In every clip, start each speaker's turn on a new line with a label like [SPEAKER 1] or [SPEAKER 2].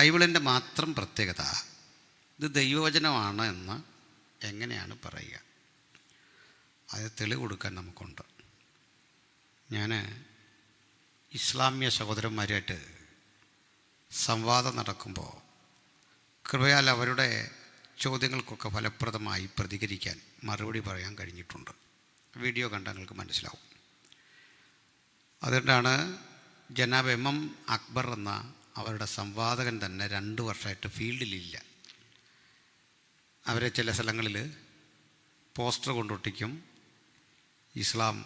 [SPEAKER 1] ബൈബിളിൻ്റെ മാത്രം പ്രത്യേകത, ഇത് ദൈവവചനമാണ് എന്ന് എങ്ങനെയാണ് പറയുക? അത് തെളിവ് കൊടുക്കാൻ നമുക്കുണ്ട്. ഞാൻ ഇസ്ലാമിക സഹോദരന്മാരുമായിട്ട് സംവാദം നടക്കുമ്പോൾ കൃപയാൽ അവരുടെ ചോദ്യങ്ങൾക്കൊക്കെ ഫലപ്രദമായി പ്രതികരിക്കാൻ, മറുപടി പറയാൻ കഴിഞ്ഞിട്ടുണ്ട്. വീഡിയോ കണ്ടാൽ നിങ്ങൾക്ക് മനസ്സിലാവും. അതുകൊണ്ടാണ് ജനാബ് MM അക്ബർ എന്ന അവരുടെ സംവാദകൻ തന്നെ 2 വർഷമായിട്ട് ഫീൽഡിലില്ല. അവരെ ചില സ്ഥലങ്ങളിൽ പോസ്റ്റർ കൊണ്ടൊട്ടിക്കും, ഇസ്ലാം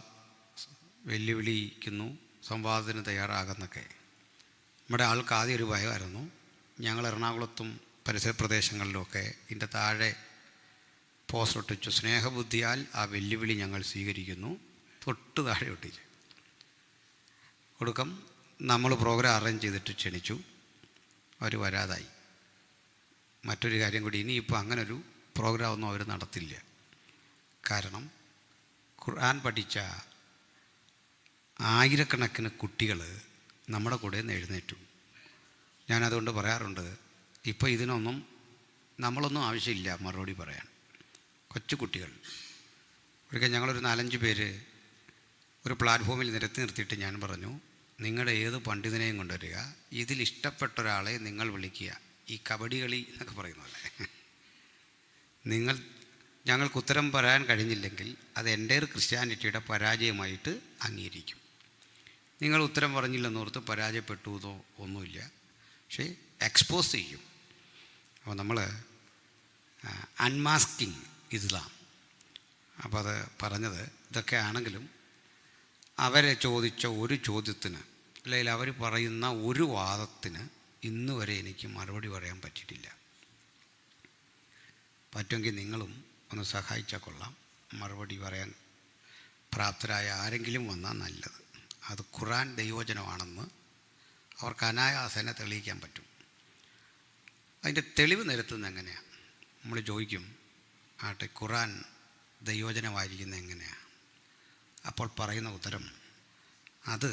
[SPEAKER 1] വെല്ലുവിളിക്കുന്നു, സംവാദത്തിന് തയ്യാറാകുന്നൊക്കെ. നമ്മുടെ ആൾക്ക് ആദ്യം ഒരു ഭയമായിരുന്നു. ഞങ്ങൾ എറണാകുളത്തും പരിസര പ്രദേശങ്ങളിലുമൊക്കെ ഇതിൻ്റെ താഴെ പോസ്റ്റർ ഒട്ടിച്ചു, സ്നേഹബുദ്ധിയാൽ ആ വെല്ലുവിളി ഞങ്ങൾ സ്വീകരിക്കുന്നു. തൊട്ട് താഴെ ഒട്ടിച്ചു കൊടുക്കും. നമ്മൾ പ്രോഗ്രാം അറേഞ്ച് ചെയ്തിട്ട് ക്ഷണിച്ചു, അവർ വരാതായി. മറ്റൊരു കാര്യം കൂടി, ഇനിയിപ്പോൾ അങ്ങനൊരു പ്രോഗ്രാമൊന്നും അവർ നടത്തില്ല. കാരണം ഖുർആൻ പഠിച്ച ആയിരക്കണക്കിന് കുട്ടികൾ നമ്മുടെ കൂടെ നിന്ന് എഴുന്നേറ്റു. ഞാനതുകൊണ്ട് പറയാറുണ്ട്, ഇപ്പോൾ ഇതിനൊന്നും നമ്മളൊന്നും ആവശ്യമില്ല മറുപടി പറയാൻ. കൊച്ചു കുട്ടികൾ ഒരിക്കൽ ഞങ്ങളൊരു 4-5 പേര് ഒരു പ്ലാറ്റ്ഫോമിൽ നിരത്തി നിർത്തിയിട്ട് ഞാൻ പറഞ്ഞു, നിങ്ങളുടെ ഏത് പണ്ഡിതനെയും കൊണ്ടുവരിക, ഇതിലിഷ്ടപ്പെട്ട ഒരാളെ നിങ്ങൾ വിളിക്കുക. ഈ കബഡി കളി എന്നൊക്കെ പറയുന്ന പോലെ, ഞങ്ങൾക്ക് ഉത്തരം പറയാൻ കഴിഞ്ഞില്ലെങ്കിൽ അത് എൻ്റെ ക്രിസ്ത്യാനിറ്റിയുടെ പരാജയമായിട്ട് അംഗീകരിക്കും. നിങ്ങൾ ഉത്തരം പറഞ്ഞില്ലെന്നോർത്ത് പരാജയപ്പെട്ടുവോ ഒന്നുമില്ല, പക്ഷേ എക്സ്പോസ് ചെയ്യും. അപ്പോൾ നമ്മൾ അൺമാസ്കിങ് ഇസ്ലാം, അപ്പോൾ അത് പറഞ്ഞത് ഇതൊക്കെ ആണെങ്കിലും അവരെ ചോദിച്ച ഒരു ചോദ്യത്തിന്, അല്ലെങ്കിൽ അവർ പറയുന്ന ഒരു വാദത്തിന് ഇന്ന് വരെ എനിക്ക് മറുപടി പറയാൻ പറ്റിയിട്ടില്ല. പറ്റുമെങ്കിൽ നിങ്ങളും ഒന്ന് സഹായിച്ചാൽ കൊള്ളാം. മറുപടി പറയാൻ പ്രാപ്തരായ ആരെങ്കിലും വന്നാൽ നല്ലത്. അത് ഖുർആൻ ദൈവവചനമാണെന്ന് അവർക്ക് അനായാസേന തെളിയിക്കാൻ പറ്റും. അതിൻ്റെ തെളിവ് നിരത്തുന്നത് എങ്ങനെയാണ്? നമ്മൾ ചോദിക്കും, ആട്ടെ ഖുർആൻ ദൈവവചനമായിരിക്കുന്നത് എങ്ങനെയാണ്? അപ്പോൾ പറയുന്ന ഉത്തരം, അത്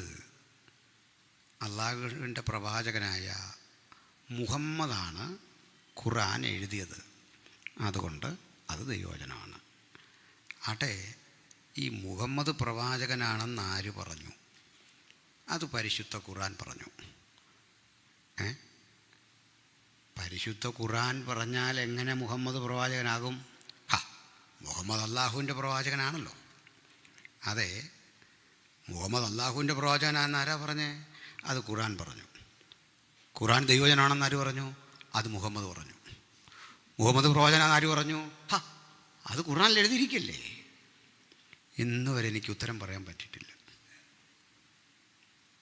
[SPEAKER 1] അള്ളാഹുവിൻ്റെ പ്രവാചകനായ മുഹമ്മദാണ് ഖുർആൻ എഴുതിയത്, അതുകൊണ്ട് അത് ദൈവവചനമാണ്. ആട്ടെ, ഈ മുഹമ്മദ് പ്രവാചകനാണെന്ന് ആര് പറഞ്ഞു? അത് പരിശുദ്ധ ഖുർആൻ പറഞ്ഞു. പരിശുദ്ധ ഖുർആൻ പറഞ്ഞാൽ എങ്ങനെ മുഹമ്മദ് പ്രവാചകനാകും? മുഹമ്മദ് അള്ളാഹുവിൻ്റെ പ്രവാചകനാണല്ലോ. അതെ, മുഹമ്മദ് അള്ളാഹുവിൻ്റെ പ്രവാചകനാണെന്ന് ആരാ പറഞ്ഞേ? അത് ഖുർആൻ പറഞ്ഞു. ഖുർആൻ ദൈവവചനമാണെന്ന് ആര് പറഞ്ഞു? അത് മുഹമ്മദ് പറഞ്ഞു. മുഹമ്മദ് പ്രവാചകനാണെന്ന് ആര് പറഞ്ഞു? അത് ഖുർആനിൽ എഴുതിയിരിക്കല്ലേ. ഇന്ന് വരെ എനിക്ക് ഉത്തരം പറയാൻ പറ്റിയിട്ടില്ല.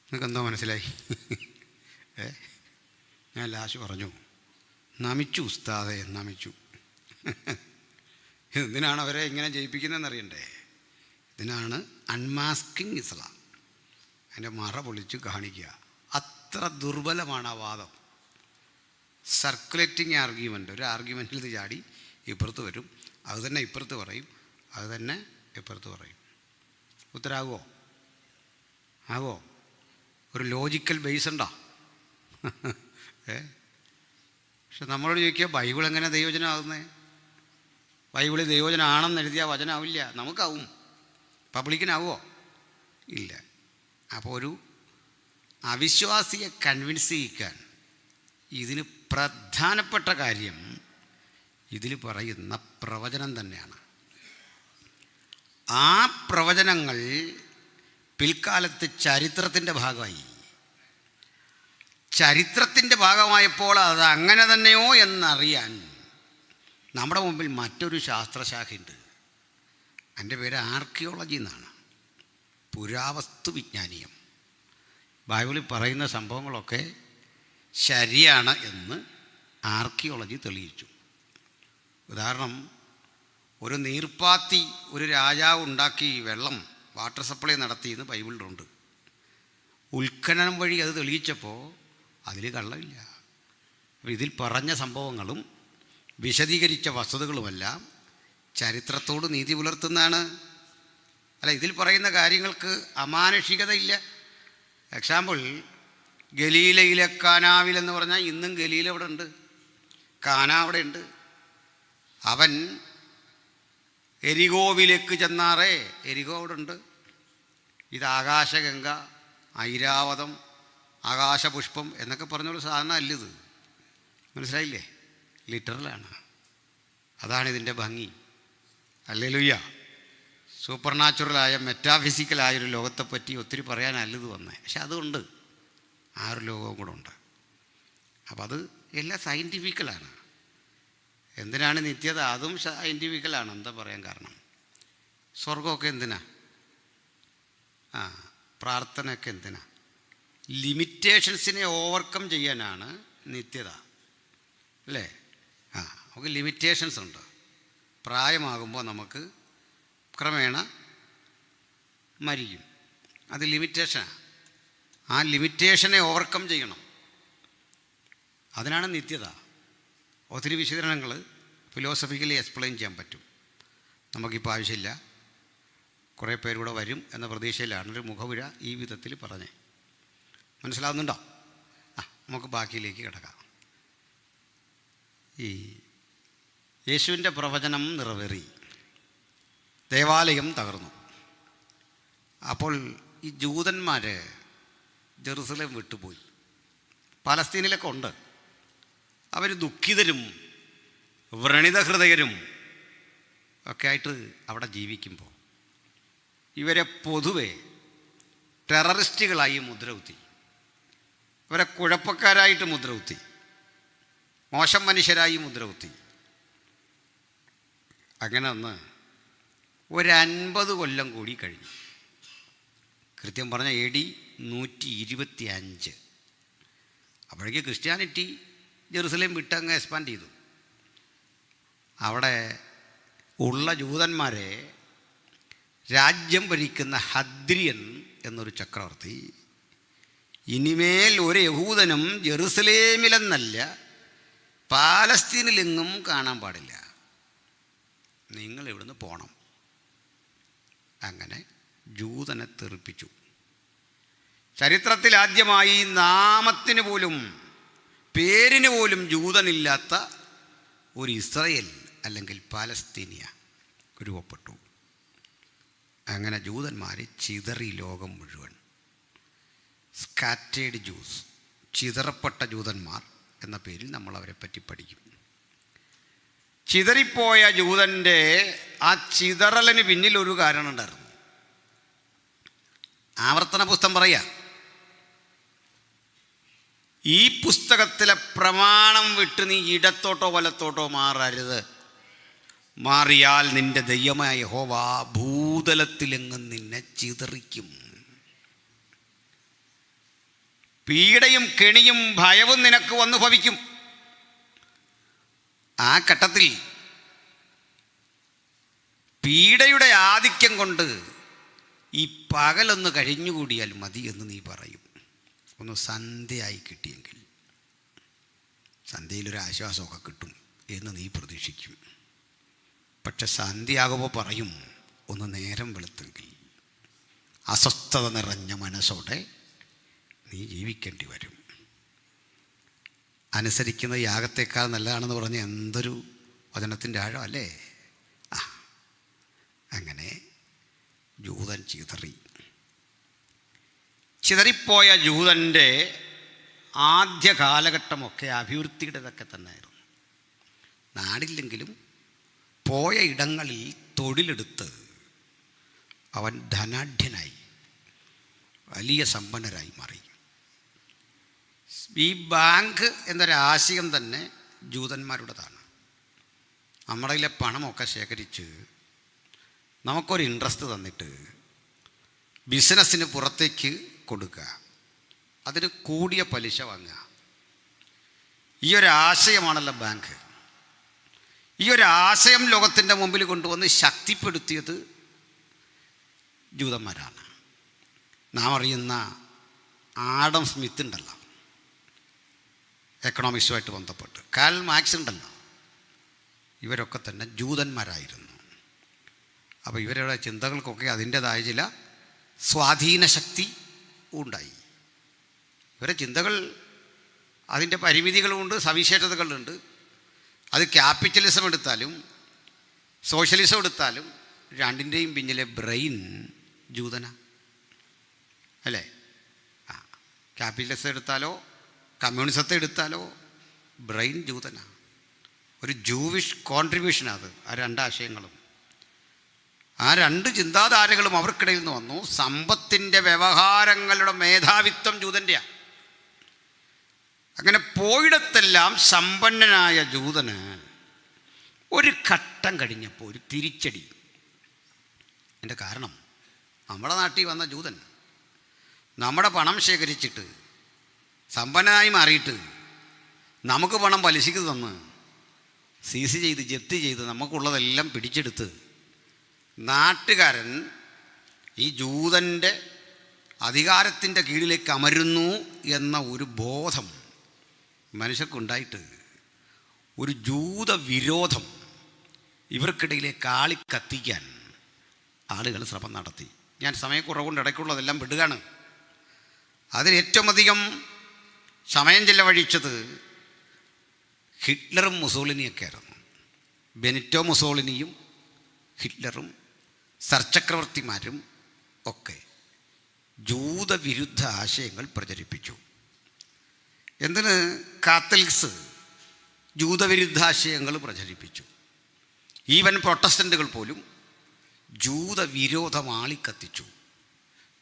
[SPEAKER 1] നിങ്ങൾക്ക് എന്തോ മനസ്സിലായി? ഞാൻ ലാസ്റ്റ് പറഞ്ഞു, നമിച്ചു ഉസ്താദെ, നമിച്ചു. എന്തിനാണ് അവരെ ഇങ്ങനെ ജയിപ്പിക്കുന്നതെന്ന് അറിയണ്ടേ? ഇതിനാണ് അൺമാസ്കിങ് ഇസ്ലാം. അതിൻ്റെ മറ പൊളിച്ച് കാണിക്കുക. അത്ര ദുർബലമാണ് ആ വാദം. Circulating argument. ഒരു ആർഗ്യുമെൻറ്റിൽ ഇത് ചാടി ഇപ്പുറത്ത് വരും, അത് തന്നെ ഇപ്പുറത്ത് പറയും, അത് തന്നെ ഇപ്പുറത്ത് പറയും. ഉത്തരാകുമോ? ആകുമോ? ഒരു ലോജിക്കൽ ബേസ് ഉണ്ടോ? പക്ഷെ നമ്മളോട് ചോദിക്കുക, ബൈബിൾ എങ്ങനെ ദൈവവചനമാകുന്നേ? ബൈബിളിൽ ദൈവവചനമാണെന്ന് എഴുതിയാൽ വചനമാവില്ല. നമുക്കാവും, പബ്ലിക്കിനാവുമോ? ഇല്ല. അപ്പോൾ ഒരു അവിശ്വാസിയെ കൺവിൻസ് ചെയ്യിക്കാൻ ഇതിന് പ്രധാനപ്പെട്ട കാര്യം ഇതിൽ പറയുന്ന പ്രവചനം തന്നെയാണ്. ആ പ്രവചനങ്ങൾ പിൽക്കാലത്ത് ചരിത്രത്തിൻ്റെ ഭാഗമായി. ചരിത്രത്തിൻ്റെ ഭാഗമായപ്പോൾ അത് അങ്ങനെ തന്നെയോ എന്നറിയാൻ നമ്മുടെ മുമ്പിൽ മറ്റൊരു ശാസ്ത്രശാഖയുണ്ട്. അതിൻ്റെ പേര് ആർക്കിയോളജി എന്നാണ്. പുരാവസ്തു വിജ്ഞാനീയം. ബൈബിളിൽ പറയുന്ന സംഭവങ്ങളൊക്കെ ശരിയാണ് എന്ന് ആർക്കിയോളജി തെളിയിച്ചു. ഉദാഹരണം, ഒരു നീർപ്പാത്തി ഒരു രാജാവ് ഉണ്ടാക്കി വെള്ളം വാട്ടർ സപ്ലൈ നടത്തിയെന്ന് ബൈബിളിലുണ്ട്. ഉത്ഖനനം വഴി അത് തെളിയിച്ചപ്പോൾ അതിൽ കള്ളമില്ല. അപ്പോൾ ഇതിൽ പറഞ്ഞ സംഭവങ്ങളും വിശദീകരിച്ച വസ്തുതകളുമെല്ലാം ചരിത്രത്തോട് നീതി പുലർത്തുന്നതാണ്. അല്ല, ഇതിൽ പറയുന്ന കാര്യങ്ങൾക്ക് അമാനുഷികതയില്ല. എക്സാമ്പിൾ, ഗലീലയിലെ കാനാവിൽ എന്ന് പറഞ്ഞാൽ ഇന്നും ഗലീല അവിടെ ഉണ്ട്, കാന അവിടെ ഉണ്ട്. അവൻ എരികോവിലേക്ക് ചെന്നാറേ, എരികോ അവിടെ ഉണ്ട്. ഇത് ആകാശഗംഗ, ഐരാവതം, ആകാശപുഷ്പം എന്നൊക്കെ പറഞ്ഞൊരു സാധനം അല്ലിത്. മനസ്സിലായില്ലേ? ലിറ്ററലാണ്. അതാണ് ഇതിൻ്റെ ഭംഗി. ഹല്ലേലൂയ. സൂപ്പർ നാച്ചുറലായ മെറ്റാഫിസിക്കലായൊരു ലോകത്തെപ്പറ്റി ഒത്തിരി പറയാനല്ലത് വന്നേ. പക്ഷെ അതുകൊണ്ട് ആ ഒരു ലോകവും കൂടെ ഉണ്ട്. അപ്പം അത് എല്ലാം സയൻറ്റിഫിക്കലാണ്. എന്തിനാണ് നിത്യത? അതും സയൻറ്റിഫിക്കലാണ്. എന്താ പറയാൻ കാരണം? സ്വർഗമൊക്കെ എന്തിനാ? പ്രാർത്ഥനയൊക്കെ എന്തിനാ? ലിമിറ്റേഷൻസിനെ ഓവർകം ചെയ്യാനാണ് നിത്യത, അല്ലേ? നമുക്ക് ലിമിറ്റേഷൻസ് ഉണ്ട്. പ്രായമാകുമ്പോൾ നമുക്ക് ക്രമേണ മരിക്കും. അത് ലിമിറ്റേഷനാണ്. ആ ലിമിറ്റേഷനെ ഓവർകം ചെയ്യണം. അതിനാണ് നിത്യത. ഒത്തിരി വിശദീകരണങ്ങൾ ഫിലോസഫിക്കലി എക്സ്പ്ലെയിൻ ചെയ്യാൻ പറ്റും. നമുക്കിപ്പോൾ ആവശ്യമില്ല. കുറേ പേരൂടെ വരും എന്ന പ്രതീക്ഷയിലാണ് ഒരു മുഖവുര ഈ വിധത്തിൽ പറഞ്ഞേ. മനസ്സിലാവുന്നുണ്ടോ? നമുക്ക് ബാക്കിയിലേക്ക് കിടക്കാം. ഈ യേശുവിൻ്റെ പ്രവചനം നിറവേറി, ദേവാലയം തകർന്നു. അപ്പോൾ ഈ ജൂതന്മാർ ജെറുസലേം വിട്ടുപോയി. പലസ്തീനിലൊക്കെ ഉണ്ട്. അവർ ദുഃഖിതരും വ്രണിതഹൃദയരും ഒക്കെ ആയിട്ട് അവിടെ ജീവിക്കുമ്പോൾ ഇവരെ പൊതുവെ ടെററിസ്റ്റുകളായി മുദ്രകുത്തി, ഇവരെ കുഴപ്പക്കാരായിട്ട് മുദ്രകുത്തി, മോശം മനുഷ്യരായി മുദ്രകുത്തി. അങ്ങനെ ഒന്ന് 50 കൊല്ലം കൂടി കഴിഞ്ഞു. കൃത്യം പറഞ്ഞ AD 125. അപ്പോഴേക്ക് ക്രിസ്ത്യാനിറ്റി ജെറുസലേം വിട്ടങ്ങ് എക്സ്പാൻഡ് ചെയ്തു. അവിടെ ഉള്ള ജൂതന്മാരെ രാജ്യം ഭരിക്കുന്ന ഹദ്രിയൻ എന്നൊരു ചക്രവർത്തി, ഇനിമേൽ ഒരു യഹൂദനും ജെറുസലേമിലെന്നല്ല പാലസ്തീനിലെങ്ങും കാണാൻ പാടില്ല, നിങ്ങൾ ഇവിടുന്ന് പോകണം. അങ്ങനെ ജൂതനെ തെറിപ്പിച്ചു. ചരിത്രത്തിൽ ആദ്യമായി നാമത്തിന് പോലും പേരിന് പോലും ജൂതനില്ലാത്ത ഒരു ഇസ്രയേൽ അല്ലെങ്കിൽ പാലസ്തീനിയ രൂപപ്പെട്ടു. അങ്ങനെ ജൂതന്മാർ ചിതറി ലോകം മുഴുവൻ. സ്കാറ്റേഡ് ജൂസ്, ചിതറപ്പെട്ട ജൂതന്മാർ എന്ന പേരിൽ നമ്മൾ അവരെ പറ്റി പഠിക്കും. ചിതറിപ്പോയ ജൂതൻ്റെ ആ ചിതറലിന് പിന്നിൽ ഒരു കാരണം ഉണ്ടായിരുന്നു. ആവർത്തന പുസ്തകം പറയുക, ഈ പുസ്തകത്തിലെ പ്രമാണം വിട്ട് നീ ഇടത്തോട്ടോ വലത്തോട്ടോ മാറരുത്. മാറിയാൽ നിന്റെ ദൈവമായ യഹോവ ഭൂതലത്തിലെങ്ങും നിന്നെ ചിതറിക്കും. പീഡയും കെണിയും ഭയവും നിനക്ക് വന്നു ഭവിക്കും. ആ ഘട്ടത്തിൽ പീഡയുടെ ആധിക്യം കൊണ്ട് ഈ പകലൊന്ന് കഴിഞ്ഞുകൂടിയാൽ മതി എന്ന് നീ പറയും. ഒന്ന് സന്ധ്യയായി കിട്ടിയെങ്കിൽ, സന്ധ്യയിലൊരു ആശ്വാസമൊക്കെ കിട്ടും എന്ന് നീ പ്രതീക്ഷിക്കും. പക്ഷെ സന്ധ്യയാകുമ്പോൾ പറയും ഒന്ന് നേരം വെളുത്തെങ്കിൽ. അസ്വസ്ഥത നിറഞ്ഞ മനസ്സോടെ നീ ജീവിക്കേണ്ടി വരും. അനുസരിക്കുന്ന യാഗത്തേക്കാൾ നല്ലതാണെന്ന് പറഞ്ഞ് എന്തൊരു വചനത്തിൻ്റെ ആഴം അല്ലേ? അങ്ങനെ ജൂതൻ ചിതറിപ്പോയ ജൂതൻ്റെ ആദ്യ കാലഘട്ടമൊക്കെ അഭിവൃദ്ധിയുടേതൊക്കെ തന്നെയായിരുന്നു. നാടില്ലെങ്കിലും പോയ ഇടങ്ങളിൽ തൊഴിലെടുത്ത് അവൻ ധനാഢ്യനായി, വലിയ സമ്പന്നരായി മാറി. ഈ ബാങ്ക് എന്നൊരാശയം തന്നെ ജൂതന്മാരുടേതാണ്. നമ്മുടെ കയ്യിലെ പണമൊക്കെ ശേഖരിച്ച് നമുക്കൊരു ഇൻട്രസ്റ്റ് തന്നിട്ട് ബിസിനസ്സിന് പുറത്തേക്ക് കൊടുക്കുക, അതിന് കൂടിയ പലിശ വാങ്ങുക. ഈ ഒരു ആശയമാണല്ലോ ബാങ്ക്. ഈ ഒരു ആശയം ലോകത്തിൻ്റെ മുമ്പിൽ കൊണ്ടുവന്ന് ശക്തിപ്പെടുത്തിയത് ജൂതന്മാരാണ്. നാം അറിയുന്ന ആഡം സ്മിത്ത് ഉണ്ടല്ലോ, എക്കണോമിക്സുമായിട്ട് ബന്ധപ്പെട്ട്, കാൽ മാർക്സ് ഉണ്ടല്ലോ, ഇവരൊക്കെ തന്നെ ജൂതന്മാരായിരുന്നു. അപ്പോൾ ഇവരുടെ ചിന്തകൾക്കൊക്കെ അതിൻ്റേതായ ചില സ്വാധീന ശക്തി ഉണ്ടായി. ഇവരെ ചിന്തകൾ അതിൻ്റെ പരിമിതികളുമുണ്ട്, സവിശേഷതകളുണ്ട്. അത് ക്യാപിറ്റലിസം എടുത്താലും സോഷ്യലിസം എടുത്താലും രണ്ടിൻ്റെയും പിന്നിലെ ബ്രെയിൻ ജൂതന അല്ലേ? ക്യാപിറ്റലിസം എടുത്താലോ കമ്മ്യൂണിസത്തെ എടുത്താലോ ബ്രെയിൻ ജൂതന. ഒരു ജൂവിഷ് കോൺട്രിബ്യൂഷനാണ് ആ രണ്ടാശയങ്ങളും. ആ രണ്ട് ചിന്താധാരകളും അവർക്കിടയിൽ നിന്ന് വന്നു. സമ്പത്തിൻ്റെ വ്യവഹാരങ്ങളുടെ മേധാവിത്വം ജൂതൻ്റെയാണ്. അങ്ങനെ പോയിടത്തെല്ലാം സമ്പന്നനായ ജൂതന് ഒരു ഘട്ടം കഴിഞ്ഞപ്പോൾ ഒരു തിരിച്ചടി. എൻ്റെ കാരണം നമ്മുടെ നാട്ടിൽ വന്ന ജൂതൻ നമ്മുടെ പണം ശേഖരിച്ചിട്ട് സമ്പന്നനായി മാറിയിട്ട് നമുക്ക് പണം പലിശയ്ക്ക് തന്ന് സീസ് ചെയ്ത് ജപ്തി ചെയ്ത് നമുക്കുള്ളതെല്ലാം പിടിച്ചെടുത്ത് നാട്ടുകാരൻ ഈ ജൂതൻ്റെ അധികാരത്തിൻ്റെ കീഴിലേക്ക് അമരുന്നു എന്ന ഒരു ബോധം മനുഷ്യർക്കുണ്ടായിട്ട് ഒരു ജൂത വിരോധം ഇവർക്കിടയിലേക്ക് ആളിക്കത്തിക്കാൻ ആളുകൾ ശ്രമം നടത്തി. ഞാൻ സമയക്കുറവുകൊണ്ട് ഇടയ്ക്കുള്ളതെല്ലാം വിടുകയാണ്. അതിലേറ്റവും അധികം സമയം ചെലവഴിച്ചത് ഹിറ്റ്ലറും മുസോളിനിയൊക്കെ ആയിരുന്നു. ബെനിറ്റോ മുസോളിനിയും ഹിറ്റ്ലറും സർചക്രവർത്തിമാരും ഒക്കെ ജൂതവിരുദ്ധ ആശയങ്ങൾ പ്രചരിപ്പിച്ചു. എന്തിന്? കാത്തലിക്സ് ജൂതവിരുദ്ധാശയങ്ങൾ പ്രചരിപ്പിച്ചു. ഈവൻ പ്രൊട്ടസ്റ്റൻ്റുകൾ പോലും ജൂതവിരോധം ആളിക്കത്തിച്ചു.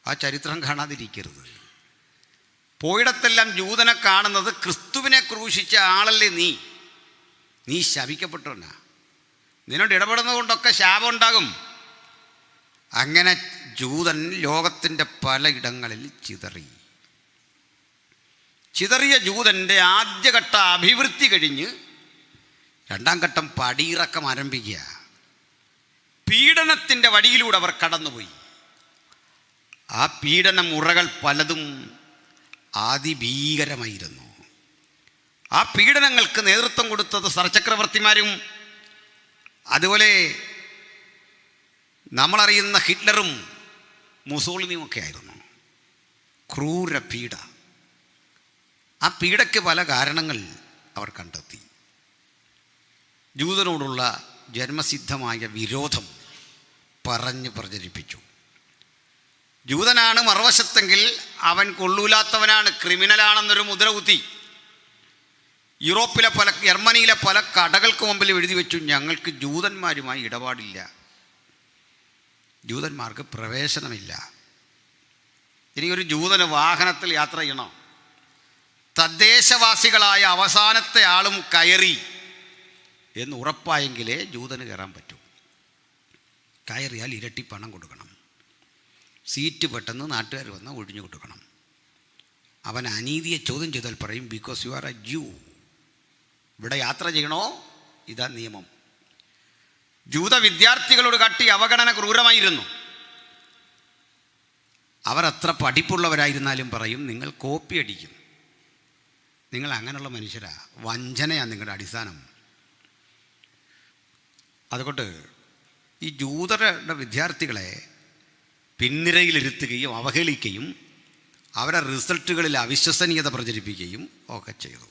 [SPEAKER 1] ആ ചരിത്രം കാണാതിരിക്കരുത്. പോയിടത്തെല്ലാം ജൂതനെ കാണുന്നത് ക്രിസ്തുവിനെ ക്രൂശിച്ച ആളല്ലേ നീ ശപിക്കപ്പെട്ടവനാ, നിന്നോട് ഇടപെടുന്നത് കൊണ്ടൊക്കെ ശാപം ഉണ്ടാകും. അങ്ങനെ ജൂതൻ ലോകത്തിൻ്റെ പലയിടങ്ങളിൽ ചിതറിയ ജൂതൻ്റെ ആദ്യഘട്ട അഭിവൃദ്ധി കഴിഞ്ഞ് രണ്ടാം ഘട്ടം പടിയിറക്കം ആരംഭിക്കുക. പീഡനത്തിൻ്റെ വഴിയിലൂടെ അവർ കടന്നുപോയി. ആ പീഡന മുറകൾ പലതും അതിഭീകരമായിരുന്നു. ആ പീഡനങ്ങൾക്ക് നേതൃത്വം കൊടുത്തത് സർചക്രവർത്തിമാരും അതുപോലെ നമ്മളറിയുന്ന ഹിറ്റ്ലറും മുസോളിനിയും ഒക്കെ ആയിരുന്നു. ക്രൂര പീഡ. ആ പീഡയ്ക്ക് പല കാരണങ്ങൾ അവർ കണ്ടെത്തി. ജൂതനോടുള്ള ജന്മസിദ്ധമായ വിരോധം പറഞ്ഞ് പ്രചരിപ്പിച്ചു. ജൂതനാണ് മറുവശത്തെങ്കിൽ അവൻ കൊള്ളൂലാത്തവനാണ്, ക്രിമിനലാണെന്നൊരു മുദ്ര കുത്തി. ജർമ്മനിയിലെ പല കടകൾക്ക് മുമ്പിൽ എഴുതി വെച്ചു, ഞങ്ങൾക്ക് ജൂതന്മാരുമായി ഇടപാടില്ല, ജൂതന്മാർക്ക് പ്രവേശനമില്ല. ഇനി ഒരു ജൂതന് വാഹനത്തിൽ യാത്ര ചെയ്യണം, തദ്ദേശവാസികളായ അവസാനത്തെ ആളും കയറി എന്ന് ഉറപ്പായെങ്കിലേ ജൂതന് കയറാൻ പറ്റൂ. കയറിയാൽ ഇരട്ടി പണം കൊടുക്കണം. സീറ്റ് പെട്ടെന്ന് നാട്ടുകാർ വന്ന് ഒഴിഞ്ഞു കൊടുക്കണം. അവൻ അനീതിയെ ചോദ്യം ചെയ്താൽ പറയും, ബിക്കോസ് യു ആർ എ ജൂ. ഇവിടെ യാത്ര ചെയ്യണോ? ഇതാ നിയമം. ജൂത വിദ്യാർത്ഥികളോട് കാട്ടി അവഗണന ക്രൂരമായിരുന്നു. അവർ അത്ര പഠിപ്പുള്ളവരായിരുന്നാലും പറയും, നിങ്ങൾ കോപ്പി അടിക്കും, നിങ്ങൾ അങ്ങനെയുള്ള മനുഷ്യരാ, വഞ്ചനയാണ് നിങ്ങളുടെ അടിസ്ഥാനം. അതുകൊണ്ട് ഈ ജൂതരുടെ വിദ്യാർത്ഥികളെ പിൻനിരയിലിരുത്തുകയും അവഹേളിക്കുകയും അവരുടെ റിസൾട്ടുകളിൽ അവിശ്വസനീയത പ്രചരിപ്പിക്കുകയും ഒക്കെ ചെയ്തു.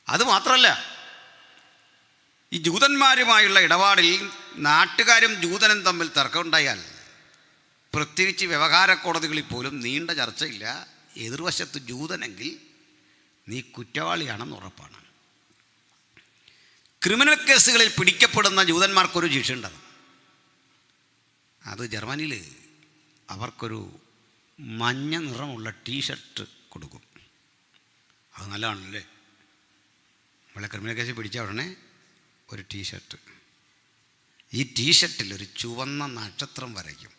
[SPEAKER 1] അതുമാത്രമല്ല, ഈ ജൂതന്മാരുമായുള്ള ഇടപാടിൽ നാട്ടുകാരും ജൂതനും തമ്മിൽ തർക്കമുണ്ടായാൽ, പ്രത്യേകിച്ച് വ്യവഹാര കോടതികളിൽ പോലും നീണ്ട ചർച്ചയില്ല. എതിർവശത്ത് ജൂതനെങ്കിൽ നീ കുറ്റവാളിയാണെന്ന് ഉറപ്പാണ്. ക്രിമിനൽ കേസുകളിൽ പിടിക്കപ്പെടുന്ന ജൂതന്മാർക്കൊരു ശിക്ഷയുണ്ട്. അത് ജർമ്മനിയിൽ അവർക്കൊരു മഞ്ഞ നിറമുള്ള ടീഷർട്ട് കൊടുക്കും. അത് നല്ലതാണല്ലേ. നമ്മളെ ക്രിമിനൽ കേസിൽ പിടിച്ച ഉടനെ ഒരു ടീഷർട്ട്, ഈ ടീഷർട്ടിൽ ഒരു ചുവന്ന നക്ഷത്രം വരയ്ക്കും.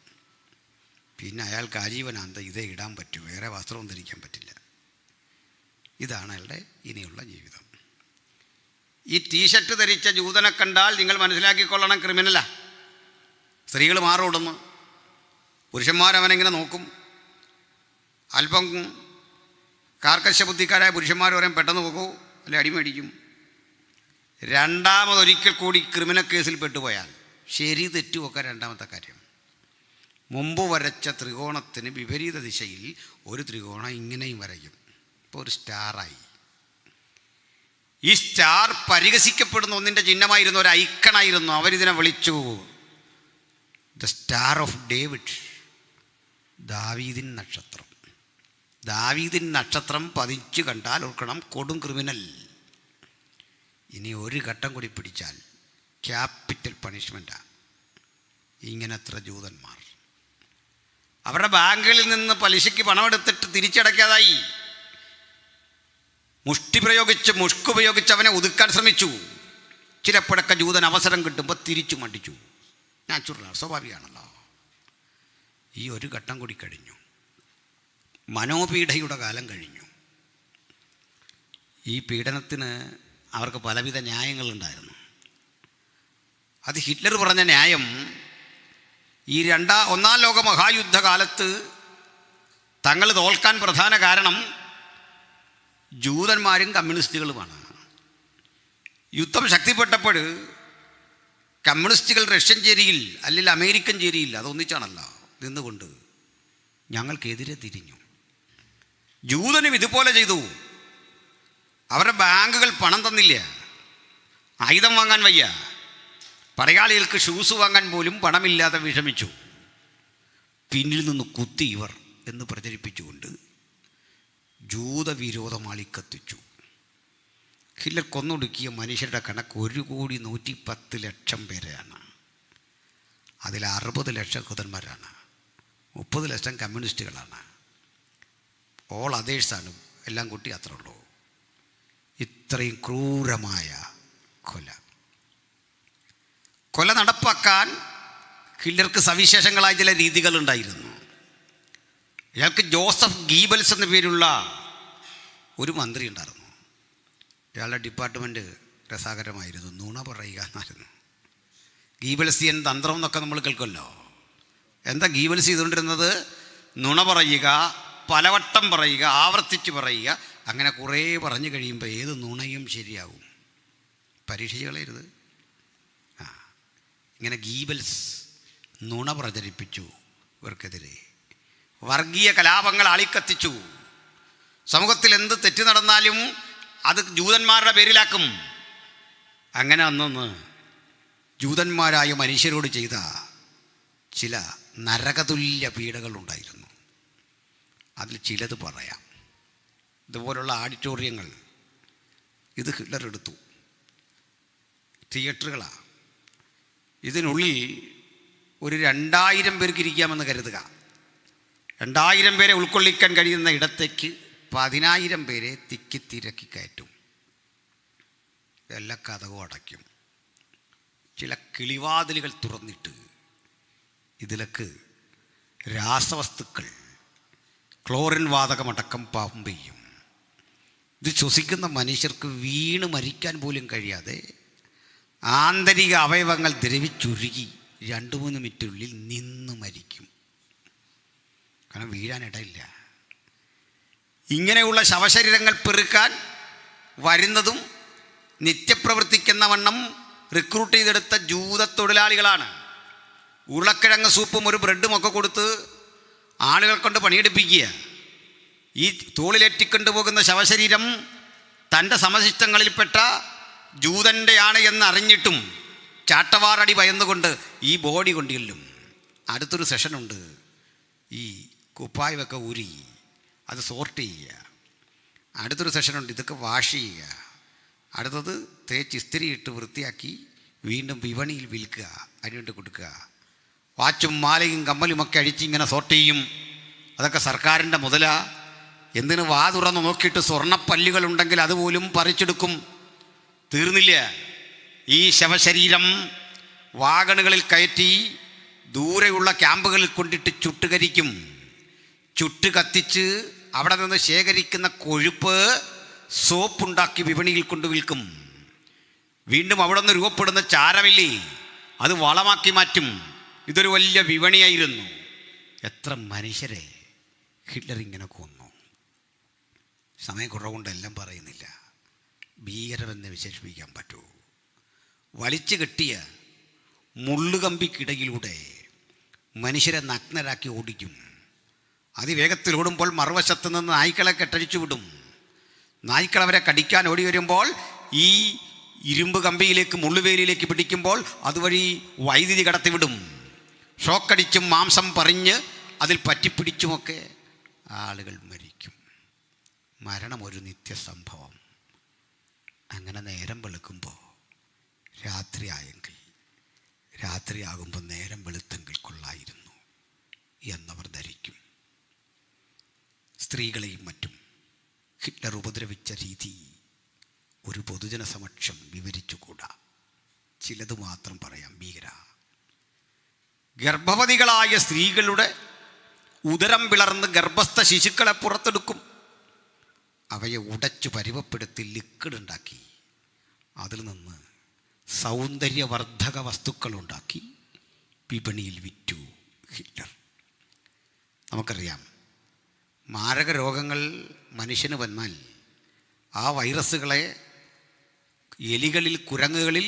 [SPEAKER 1] പിന്നെ അയാൾക്ക് ആജീവനാന്തം ഇതേ ഇടാൻ പറ്റൂ, വേറെ വസ്ത്രവും ധരിക്കാൻ പറ്റില്ല. ഇതാണ് അയാളുടെ ഇനിയുള്ള ജീവിതം. ഈ ടീഷർട്ട് ധരിച്ച ജൂതനെ കണ്ടാൽ നിങ്ങൾ മനസ്സിലാക്കിക്കൊള്ളണം, ക്രിമിനലാ. സ്ത്രീകൾ മാറോടുന്നു, പുരുഷന്മാരവനെങ്ങനെ നോക്കും. അല്പം കാർക്കശ ബുദ്ധിക്കാരായ പുരുഷന്മാർ പറയും പെട്ടെന്ന് നോക്കൂ, അല്ലെ അടിമേടിക്കും. രണ്ടാമതൊരിക്കൽ കൂടി ക്രിമിനൽ കേസിൽ പെട്ടുപോയാൽ ശരി തെറ്റുമൊക്കെ രണ്ടാമത്തെ കാര്യം. മുമ്പ് വരച്ച ത്രികോണത്തിന് വിപരീത ദിശയിൽ ഒരു ത്രികോണം ഇങ്ങനെയും വരയ്ക്കും. ഇപ്പോൾ ഒരു സ്റ്റാറായി. ഈ സ്റ്റാർ പരിഹസിക്കപ്പെടുന്ന ഒന്നിൻ്റെ ചിഹ്നമായിരുന്നു, ഒരു ഐക്കണായിരുന്നു. അവരിതിനെ വിളിച്ചു ദ സ്റ്റാർ ഓഫ് ഡേവിഡ്, ദാവീദിൻ നക്ഷത്രം. ദാവീദിൻ നക്ഷത്രം പതിച്ചു കണ്ടാൽ ഓർക്കണം, കൊടും ക്രിമിനൽ. ഇനി ഒരു ഘട്ടം കൂടി പിടിച്ചാൽ ക്യാപിറ്റൽ പണിഷ്മെൻറ്റാണ്. ഇങ്ങനത്ര ജൂതന്മാർ അവരുടെ ബാങ്കുകളിൽ നിന്ന് പലിശയ്ക്ക് പണമെടുത്തിട്ട് തിരിച്ചടയ്ക്കാതായി. മുഷ്കുപയോഗിച്ച് അവനെ ഒതുക്കാൻ ശ്രമിച്ചു. ചിലപ്പോഴൊക്കെ ജൂതൻ അവസരം കിട്ടുമ്പോൾ തിരിച്ചു മടിച്ചു. നാച്ചുറലാണ്, സ്വാഭാവികമാണല്ലോ. ഈ ഒരു ഘട്ടം കൂടി കഴിഞ്ഞു. മനോപീഡയുടെ കാലം കഴിഞ്ഞു. ഈ പീഡനത്തിന് അവർക്ക് പലവിധ ന്യായങ്ങളുണ്ടായിരുന്നു. അത് ഹിറ്റ്ലർ പറഞ്ഞ ന്യായം, ഈ ഒന്നാം ലോക മഹായുദ്ധകാലത്ത് തങ്ങൾ തോൽക്കാൻ പ്രധാന കാരണം ജൂതന്മാരും കമ്മ്യൂണിസ്റ്റുകളുമാണ്. യുദ്ധം ശക്തിപ്പെട്ടപ്പോൾ കമ്മ്യൂണിസ്റ്റുകൾ റഷ്യൻ ചേരിയിൽ അല്ലെങ്കിൽ അമേരിക്കൻ ചേരിയിൽ അതൊന്നിച്ചാണല്ലോ നിന്നുകൊണ്ട് ഞങ്ങൾക്കെതിരെ തിരിഞ്ഞു. ജൂതനും ഇതുപോലെ ചെയ്തു. അവരുടെ ബാങ്കുകൾ പണം തന്നില്ല, ആയുധം വാങ്ങാൻ വയ്യ, പടയാളികൾക്ക് ഷൂസ് വാങ്ങാൻ പോലും പണമില്ലാതെ വിഷമിച്ചു. പിന്നിൽ നിന്ന് കുത്തി ഇവർ എന്ന് പ്രചരിപ്പിച്ചുകൊണ്ട് ജൂതവിരോധം ആളിക്കത്തിച്ചു. ഹിറ്റ്ലർ കൊന്നൊടുക്കിയ മനുഷ്യരുടെ കണക്ക് 1,110,00,000 പേരെയാണ്. അതിൽ 60 ലക്ഷം യഹൂദന്മാരാണ്, 30 ലക്ഷം കമ്മ്യൂണിസ്റ്റുകളാണ്, ഓൾ അതേഴ്സാണ്. എല്ലാം കൂട്ടി അത്ര ഉള്ളൂ. ഇത്രയും ക്രൂരമായ കൊല നടപ്പാക്കാൻ ഹിറ്റ്ലർക്ക് സവിശേഷങ്ങളായ ചില രീതികളുണ്ടായിരുന്നു. ഇയാൾക്ക് ജോസഫ് ഗീബൽസ് എന്ന പേരുള്ള ഒരു മന്ത്രി ഉണ്ടായിരുന്നു. ഇയാളുടെ ഡിപ്പാർട്ട്മെൻറ്റ് രസാകരമായിരുന്നു, നുണ പറയുക എന്നായിരുന്നു. ഗീബൽസിയൻ തന്ത്രം എന്നൊക്കെ നമ്മൾ കേൾക്കുമല്ലോ. എന്താ ഗീബൽസ് ചെയ്തുകൊണ്ടിരുന്നത്? നുണ പറയുക, പലവട്ടം പറയുക, ആവർത്തിച്ച് പറയുക. അങ്ങനെ കുറേ പറഞ്ഞു കഴിയുമ്പോൾ ഏത് നുണയും ശരിയാവും. പരീക്ഷിച്ച് കളയരുത്. ഇങ്ങനെ ഗീബൽസ് നുണ പ്രചരിപ്പിച്ചു ഇവർക്കെതിരെ. വർഗീയ കലാപങ്ങൾ ആളിക്കത്തിച്ചു. സമൂഹത്തിൽ എന്ത് തെറ്റ് നടന്നാലും അത് ജൂതന്മാരുടെ പേരിലാക്കും. അങ്ങനെ അന്നൊന്ന് ജൂതന്മാരായ മനുഷ്യരോട് ചെയ്ത ചില നരകതുല്യ പീഡകളുണ്ടായിരുന്നു. അതിൽ ചിലത് പറയാം. ഇതുപോലുള്ള ഓഡിറ്റോറിയങ്ങൾ ഇത് ഹിറ്റ്ലർ എടുത്തു, തിയേറ്ററുകളാണ്. ഇതിനുള്ളിൽ ഒരു 2000 പേർക്ക് ഇരിക്കാമെന്ന് കരുതുക. 2000 പേരെ ഉൾക്കൊള്ളിക്കാൻ കഴിയുന്ന ഇടത്തേക്ക് 10,000 പേരെ തിക്കിത്തിരക്കി കയറ്റും. എല്ലാ കതകും അടയ്ക്കും. ചില കിളിവാതിലുകൾ തുറന്നിട്ട് ഇതിലേക്ക് രാസവസ്തുക്കൾ, ക്ലോറിൻ വാതകമടക്കം പമ്പ് ചെയ്യും. ഇത് ശ്വസിക്കുന്ന മനുഷ്യർക്ക് വീണ് മരിക്കാൻ പോലും കഴിയാതെ ആന്തരിക അവയവങ്ങൾ ദ്രവിച്ചുരുകി 2-3 മിനിറ്റിനുള്ളിൽ നിന്ന് മരിക്കും. കാരണം വീഴാനിടയില്ല. ഇങ്ങനെയുള്ള ശവശരീരങ്ങൾ പെറുക്കാൻ വരുന്നതും നിത്യപ്രവർത്തിക്കുന്ന വണ്ണം റിക്രൂട്ട് ചെയ്തെടുത്ത ജൂത തൊഴിലാളികളാണ്. ഉരുളക്കിഴങ്ങ് സൂപ്പും ഒരു ബ്രെഡും ഒക്കെ കൊടുത്ത് ആളുകൾ കൊണ്ട് പണിയെടുപ്പിക്കുക. ഈ തോളിലേറ്റിക്കൊണ്ടു പോകുന്ന ശവശരീരം തൻ്റെ സമശിഷ്ടങ്ങളിൽപ്പെട്ട ജൂതൻ്റെയാണ് എന്ന് അറിഞ്ഞിട്ടും ചാട്ടവാറടി ഭയന്നുകൊണ്ട് ഈ ബോഡി കൊണ്ടില്ലും. അടുത്തൊരു സെഷനുണ്ട്. ഈ കുപ്പായമൊക്കെ ഊരി അത് സോർട്ട് ചെയ്യുക. അടുത്തൊരു സെഷനുണ്ട്, ഇതൊക്കെ വാഷ് ചെയ്യുക. അടുത്തത് തേച്ച് ഇസ്തിരി ഇട്ട് വൃത്തിയാക്കി വീണ്ടും വിപണിയിൽ വിൽക്കുക, അതിനുവേണ്ടി കൊടുക്കുക. വാച്ചും മാലയും കമ്മലുമൊക്കെ അഴിച്ച് ഇങ്ങനെ സോർട്ട് ചെയ്യും. അതൊക്കെ സർക്കാരിൻ്റെ മുതല. എന്തിന് വാ തുറന്ന് നോക്കിയിട്ട് സ്വർണ്ണപ്പല്ലുകളുണ്ടെങ്കിൽ അതുപോലും പറിച്ചെടുക്കും. തീർന്നില്ല. ഈ ശവശരീരം വാഗണുകളിൽ കയറ്റി ദൂരെയുള്ള ക്യാമ്പുകളിൽ കൊണ്ടിട്ട് ചുട്ടുകരിക്കും. ചുട്ട് കത്തിച്ച് അവിടെ നിന്ന് ശേഖരിക്കുന്ന കൊഴുപ്പ് സോപ്പുണ്ടാക്കി വിപണിയിൽ കൊണ്ട് വിൽക്കും. വീണ്ടും അവിടെ നിന്ന് രൂപപ്പെടുന്ന ചാരമില്ലേ, അത് വളമാക്കി മാറ്റും. ഇതൊരു വലിയ വിപണിയായിരുന്നു. എത്ര മനുഷ്യരെ ഹിറ്റ്ലർ ഇങ്ങനെ കൊന്നു. സമയക്കുറവുകൊണ്ടെല്ലാം പറയുന്നില്ല. ഭീകരമെന്ന് വിശേഷിപ്പിക്കാൻ പറ്റൂ. വലിച്ചു കെട്ടിയ മുള്ളുകമ്പിക്കിടയിലൂടെ മനുഷ്യരെ നഗ്നരാക്കി ഓടിക്കും. അതിവേഗത്തിൽ ഓടുമ്പോൾ മറുവശത്ത് നിന്ന് നായ്ക്കളെ കെട്ടഴിച്ചു വിടും. നായ്ക്കൾ അവരെ കടിക്കാൻ ഓടി വരുമ്പോൾ ഈ ഇരുമ്പ് കമ്പിയിലേക്ക് മുള്ളുവേലിയിലേക്ക് പിടിക്കുമ്പോൾ അതുവഴി വൈദ്യുതി കടത്തിവിടും. ഷോക്കടിച്ചും മാംസം പറഞ്ഞ് അതിൽ പറ്റിപ്പിടിച്ചുമൊക്കെ ആളുകൾ മരിക്കും. മരണം ഒരു നിത്യസംഭവം. അങ്ങനെ നേരം വെളുക്കുമ്പോൾ രാത്രിയായെങ്കിൽ, രാത്രിയാകുമ്പോൾ നേരം വെളുത്തെങ്കിൽ കൊള്ളായിരുന്നു എന്നവർ ധരിക്കും. സ്ത്രീകളെയും മറ്റും ഹിറ്റ്ലർ ഉപദ്രവിച്ച രീതി ഒരു പൊതുജന സമക്ഷം വിവരിച്ചുകൂടാ. ചിലത് മാത്രം പറയാം. ഗർഭവതികളായ സ്ത്രീകളുടെ ഉദരം പിളർന്ന് ഗർഭസ്ഥ ശിശുക്കളെ പുറത്തെടുക്കും. അവയെ ഉടച്ചു പരുവപ്പെടുത്തി ലിക്വിഡ് ഉണ്ടാക്കി അതിൽ നിന്ന് സൗന്ദര്യവർദ്ധക വസ്തുക്കളുണ്ടാക്കി വിപണിയിൽ വിറ്റു ഹിറ്റ്ലർ. നമുക്കറിയാം, മാരക രോഗങ്ങൾ മനുഷ്യന് വന്നാൽ ആ വൈറസുകളെ എലികളിൽ, കുരങ്ങുകളിൽ,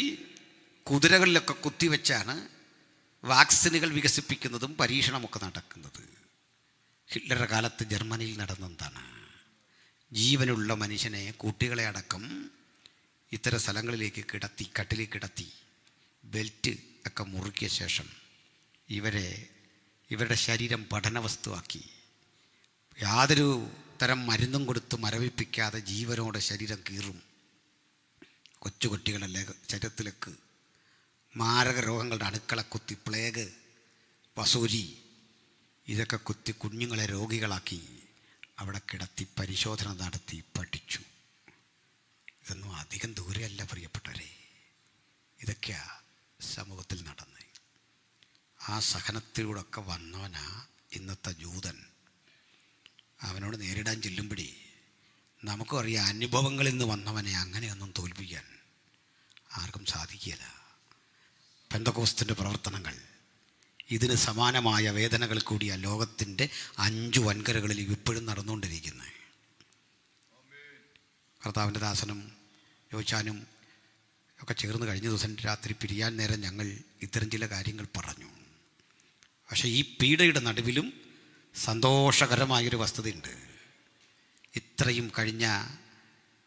[SPEAKER 1] കുതിരകളിലൊക്കെ കുത്തിവെച്ചാണ് വാക്സിനുകൾ വികസിപ്പിക്കുന്നതും പരീക്ഷണമൊക്കെ നടക്കുന്നത്. ഹിറ്റ്ലറുടെ കാലത്ത് ജർമ്മനിയിൽ നടന്നെന്താണ്? ജീവനുള്ള മനുഷ്യനെ, കുട്ടികളെ അടക്കം ഇത്തരം സ്ഥലങ്ങളിലേക്ക് കിടത്തി, കട്ടിലിൽ കിടത്തി ബെൽറ്റ് ഒക്കെ മുറുക്കിയ ശേഷം ഇവരുടെ ശരീരം പഠനവസ്തുവാക്കി യാതൊരു തരം മരുന്നും കൊടുത്ത് മരവിപ്പിക്കാതെ ജീവനോടെ ശരീരം കീറും. കൊച്ചുകുട്ടികളല്ലേ ശരീരത്തിലേക്ക് മാരക രോഗങ്ങളുടെ അണുക്കളെ കുത്തി, പ്ലേഗ്, വസൂരി ഇതൊക്കെ കുത്തി കുഞ്ഞുങ്ങളെ രോഗികളാക്കി അവിടെ കിടത്തി പരിശോധന നടത്തി പഠിച്ചു. ഇതൊന്നും അധികം ദൂരെയല്ല പ്രിയപ്പെട്ടവരെ. ഇതൊക്കെയാ സമൂഹത്തിൽ നടന്ന്. ആ സഹനത്തിലൂടെയൊക്കെ വന്നവനാ ഇന്നത്തെ ജൂതൻ. അവനോട് നേരിടാൻ ചെല്ലുമ്പടി നമുക്കും അറിയാം, അനുഭവങ്ങളിൽ നിന്ന് വന്നവനെ അങ്ങനെയൊന്നും തോൽപ്പിക്കാൻ ആർക്കും സാധിക്കില്ല. പെന്തക്കോസ്തിൻ്റെ പ്രവർത്തനങ്ങൾ ഇതിന് സമാനമായ വേദനകൾ കൂടിയ ലോകത്തിൻ്റെ 5 വൻകരകളിൽ ഇപ്പോഴും നടന്നുകൊണ്ടിരിക്കുന്നത്. കർത്താവിൻ്റെ ദാസനും യോശാനും ഒക്കെ ചേർന്ന് കഴിഞ്ഞ ദിവസം രാത്രി പിരിയാൻ നേരം ഞങ്ങൾ ഇത്തരം ചില കാര്യങ്ങൾ പറഞ്ഞു. പക്ഷേ ഈ പീഡയുടെ നടുവിലും സന്തോഷകരമായൊരു വസ്തുതയുണ്ട്. ഇത്രയും കഴിഞ്ഞ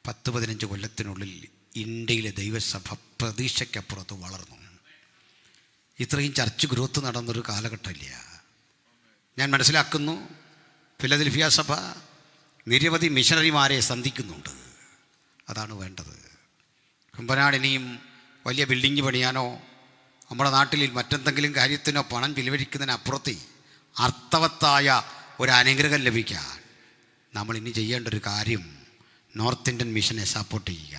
[SPEAKER 1] 10-15 കൊല്ലത്തിനുള്ളിൽ ഇന്ത്യയിലെ ദൈവസഭ പ്രതീക്ഷയ്ക്കപ്പുറത്ത് വളർന്നു. ഇത്രയും ചർച്ച് ഗ്രോത്ത് നടന്നൊരു കാലഘട്ടമില്ല. ഞാൻ മനസ്സിലാക്കുന്നു, ഫിലദൽഫിയ സഭ നിരവധി മിഷണറിമാരെ സന്ധിക്കുന്നുണ്ട്. അതാണ് വേണ്ടത്. കുമ്പനാട് ഇനിയും വലിയ ബിൽഡിങ് പണിയാനോ നമ്മുടെ നാട്ടിൽ മറ്റെന്തെങ്കിലും കാര്യത്തിനോ പണം ചിലവഴിക്കുന്നതിനപ്പുറത്ത് അർത്ഥവത്തായ ഒരു അനുഗ്രഹം ലഭിക്കാൻ നമ്മൾ ഇനി ചെയ്യേണ്ട ഒരു കാര്യം നോർത്ത് ഇന്ത്യൻ മിഷനെ സപ്പോർട്ട് ചെയ്യുക,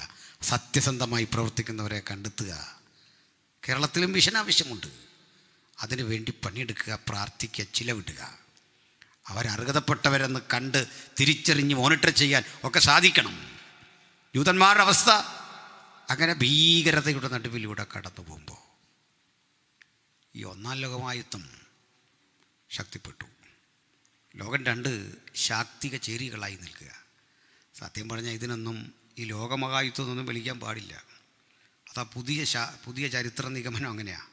[SPEAKER 1] സത്യസന്ധമായി പ്രവർത്തിക്കുന്നവരെ കണ്ടെത്തുക. കേരളത്തിലും മിഷൻ ആവശ്യമുണ്ട്. അതിനു വേണ്ടി പണിയെടുക്കുക, പ്രാർത്ഥിക്കുക, ചിലവിടുക. അവരർഹതപ്പെട്ടവരെന്ന് കണ്ട് തിരിച്ചറിഞ്ഞ് മോണിറ്റർ ചെയ്യാൻ ഒക്കെ സാധിക്കണം. യൂതന്മാരുടെ അവസ്ഥ അങ്ങനെ ഭീകരതയുടെ നടുവിലൂടെ കടന്നു പോകുമ്പോൾ ഈ 1-ാം ലോകമഹായുദ്ധം ശക്തിപ്പെട്ടു. ലോകം 2 ശാക്തിക ചേരികളായി നിൽക്കുക. സത്യം പറഞ്ഞാൽ ഇതിനൊന്നും ഈ ലോകമഹായുദ്ധമൊന്നും വിളിക്കാൻ പാടില്ല. അതാ പുതിയ ചരിത്ര നിഗമനം അങ്ങനെയാണ്.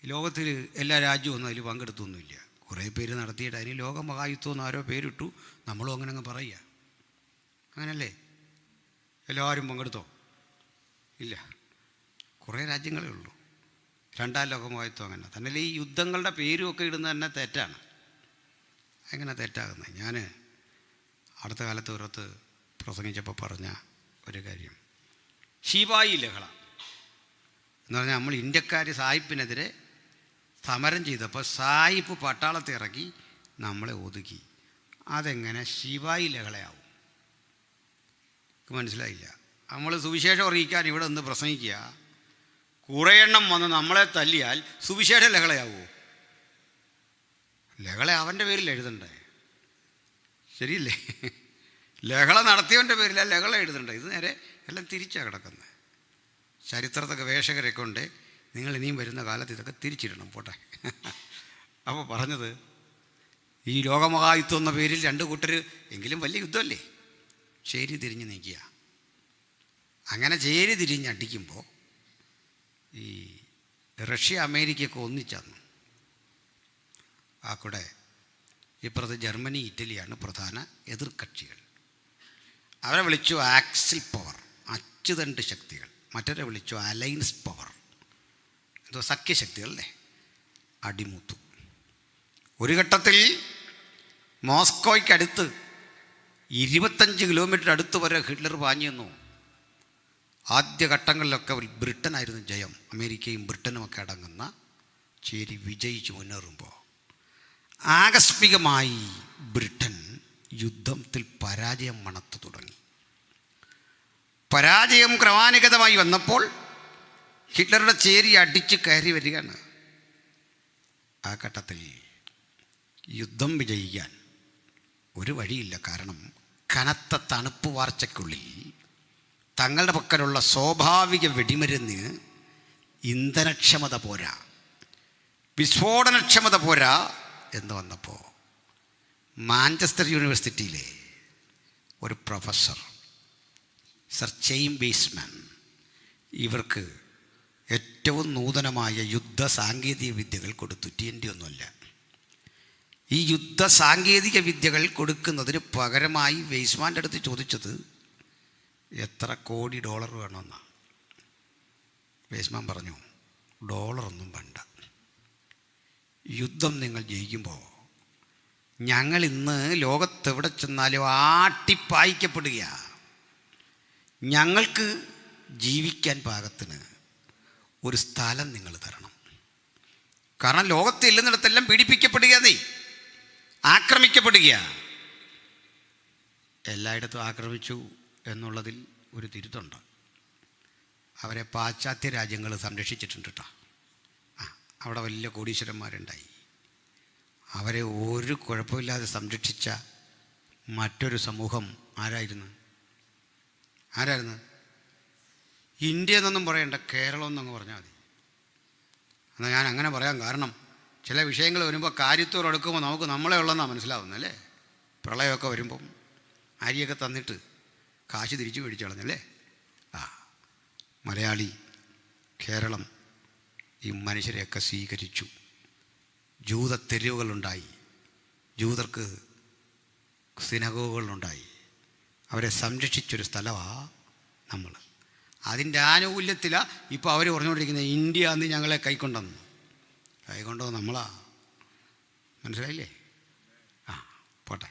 [SPEAKER 1] ലോകത്തിൽ എല്ലാ രാജ്യവും അതിൽ പങ്കെടുത്തൊന്നുമില്ല. കുറേ പേര് നടത്തിയിട്ട് അതിന് ലോകമഹായുദ്ധം എന്ന് ആരോ പേരിട്ടു. നമ്മളും അങ്ങനെ അങ്ങ് പറയുക. അങ്ങനല്ലേ? എല്ലാവരും പങ്കെടുത്തോ? ഇല്ല, കുറേ രാജ്യങ്ങളേ ഉള്ളൂ. 2-ാം ലോകമഹായുദ്ധം അങ്ങനെ തന്നെ. ഈ യുദ്ധങ്ങളുടെ പേരുമൊക്കെ ഇടുന്നത് തന്നെ തെറ്റാണ്. എങ്ങനെ തെറ്റാകുന്നത്? ഞാൻ അടുത്ത കാലത്ത് പുറത്ത് പ്രസംഗിച്ചപ്പോൾ പറഞ്ഞ ഒരു കാര്യം, ശിപായി ലഹള എന്ന് പറഞ്ഞാൽ നമ്മൾ ഇന്ത്യക്കാർ സായിപ്പിനെതിരെ സമരം ചെയ്തപ്പോൾ സായിപ്പ് പട്ടാളത്തെ ഇറക്കി നമ്മളെ ഒതുക്കി. അതെങ്ങനെ ശിപായി ലഹളയാവും? മനസ്സിലായില്ല. നമ്മൾ സുവിശേഷം അറിയിക്കാൻ ഇവിടെ നിന്ന് പ്രസംഗിക്കുക, കുറേ എണ്ണം വന്ന് നമ്മളെ തല്ലിയാൽ സുവിശേഷ ലഹളയാവുമോ? ലഹള അവൻ്റെ പേരിൽ എഴുതണ്ടേ? ശരിയല്ലേ? ലഹള നടത്തിയവൻ്റെ പേരില്ല ലഹള എഴുതണ്ടേ? ഇത് നേരെ എല്ലാം തിരിച്ചാണ് കിടക്കുന്നത്. ചരിത്രത്തൊക്കെ വേഷകരൊക്കെ ഉണ്ട്. നിങ്ങൾ ഇനിയും വരുന്ന കാലത്ത് ഇതൊക്കെ തിരിച്ചിടണം. പോട്ടെ. അപ്പോൾ പറഞ്ഞത്, ഈ ലോകമഹായുദ്ധം എന്ന പേരിൽ 2 കൂട്ടർ എങ്കിലും വലിയ യുദ്ധമല്ലേ, ചേരി തിരിഞ്ഞ് നിൽക്കുക. അങ്ങനെ ചേരി തിരിഞ്ഞടിക്കുമ്പോൾ ഈ റഷ്യ അമേരിക്കയൊക്കെ ഒന്നിച്ചന്നു. ആ കൂടെ ഇപ്പുറത്ത് ജർമ്മനി, ഇറ്റലിയാണ് പ്രധാന എതിർകക്ഷികൾ. അവരെ വിളിച്ചു ആക്സിൽ പവർ, അച്ചുതണ്ട് ശക്തികൾ. മറ്റവരെ വിളിച്ചു അലയൻസ് പവർ, എന്തോ സഖ്യശക്തികൾ അല്ലേ. അടിമൂത്തു. ഒരു ഘട്ടത്തിൽ മോസ്കോയ്ക്കടുത്ത് 25 കിലോമീറ്റർ അടുത്ത് വരെ ഹിറ്റ്ലർ പാഞ്ഞു നിന്നു. ആദ്യഘട്ടങ്ങളിലൊക്കെ ബ്രിട്ടനായിരുന്നു ജയം. അമേരിക്കയും ബ്രിട്ടനുമൊക്കെ അടങ്ങുന്ന ചേരി വിജയിച്ച് മുന്നേറുമ്പോൾ ആകസ്മികമായി ബ്രിട്ടൻ യുദ്ധത്തിൽ പരാജയം മണത്തു തുടങ്ങി. പരാജയം ക്രമാനുഗതമായി വന്നപ്പോൾ ഹിറ്റ്ലറുടെ ചേരി അടിച്ച് കയറി വരികയാണ്. ആ ഘട്ടത്തിൽ യുദ്ധം വിജയിക്കാൻ ഒരു വഴിയില്ല. കാരണം കനത്ത തണുപ്പ് വാർച്ചയ്ക്കുള്ളിൽ തങ്ങളുടെ പക്കലുള്ള സ്വാഭാവിക വെടിമരുന്നിന് ഇന്ധനക്ഷമത പോരാ, വിസ്ഫോടനക്ഷമത പോരാ എന്ന് വന്നപ്പോൾ മാഞ്ചസ്റ്റർ യൂണിവേഴ്സിറ്റിയിലെ ഒരു പ്രൊഫസർ സർ ചെയിൻ ബേസ്മാൻ ഇവർക്ക് ഏറ്റവും നൂതനമായ യുദ്ധ സാങ്കേതിക വിദ്യകൾ കൊടുത്തു. TNT ഒന്നുമല്ല. ഈ യുദ്ധ സാങ്കേതിക വിദ്യകൾ കൊടുക്കുന്നതിന് പകരമായി വെയ്സ്മാൻ്റെ അടുത്ത് ചോദിച്ചത് എത്ര കോടി ഡോളർ വേണമെന്നാണ്. വെയ്സ്മാൻ പറഞ്ഞു, ഡോളറൊന്നും വേണ്ട. യുദ്ധം നിങ്ങൾ ജയിക്കുമ്പോൾ ഞങ്ങൾ ഇന്ന് ലോകത്തെവിടെ ചെന്നാലും ആട്ടിപ്പായിക്കപ്പെടുക. ഞങ്ങൾക്ക് ജീവിക്കാൻ പാകത്തിന് ഒരു സ്ഥലം നിങ്ങൾ തരണം. കാരണം ലോകത്ത് എല്ലുന്നിടത്തെല്ലാം പീഡിപ്പിക്കപ്പെടുക, നീ ആക്രമിക്കപ്പെടുക. എല്ലായിടത്തും ആക്രമിച്ചു എന്നുള്ളതിൽ ഒരു തിരുത്തുണ്ട്. അവരെ പാശ്ചാത്യ രാജ്യങ്ങൾ സംരക്ഷിച്ചിട്ടുണ്ട് കേട്ടോ. അവിടെ വലിയ കോടീശ്വരന്മാരുണ്ടായി. അവരെ ഒരു കുഴപ്പമില്ലാതെ സംരക്ഷിച്ച മറ്റൊരു സമൂഹം ആരായിരുന്നു? ഇന്ത്യ എന്നൊന്നും പറയണ്ട, കേരളം എന്നങ്ങ് പറഞ്ഞാൽ മതി. എന്നാൽ ഞാൻ അങ്ങനെ പറയാൻ കാരണം ചില വിഷയങ്ങൾ വരുമ്പോൾ കാര്യത്തോട് എടുക്കുമ്പോൾ നമുക്ക് നമ്മളെ ഉള്ളതെന്നാണ് മനസ്സിലാവുന്നല്ലേ. പ്രളയമൊക്കെ വരുമ്പം അരിയൊക്കെ തന്നിട്ട് കാശ് തിരിച്ചു മേടിച്ചു കളഞ്ഞല്ലേ. മലയാളി, കേരളം ഈ മനുഷ്യരെയൊക്കെ സ്വീകരിച്ചു. ജൂത തെരുവുകളുണ്ടായി, ജൂതർക്ക് സിനഗോഗുകളുണ്ടായി. അവരെ സംരക്ഷിച്ചൊരു സ്ഥലമാണ് നമ്മൾ. അതിൻ്റെ ആനുകൂല്യത്തിലാണ് ഇപ്പോൾ അവർ പറഞ്ഞുകൊണ്ടിരിക്കുന്നത് ഇന്ത്യ അന്ന് ഞങ്ങളെ കൈക്കൊണ്ടുവന്നു നമ്മളാ. മനസ്സിലായില്ലേ? പോട്ടെ.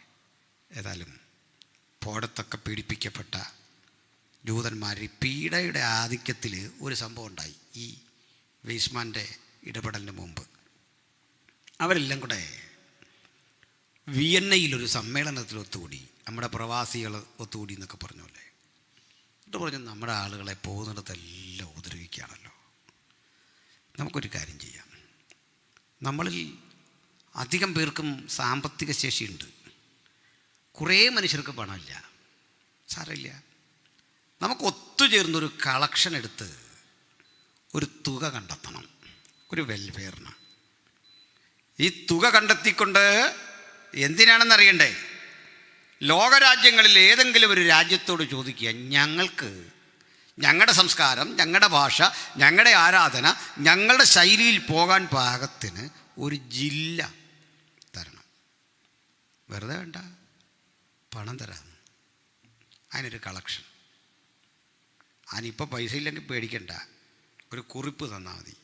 [SPEAKER 1] ഏതായാലും പോടത്തൊക്കെ പീഡിപ്പിക്കപ്പെട്ട ജൂതന്മാർ പീഡയുടെ ആധിക്യത്തിൽ ഒരു സംഭവം ഉണ്ടായി. ഈ വെയ്സ്മാൻ്റെ ഇടപെടലിന് മുമ്പ് അവരെല്ലാം കൂടെ വിയന്നയിലൊരു സമ്മേളനത്തിൽ ഒത്തുകൂടി. നമ്മുടെ പ്രവാസികൾ ഒത്തുകൂടി എന്നൊക്കെ പറഞ്ഞല്ലേ. എന്നിട്ട് പറഞ്ഞു, നമ്മുടെ ആളുകളെ പോകുന്നിടത്തെല്ലാം ഉപദ്രവിക്കുകയാണല്ലോ, നമുക്കൊരു കാര്യം ചെയ്യാം. നമ്മളിൽ അധികം പേർക്കും സാമ്പത്തിക ശേഷിയുണ്ട്, കുറേ മനുഷ്യർക്ക് പണമില്ല. സാരമില്ല, നമുക്ക് ഒത്തുചേർന്നൊരു കളക്ഷൻ എടുത്ത് ഒരു തുക കണ്ടെത്തണം, ഒരു വെൽഫെയറിന്. ഈ തുക കണ്ടെത്തിക്കൊണ്ട് എന്തിനാണെന്നറിയണ്ടേ? ലോകരാജ്യങ്ങളിൽ ഏതെങ്കിലും ഒരു രാജ്യത്തോട് ചോദിക്കുക, ഞങ്ങൾക്ക് ഞങ്ങളുടെ സംസ്കാരം, ഞങ്ങളുടെ ഭാഷ, ഞങ്ങളുടെ ആരാധന, ഞങ്ങളുടെ ശൈലിയിൽ പോകാൻ പാകത്തിന് ഒരു ജില്ല തരണം. വെറുതെ വേണ്ട, പണം തരാം. അതിനൊരു കളക്ഷൻ. അതിനിപ്പോൾ പൈസ ഇല്ലെങ്കിൽ പേടിക്കണ്ട, ഒരു കുറിപ്പ് തന്നാൽ മതി.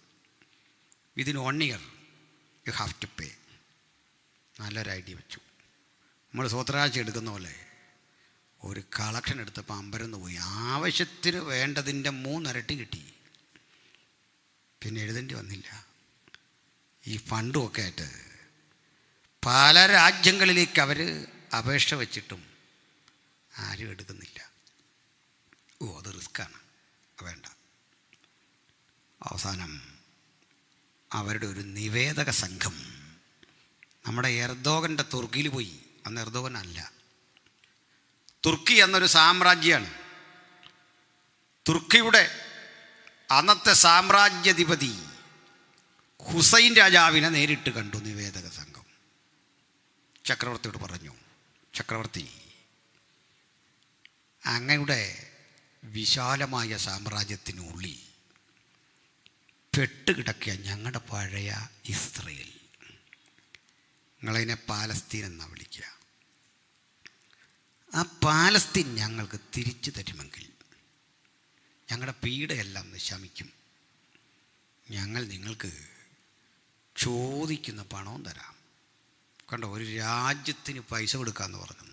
[SPEAKER 1] Within 1 year you have to pay. നല്ലൊരു ഐഡിയ വെച്ചു. നമ്മൾ സ്വത്രാഴ്ച എടുക്കുന്ന പോലെ ഒരു കളക്ഷൻ എടുത്തപ്പോൾ അമ്പരന്ന് പോയി. ആവശ്യത്തിന് വേണ്ടതിൻ്റെ 3 ഇരട്ടി കിട്ടി. പിന്നെ എഴുതേണ്ടി വന്നില്ല. ഈ ഫണ്ടുമൊക്കെ ആയിട്ട് പല രാജ്യങ്ങളിലേക്ക് അവർ അപേക്ഷ വെച്ചിട്ടും ആരും എടുക്കുന്നില്ല. അത് റിസ്ക്കാണ്, വേണ്ട. അവസാനം അവരുടെ ഒരു നിവേദക സംഘം നമ്മുടെ എർദോഗൻ്റെ തുർക്കിയിൽ പോയി. അന്ന് എർദോഗൻ അല്ല, തുർക്കി എന്നൊരു സാമ്രാജ്യമാണ്. തുർക്കിയുടെ അന്നത്തെ സാമ്രാജ്യാധിപതി ഹുസൈൻ രാജാവിനെ നേരിട്ട് കണ്ടു നിവേദക സംഘം. ചക്രവർത്തിയോട് പറഞ്ഞു, ചക്രവർത്തി, അങ്ങയുടെ വിശാലമായ സാമ്രാജ്യത്തിനുള്ളിൽ പെട്ടുകിടക്കുക ഞങ്ങളുടെ പഴയ ഇസ്രയേൽ. നിങ്ങളതിനെ പാലസ്തീൻ എന്നാണ് വിളിക്കുക. ആ പാലസ്തീൻ ഞങ്ങൾക്ക് തിരിച്ചു തരുമെങ്കിൽ ഞങ്ങളുടെ പീഡയെല്ലാം ശമിക്കും. ഞങ്ങൾ നിങ്ങൾക്ക് ചോദിക്കുന്ന പണവും തരാം. കണ്ടോ, ഒരു രാജ്യത്തിന് പൈസ കൊടുക്കാമെന്ന് പറഞ്ഞു.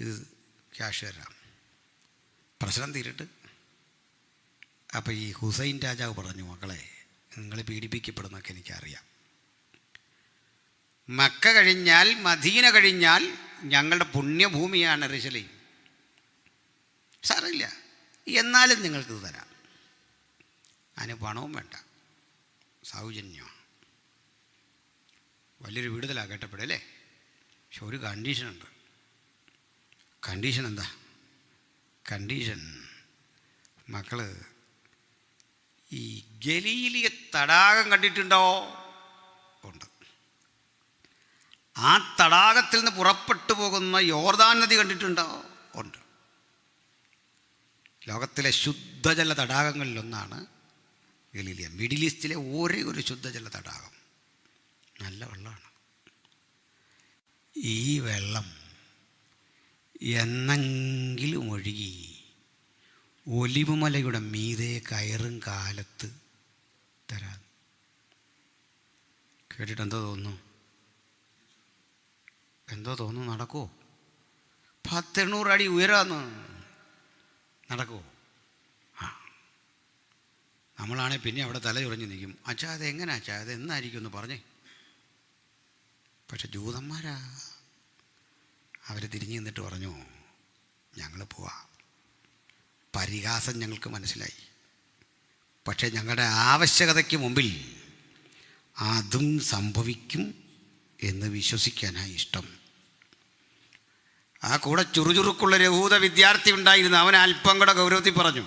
[SPEAKER 1] ഇത് ക്യാഷ് തരാം, പ്രശ്നം തീരട്ട്. അപ്പോൾ ഈ ഹുസൈൻ രാജാവ് പറഞ്ഞു, മക്കളെ നിങ്ങൾ പീഡിപ്പിക്കപ്പെടുന്നൊക്കെ എനിക്കറിയാം. മക്ക കഴിഞ്ഞാൽ, മദീന കഴിഞ്ഞാൽ ഞങ്ങളുടെ പുണ്യഭൂമിയാണ് യെരൂശലേം. സാരമില്ല, എന്നാലും നിങ്ങൾക്കിത് തരാം. അതിന് പണവും വേണ്ട, സൗജന്യമാണ്. വലിയൊരു വിടുതലാണ് കേട്ടപ്പോഴല്ലേ. പക്ഷെ ഒരു കണ്ടീഷനുണ്ട്. കണ്ടീഷൻ എന്താ? കണ്ടീഷൻ, മക്കൾ ഈ ഗലീലിയ തടാകം കണ്ടിട്ടുണ്ടോ? ഉണ്ട്. ആ തടാകത്തിൽ നിന്ന് പുറപ്പെട്ടു പോകുന്ന യോർദാൻ നദി കണ്ടിട്ടുണ്ടോ? ഉണ്ട്. ലോകത്തിലെ ശുദ്ധജല തടാകങ്ങളിലൊന്നാണ് ഗലീലിയ. മിഡിൽ ഈസ്റ്റിലെ ഒരേ ഒരു ശുദ്ധജല തടാകം. നല്ല വെള്ളമാണ്. ഈ വെള്ളം എന്നെങ്കിലും ഒഴുകി ഒലിവുമലയുടെ മീതെ കയറും കാലത്ത് തരാം. കേട്ടിട്ട് എന്തോ തോന്നുന്നു? എന്തോ തോന്നുന്നു? നടക്കുമോ? 800 അടി ഉയരാന്ന്. നടക്കുമോ? ആ, നമ്മളാണെങ്കിൽ പിന്നെ അവിടെ തല ചുറഞ്ഞ് നിൽക്കും. അച്ഛാ അത് എങ്ങനെ അച്ഛാ, അത് എന്നായിരിക്കും എന്ന് പറഞ്ഞേ. പക്ഷെ ജൂതന്മാരാ, അവർ തിരിഞ്ഞു നിന്നിട്ട് പറഞ്ഞു, ഞങ്ങൾ പോവാം. പരിഹാസം ഞങ്ങൾക്ക് മനസ്സിലായി, പക്ഷേ ഞങ്ങളുടെ ആവശ്യകതയ്ക്ക് മുമ്പിൽ അതും സംഭവിക്കും എന്ന് വിശ്വസിക്കാനായി ഇഷ്ടം. ആ കൂടെ ചുറുചുറുക്കുള്ളൊരു യഹൂദ വിദ്യാർത്ഥി ഉണ്ടായിരുന്നു. അവൻ അല്പം കൂടെ ഗൗരവത്തിൽ പറഞ്ഞു,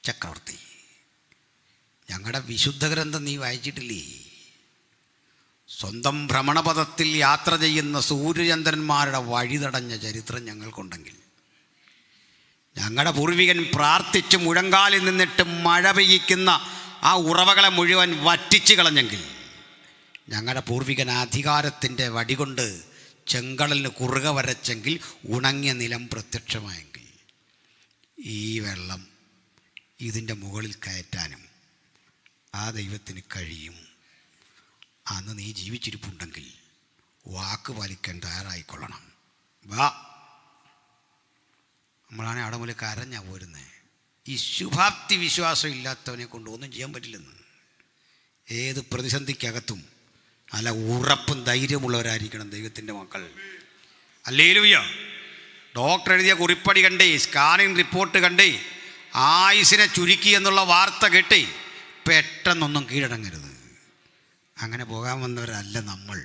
[SPEAKER 1] ചക്രവർത്തി, ഞങ്ങളുടെ വിശുദ്ധ ഗ്രന്ഥം നീ വായിച്ചിട്ടില്ലേ? സ്വന്തം ഭ്രമണപഥത്തിൽ യാത്ര ചെയ്യുന്ന സൂര്യചന്ദ്രന്മാരുടെ വഴി തടഞ്ഞ ചരിത്രം ഞങ്ങൾക്കുണ്ടെങ്കിൽ, ഞങ്ങളുടെ പൂർവികൻ പ്രാർത്ഥിച്ച് മുഴങ്കാലിൽ നിന്നിട്ട് മഴ പെയ്യിക്കുന്ന ആ ഉറവകളെ മുഴുവൻ വറ്റിച്ച് കളഞ്ഞെങ്കിൽ, ഞങ്ങളുടെ പൂർവികൻ അധികാരത്തിൻ്റെ വടികൊണ്ട് ചെങ്കടലിന് കുറുക വരച്ചെങ്കിൽ, ഉണങ്ങിയ നിലം പ്രത്യക്ഷമായെങ്കിൽ, ഈ വെള്ളം ഇതിൻ്റെ മുകളിൽ കയറ്റാനും ആ ദൈവത്തിന് കഴിയും. അന്ന് നീ ജീവിച്ചിരിപ്പുണ്ടെങ്കിൽ വാക്ക് പാലിക്കാൻ തയ്യാറായിക്കൊള്ളണം. വാ. നമ്മളാണെ അവിടെ മുതൽ കരഞ്ഞാ പോരുന്നത്. ഈ ശുഭാപ്തി വിശ്വാസം ഇല്ലാത്തവനെ കൊണ്ട് ഒന്നും ചെയ്യാൻ പറ്റില്ലെന്ന്. ഏത് പ്രതിസന്ധിക്കകത്തും നല്ല ഉറപ്പും ധൈര്യമുള്ളവരായിരിക്കണം ദൈവത്തിൻ്റെ മക്കൾ. ഹല്ലേലൂയ. ഡോക്ടർ എഴുതിയ കുറിപ്പടി കണ്ടേ, സ്കാനിങ് റിപ്പോർട്ട് കണ്ടേ, ആയുസിനെ ചുരുക്കി എന്നുള്ള വാർത്ത കേട്ടേ പെട്ടെന്നൊന്നും കീഴടങ്ങരുത്. അങ്ങനെ പോകാൻ വന്നവരല്ല നമ്മൾ.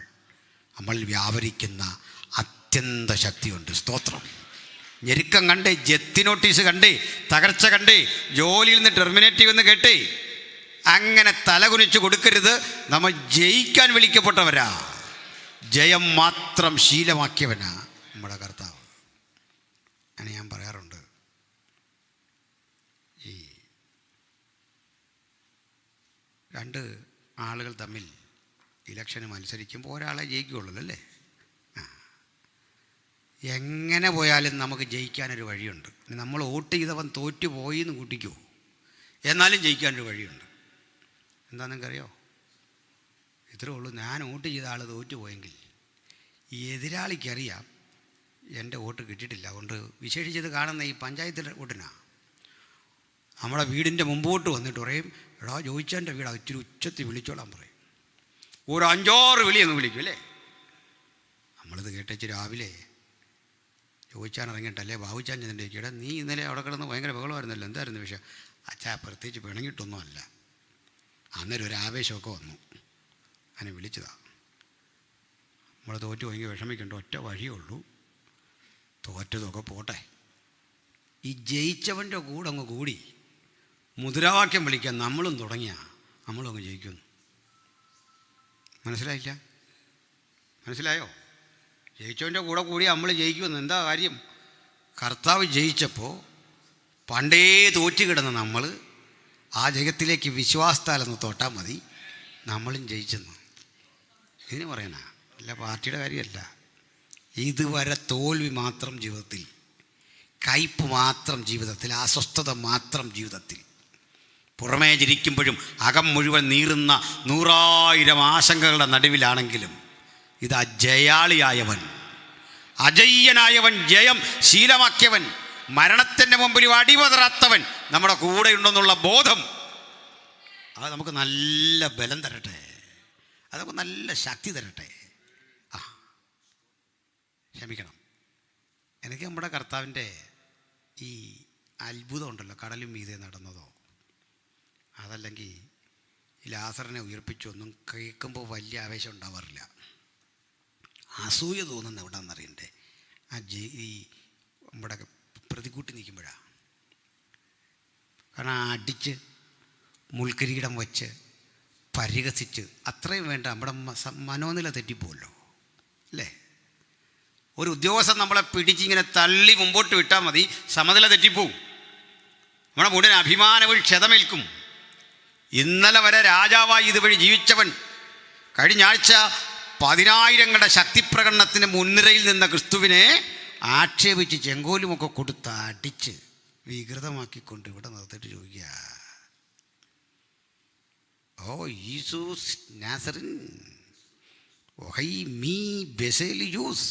[SPEAKER 1] നമ്മൾ വ്യാപരിക്കുന്ന അത്യന്ത ശക്തിയുണ്ട്. സ്തോത്രം. ഞെരുക്കം കണ്ടേ, ജപ്തി നോട്ടീസ് കണ്ടേ, തകർച്ച കണ്ടേ, ജോലിയിൽ നിന്ന് ടെർമിനേറ്റ് ചെയ്യുമെന്ന് കേട്ടേ, അങ്ങനെ തലകുനിച്ച് കൊടുക്കരുത്. നമ്മൾ ജയിക്കാൻ വിളിക്കപ്പെട്ടവരാ. ജയം മാത്രം ശീലമാക്കിയവനാ നമ്മുടെ കർത്താവ്. അങ്ങനെ ഞാൻ പറയാറുണ്ട്, ഈ രണ്ട് ആളുകൾ തമ്മിൽ ഇലക്ഷന് മത്സരിക്കുമ്പോൾ ഒരാളെ ജയിക്കുകയുള്ളൂ അല്ലേ? എങ്ങനെ പോയാലും നമുക്ക് ജയിക്കാനൊരു വഴിയുണ്ട്. നമ്മൾ വോട്ട് ചെയ്തവൻ തോറ്റു പോയി എന്ന് കൂട്ടിക്കോ, എന്നാലും ജയിക്കാനൊരു വഴിയുണ്ട്. എന്താണെന്ന് നിങ്ങൾക്കറിയോ? ഇത്രേ ഉള്ളൂ. ഞാൻ വോട്ട് ചെയ്ത ആൾ തോറ്റു പോയെങ്കിൽ എതിരാളിക്കറിയാം എൻ്റെ വോട്ട് കിട്ടിയിട്ടില്ല. അതുകൊണ്ട് വിശേഷിച്ചത് കാണുന്ന ഈ പഞ്ചായത്തിൻ്റെ വോട്ടിനാണ്. നമ്മുടെ വീടിൻ്റെ മുമ്പോട്ട് വന്നിട്ട് പറയും, എടാ ജോയിച്ചാൻ്റെ വീടാ, ഇച്ചിരി ഉച്ചത്തിൽ വിളിച്ചോളാൻ പറയും. ഒരു 5-6 വിളി അങ്ങ് വിളിക്കും അല്ലേ? നമ്മളിത് കേട്ടേച്ച് രാവിലെ ചോദിച്ചാൻ ഇറങ്ങിയിട്ടല്ലേ ബാബുച്ചാൻ ചെന്നിട്ട് ചോദിക്കടാ, നീ ഇന്നലെ അവിടെ കിടന്ന് ഭയങ്കര ബഹളമായിരുന്നല്ലോ, എന്തായിരുന്നു വിഷയം? അച്ഛാ പ്രത്യേകിച്ച് പിണങ്ങിയിട്ടൊന്നുമല്ല, അന്നേരം ഒരു ആവേശമൊക്കെ വന്നു, അങ്ങനെ വിളിച്ചതാ. നമ്മൾ തോറ്റു പോയെങ്കിൽ വിഷമിക്കേണ്ട, ഒറ്റ വഴിയേ ഉള്ളൂ, തോറ്റതൊക്കെ പോട്ടെ. ഈ ജയിച്ചവൻ്റെ കൂടെ അങ്ങ് കൂടി മുദ്രാവാക്യം വിളിക്കാൻ നമ്മളും തുടങ്ങിയ നമ്മളും അങ്ങ് ജയിക്കുന്നു. മനസ്സിലായില്ല? മനസ്സിലായോ? ജയിച്ചവൻ്റെ കൂടെ കൂടി നമ്മൾ ജയിക്കുമെന്ന്. എന്താ കാര്യം? കർത്താവ് ജയിച്ചപ്പോൾ പണ്ടേ തോറ്റു കിടന്ന നമ്മൾ ആ ജയത്തിലേക്ക് വിശ്വാസത്താലൊന്ന് തൊട്ടാൽ മതി, നമ്മളും ജയിച്ചെന്ന് ഇതിന് പറയണ അല്ല, പാർട്ടിയുടെ കാര്യമല്ല. ഇതുവരെ തോൽവി മാത്രം ജീവിതത്തിൽ, കയ്പ് മാത്രം ജീവിതത്തിൽ, അസ്വസ്ഥത മാത്രം ജീവിതത്തിൽ, പുറമേ ചിരിക്കുമ്പോഴും അകം മുഴുവൻ നീറുന്ന 100,000 ആശങ്കകളുടെ നടുവിലാണെങ്കിലും ഇതാ ജയാളിയായവൻ, അജയ്യനായവൻ, ജയം ശീലമാക്കിയവൻ, മരണത്തിൻ്റെ മുമ്പിൽ അടിപതറാത്തവൻ നമ്മുടെ കൂടെയുണ്ടെന്നുള്ള ബോധം അത് നമുക്ക് നല്ല ബലം തരട്ടെ, അത് നമുക്ക് നല്ല ശക്തി തരട്ടെ. ക്ഷമിക്കണം. എനിക്ക് നമ്മുടെ കർത്താവിൻ്റെ ഈ അത്ഭുതം ഉണ്ടല്ലോ, കടലും മീതെ നടന്നതോ, അതല്ലെങ്കിൽ ഈ ലാസറിനെ ഉയർപ്പിച്ചൊന്നും കേൾക്കുമ്പോൾ വലിയ ആവേശം ഉണ്ടാവാറില്ല. അസൂയ തോന്നുന്ന എവിടെയാണെന്നറിയണ്ടേ? ഈ നമ്മുടെ പ്രതികൂട്ടി നിൽക്കുമ്പോഴാണ്. കാരണം അടിച്ച് മുൾക്കിരീടം വച്ച് പരിഹസിച്ച് അത്രയും വേണ്ട, നമ്മുടെ മനോനില തെറ്റിപ്പോവല്ലോ അല്ലേ? ഒരു ഉദ്യോഗസ്ഥൻ നമ്മളെ പിടിച്ചിങ്ങനെ തള്ളി മുമ്പോട്ട് വിട്ടാൽ മതി, സമനില തെറ്റിപ്പോവും, നമ്മുടെ മുഴുവൻ അഭിമാനവും ക്ഷതമേൽക്കും. ഇന്നലെ വരെ രാജാവായി ഇതുവഴി ജീവിച്ചവൻ കഴിഞ്ഞ ആഴ്ച 10,000ങ്ങളുടെ ശക്തിപ്രകടനത്തിന് മുൻനിരയിൽ നിന്ന ക്രിസ്തുവിനെ ആക്ഷേപിച്ച് ചെങ്കോലുമൊക്കെ കൊടുത്ത് അടിച്ച് വികൃതമാക്കിക്കൊണ്ട് ഇവിടെ നിർത്തിയിട്ട് ചോദിക്കുക, ഓ യേശൂസ് നാസറിൻ വഹൈ മീ ബെസേലിയൂസ്,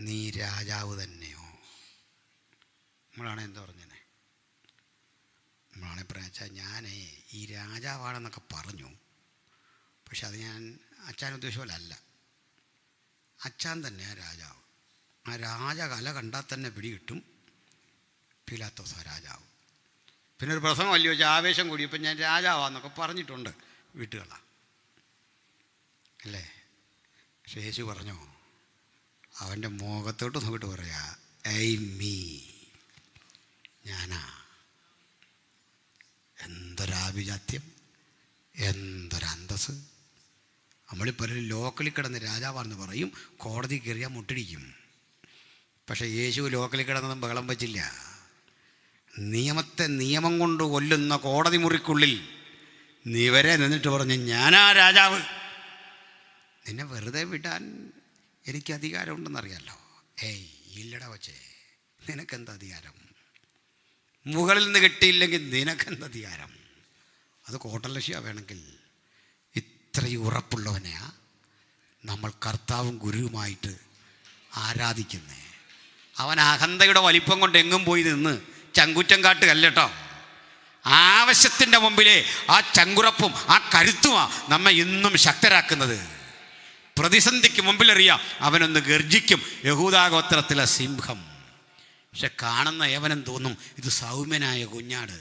[SPEAKER 1] നീ രാജാവ് തന്നെയോ? നമ്മളാണ് എന്താ പറഞ്ഞത്? നമ്മളാണ് പറയാച്ചാൽ ഞാനേ ഈ രാജാവാണെന്നൊക്കെ പറഞ്ഞു, പക്ഷെ അത് ഞാൻ അച്ഛൻ ഉദ്ദേശിച്ച പോലെ അല്ല. അച്ഛൻ തന്നെയാണ് രാജാവ്. ആ രാജകല കണ്ടാൽ തന്നെ പിടികിട്ടും പീലാത്തോസ രാജാവ്. പിന്നെ ഒരു പ്രസംഗം വലിയ വെച്ചാൽ ആവേശം കൂടിയപ്പോൾ ഞാൻ രാജാവാന്നൊക്കെ പറഞ്ഞിട്ടുണ്ട് വീട്ടുകളാണ് അല്ലേ? പക്ഷേ യേശു പറഞ്ഞോ, അവൻ്റെ മുഖത്തോട്ട് നോക്കിയിട്ട് പറയാ, ഐ മീ, ഞാനാ. എന്തൊരാഭിജാത്യം, എന്തൊരന്തസ്! നമ്മളിപ്പോൾ ലോക്കലിൽ കിടന്ന് രാജാവാണെന്ന് പറയും, കോടതി കയറിയാൽ മുട്ടിടിക്കും. പക്ഷേ യേശു ലോക്കലിൽ കിടന്നതും ബഹളം വച്ചില്ല. നിയമത്തെ നിയമം കൊണ്ട് കൊല്ലുന്ന കോടതി മുറിക്കുള്ളിൽ നീ വരെ നിന്നിട്ട് പറഞ്ഞു, ഞാനാ രാജാവ്. നിന്നെ വെറുതെ വിടാൻ എനിക്ക് അധികാരമുണ്ടെന്നറിയാമല്ലോ. ഏയ് ഇല്ലട വച്ചേ, നിനക്കെന്ത് അധികാരം? മുകളിൽ നിന്ന് കിട്ടിയില്ലെങ്കിൽ നിനക്കെന്ത് അധികാരം? അത് കോട്ടലക്ഷ്യ വേണമെങ്കിൽ ഇത്രയും ഉറപ്പുള്ളവനെയാ നമ്മൾ കർത്താവും ഗുരുവുമായിട്ട് ആരാധിക്കുന്നേ. അവൻ അഹന്തയുടെ വലിപ്പം കൊണ്ട് എങ്ങും പോയി നിന്ന് ചങ്കുറ്റം കാട്ടുകല്ല കേട്ടോ. ആവശ്യത്തിൻ്റെ മുമ്പിലെ ആ ചങ്കുറപ്പും ആ കരുത്തുമാണ് നമ്മെ ഇന്നും ശക്തരാക്കുന്നത്. പ്രതിസന്ധിക്ക് മുമ്പിലറിയാം അവനൊന്ന് ഗർജിക്കും, യഹൂദാഗോത്രത്തിലെ സിംഹം. പക്ഷെ കാണുന്ന ഏവനും തോന്നും ഇത് സൗമ്യനായ കുഞ്ഞാട്.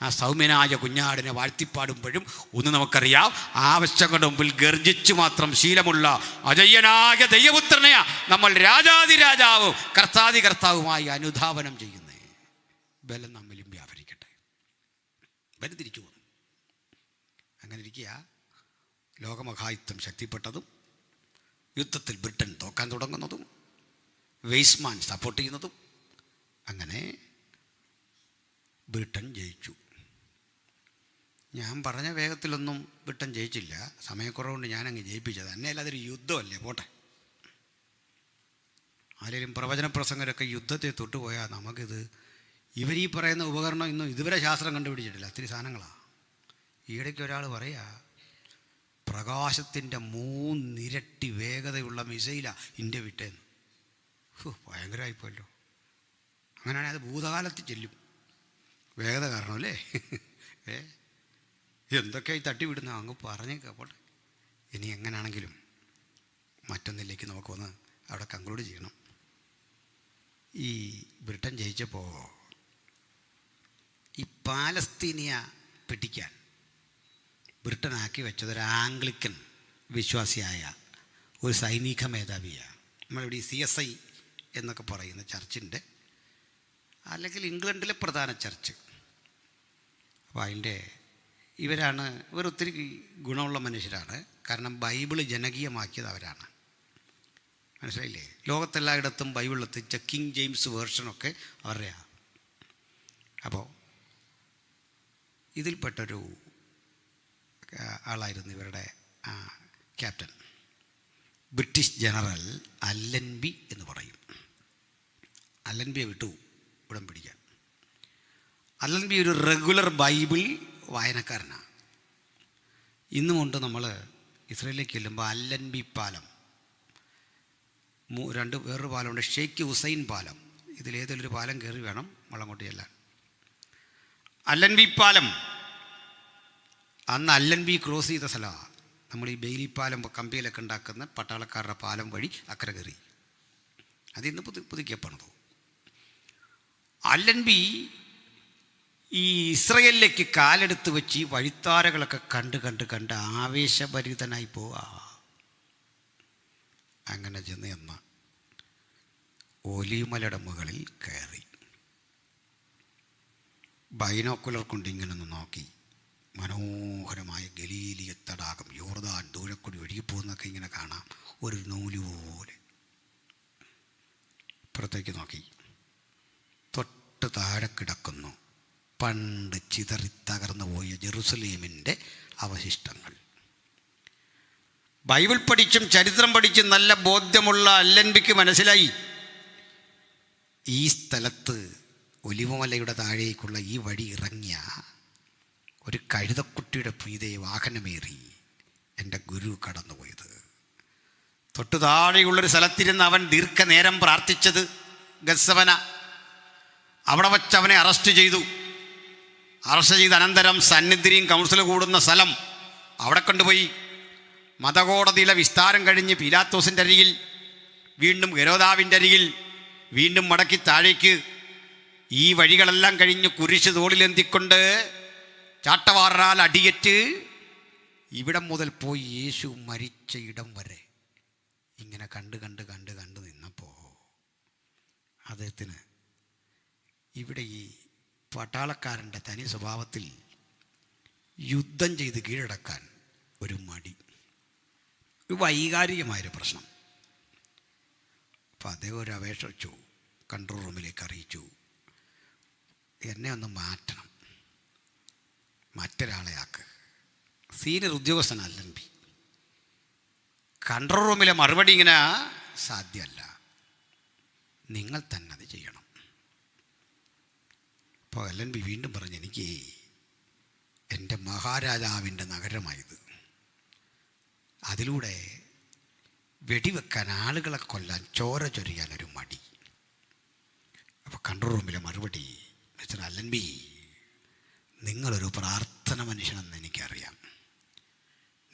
[SPEAKER 1] ആ സൗമ്യനായ കുഞ്ഞാടിനെ വാഴ്ത്തിപ്പാടുമ്പോഴും ഒന്ന് നമുക്കറിയാം, ആവശ്യങ്ങളുടെ മുമ്പിൽ ഗർജിച്ചു മാത്രം ശീലമുള്ള അജയ്യനായ ദൈവപുത്രനെയാ നമ്മൾ രാജാതിരാജാവും കർത്താതി കർത്താവുമായി അനുധാവനം ചെയ്യുന്നത്. ബലം നമ്മിലും വ്യാപരിക്കട്ടെ. ബലം തിരിച്ചു പോകുന്നു. അങ്ങനെ ഇരിക്കുക, ലോകമഹായുദ്ധം ശക്തിപ്പെട്ടതും യുദ്ധത്തിൽ ബ്രിട്ടൻ തോക്കാൻ തുടങ്ങുന്നതും വെയ്സ്മാൻ സപ്പോർട്ട് ചെയ്യുന്നതും, അങ്ങനെ ബ്രിട്ടൻ ജയിച്ചു. ഞാൻ പറഞ്ഞ വേഗത്തിലൊന്നും ബ്രിട്ടൻ ജയിച്ചില്ല, സമയക്കുറവുകൊണ്ട് ഞാനങ്ങ് ജയിപ്പിച്ചത്. എന്നെയല്ല, അതൊരു യുദ്ധമല്ലേ, പോട്ടെ. ആരെങ്കിലും പ്രവചന പ്രസംഗരൊക്കെ യുദ്ധത്തെ തൊട്ടുപോയാൽ നമുക്കിത്, ഇവരീ പറയുന്ന ഉപകരണം ഇന്നും ഇതുവരെ ശാസ്ത്രം കണ്ടുപിടിച്ചിട്ടില്ല. ഒത്തിരി സാധനങ്ങളാണ്. ഈയിടയ്ക്ക് ഒരാൾ പറയുക, പ്രകാശത്തിൻ്റെ 3 ഇരട്ടി വേഗതയുള്ള മിസൈലാണ് ഇന്ത്യ വിട്ടേന്ന്. ഭയങ്കരമായിപ്പോയല്ലോ. അങ്ങനെയാണെങ്കിൽ അത് ഭൂതകാലത്ത് ചെല്ലും, വേഗത കാരണം അല്ലേ? എന്തൊക്കെയായി തട്ടിവിടുന്ന അങ്ങ് പറഞ്ഞേക്കാം, പോട്ടെ. ഇനി എങ്ങനെയാണെങ്കിലും മറ്റൊന്നിലേക്ക് നമുക്ക് വന്ന് അവിടെ കൺക്ലൂഡ് ചെയ്യണം. ഈ ബ്രിട്ടൻ ജയിച്ചപ്പോൾ ഈ പാലസ്തീനിയ പിടിക്കാൻ ബ്രിട്ടനാക്കി വെച്ചത് ഒരു ആംഗ്ലിക്കൻ വിശ്വാസിയായ ഒരു സൈനിക മേധാവിയാണ്. നമ്മളിവിടെ ഈ CSI എന്നൊക്കെ പറയുന്ന ചർച്ചിൻ്റെ, അല്ലെങ്കിൽ ഇംഗ്ലണ്ടിലെ പ്രധാന ചർച്ച്. അപ്പോൾ അതിൻ്റെ ഇവരൊത്തിരി ഗുണമുള്ള മനുഷ്യരാണ്. കാരണം ബൈബിള് ജനകീയമാക്കിയത് അവരാണ്. മനസ്സിലായില്ലേ? ലോകത്തെല്ലായിടത്തും ബൈബിൾ എത്തിച്ച കിങ് ജെയിംസ് വേർഷനൊക്കെ അവരുടെയാണ്. അപ്പോൾ ഇതിൽപ്പെട്ടൊരു ആളായിരുന്നു ഇവരുടെ ക്യാപ്റ്റൻ. ബ്രിട്ടീഷ് ജനറൽ അല്ലൻബി എന്ന് പറയും. അല്ലൻബിയെ വിട്ടു ഇവിടം പിടിക്കാൻ. അല്ലൻബി ഒരു റെഗുലർ ബൈബിൾ വായനക്കാരനാണ്. ഇന്നുമുണ്ട് നമ്മൾ ഇസ്രയേലിലേക്ക് ചെല്ലുമ്പോൾ അല്ലൻബി പാലം, വേറൊരു പാലമുണ്ട്, ഷെയ്ഖ് ഹുസൈൻ പാലം. ഇതിലേതെങ്കിലും ഒരു പാലം കയറി വേണം വള്ളംകോട്ട് ചെല്ലാൻ. അല്ലൻബി പാലം അന്ന് അല്ലൻബി ക്രോസ് ചെയ്ത സ്ഥലമാണ്. നമ്മൾ ഈ ബെയിലി പാലം കമ്പിയിലൊക്കെ ഉണ്ടാക്കുന്ന പട്ടാളക്കാരുടെ പാലം വഴി അക്കരെ കയറി. അതിന്ന് പുതുക്കിയപ്പണത്. അല്ലൻബി ഈ ഇസ്രയേലിലേക്ക് കാലെടുത്ത് വെച്ച് ഈ വഴിത്താരകളൊക്കെ കണ്ട് ആവേശഭരിതനായി പോവുക. അങ്ങനെ ചെന്ന് ഒലിമലയുടെ മുകളിൽ കയറി ബൈനോക്കുലർ കൊണ്ട് ഇങ്ങനൊന്ന് നോക്കി. മനോഹരമായ ഗലീലിയ തടാകം, യോർദാൻ ദൂരക്കൂടി ഒഴുകിപ്പോകുന്നൊക്കെ ഇങ്ങനെ കാണാം. ഒരു നൂല് പോലെ പുറത്തേക്ക് നോക്കി. തൊട്ട് താഴെ കിടക്കുന്നു പണ്ട് ചിതറി തകർന്നു പോയ ജെറുസലേമിൻ്റെ അവശിഷ്ടങ്ങൾ. ബൈബിൾ പഠിച്ചും ചരിത്രം പഠിച്ചും നല്ല ബോധ്യമുള്ള അല്ലൻബിക്ക് മനസ്സിലായി, ഈ സ്ഥലത്ത് ഒലിവുമലയുടെ താഴേക്കുള്ള ഈ വഴി ഇറങ്ങിയ ഒരു കഴുതക്കുട്ടിയുടെ പ്രീതയെ വാഹനമേറി എൻ്റെ ഗുരു കടന്നുപോയത്. തൊട്ടു താഴെയുള്ളൊരു സ്ഥലത്തിരുന്ന് അവൻ ദീർഘനേരം പ്രാർത്ഥിച്ചത് ഗത്സമന. അവിടെ വച്ച് അവനെ അറസ്റ്റ് ചെയ്തു അനന്തരം സന്നിധിയും കൗൺസിൽ കൂടുന്ന സ്ഥലം അവിടെ കൊണ്ടുപോയി. മതകോടതിയിലെ വിസ്താരം കഴിഞ്ഞ് പീലാത്തോസിൻ്റെ അരികിൽ, വീണ്ടും ഹെരോദാവിൻ്റെ അരികിൽ, വീണ്ടും മടക്കി താഴേക്ക്. ഈ വഴികളെല്ലാം കഴിഞ്ഞ് കുരിശ് തോളിലെന്തിക്കൊണ്ട് ചാട്ടവാറാൽ അടിയേറ്റ് ഇവിടം മുതൽ പോയി യേശു മരിച്ച ഇടം വരെ ഇങ്ങനെ കണ്ട് നിന്നപ്പോൾ അദ്ദേഹത്തിന് ഇവിടെ ഈ പട്ടാളക്കാരൻ്റെ തനി സ്വഭാവത്തിൽ യുദ്ധം ചെയ്ത് കീഴടക്കാൻ ഒരു മടി, ഒരു വൈകാരികമായൊരു പ്രശ്നം. അപ്പോൾ അദ്ദേഹം ഒരു അപേക്ഷ വെച്ചു, കൺട്രോൾ റൂമിലേക്ക് അറിയിച്ചു, എന്നെ ഒന്ന് മാറ്റണം, മറ്റൊരാളെ ആക്ക്. സീനിയർ ഉദ്യോഗസ്ഥനല്ലൻബി. കൺട്രോൾ റൂമിലെ മറുപടി ഇങ്ങനെ, സാധ്യമല്ല, നിങ്ങൾ തന്നെ അത് ചെയ്യണം. അപ്പോൾ അല്ലൻബി വീണ്ടും പറഞ്ഞു, എനിക്ക് എൻ്റെ മഹാരാജാവിൻ്റെ നഗരമായത്, അതിലൂടെ വെടിവെക്കാൻ, ആളുകളെ കൊല്ലാൻ, ചോര ചൊരിയാനൊരു മടി. അപ്പോൾ കൺട്രോൾ റൂമിലെ മറുപടി, മിസ്റ്റർ അല്ലൻബി, നിങ്ങളൊരു പ്രാർത്ഥന മനുഷ്യനെന്ന് എനിക്കറിയാം,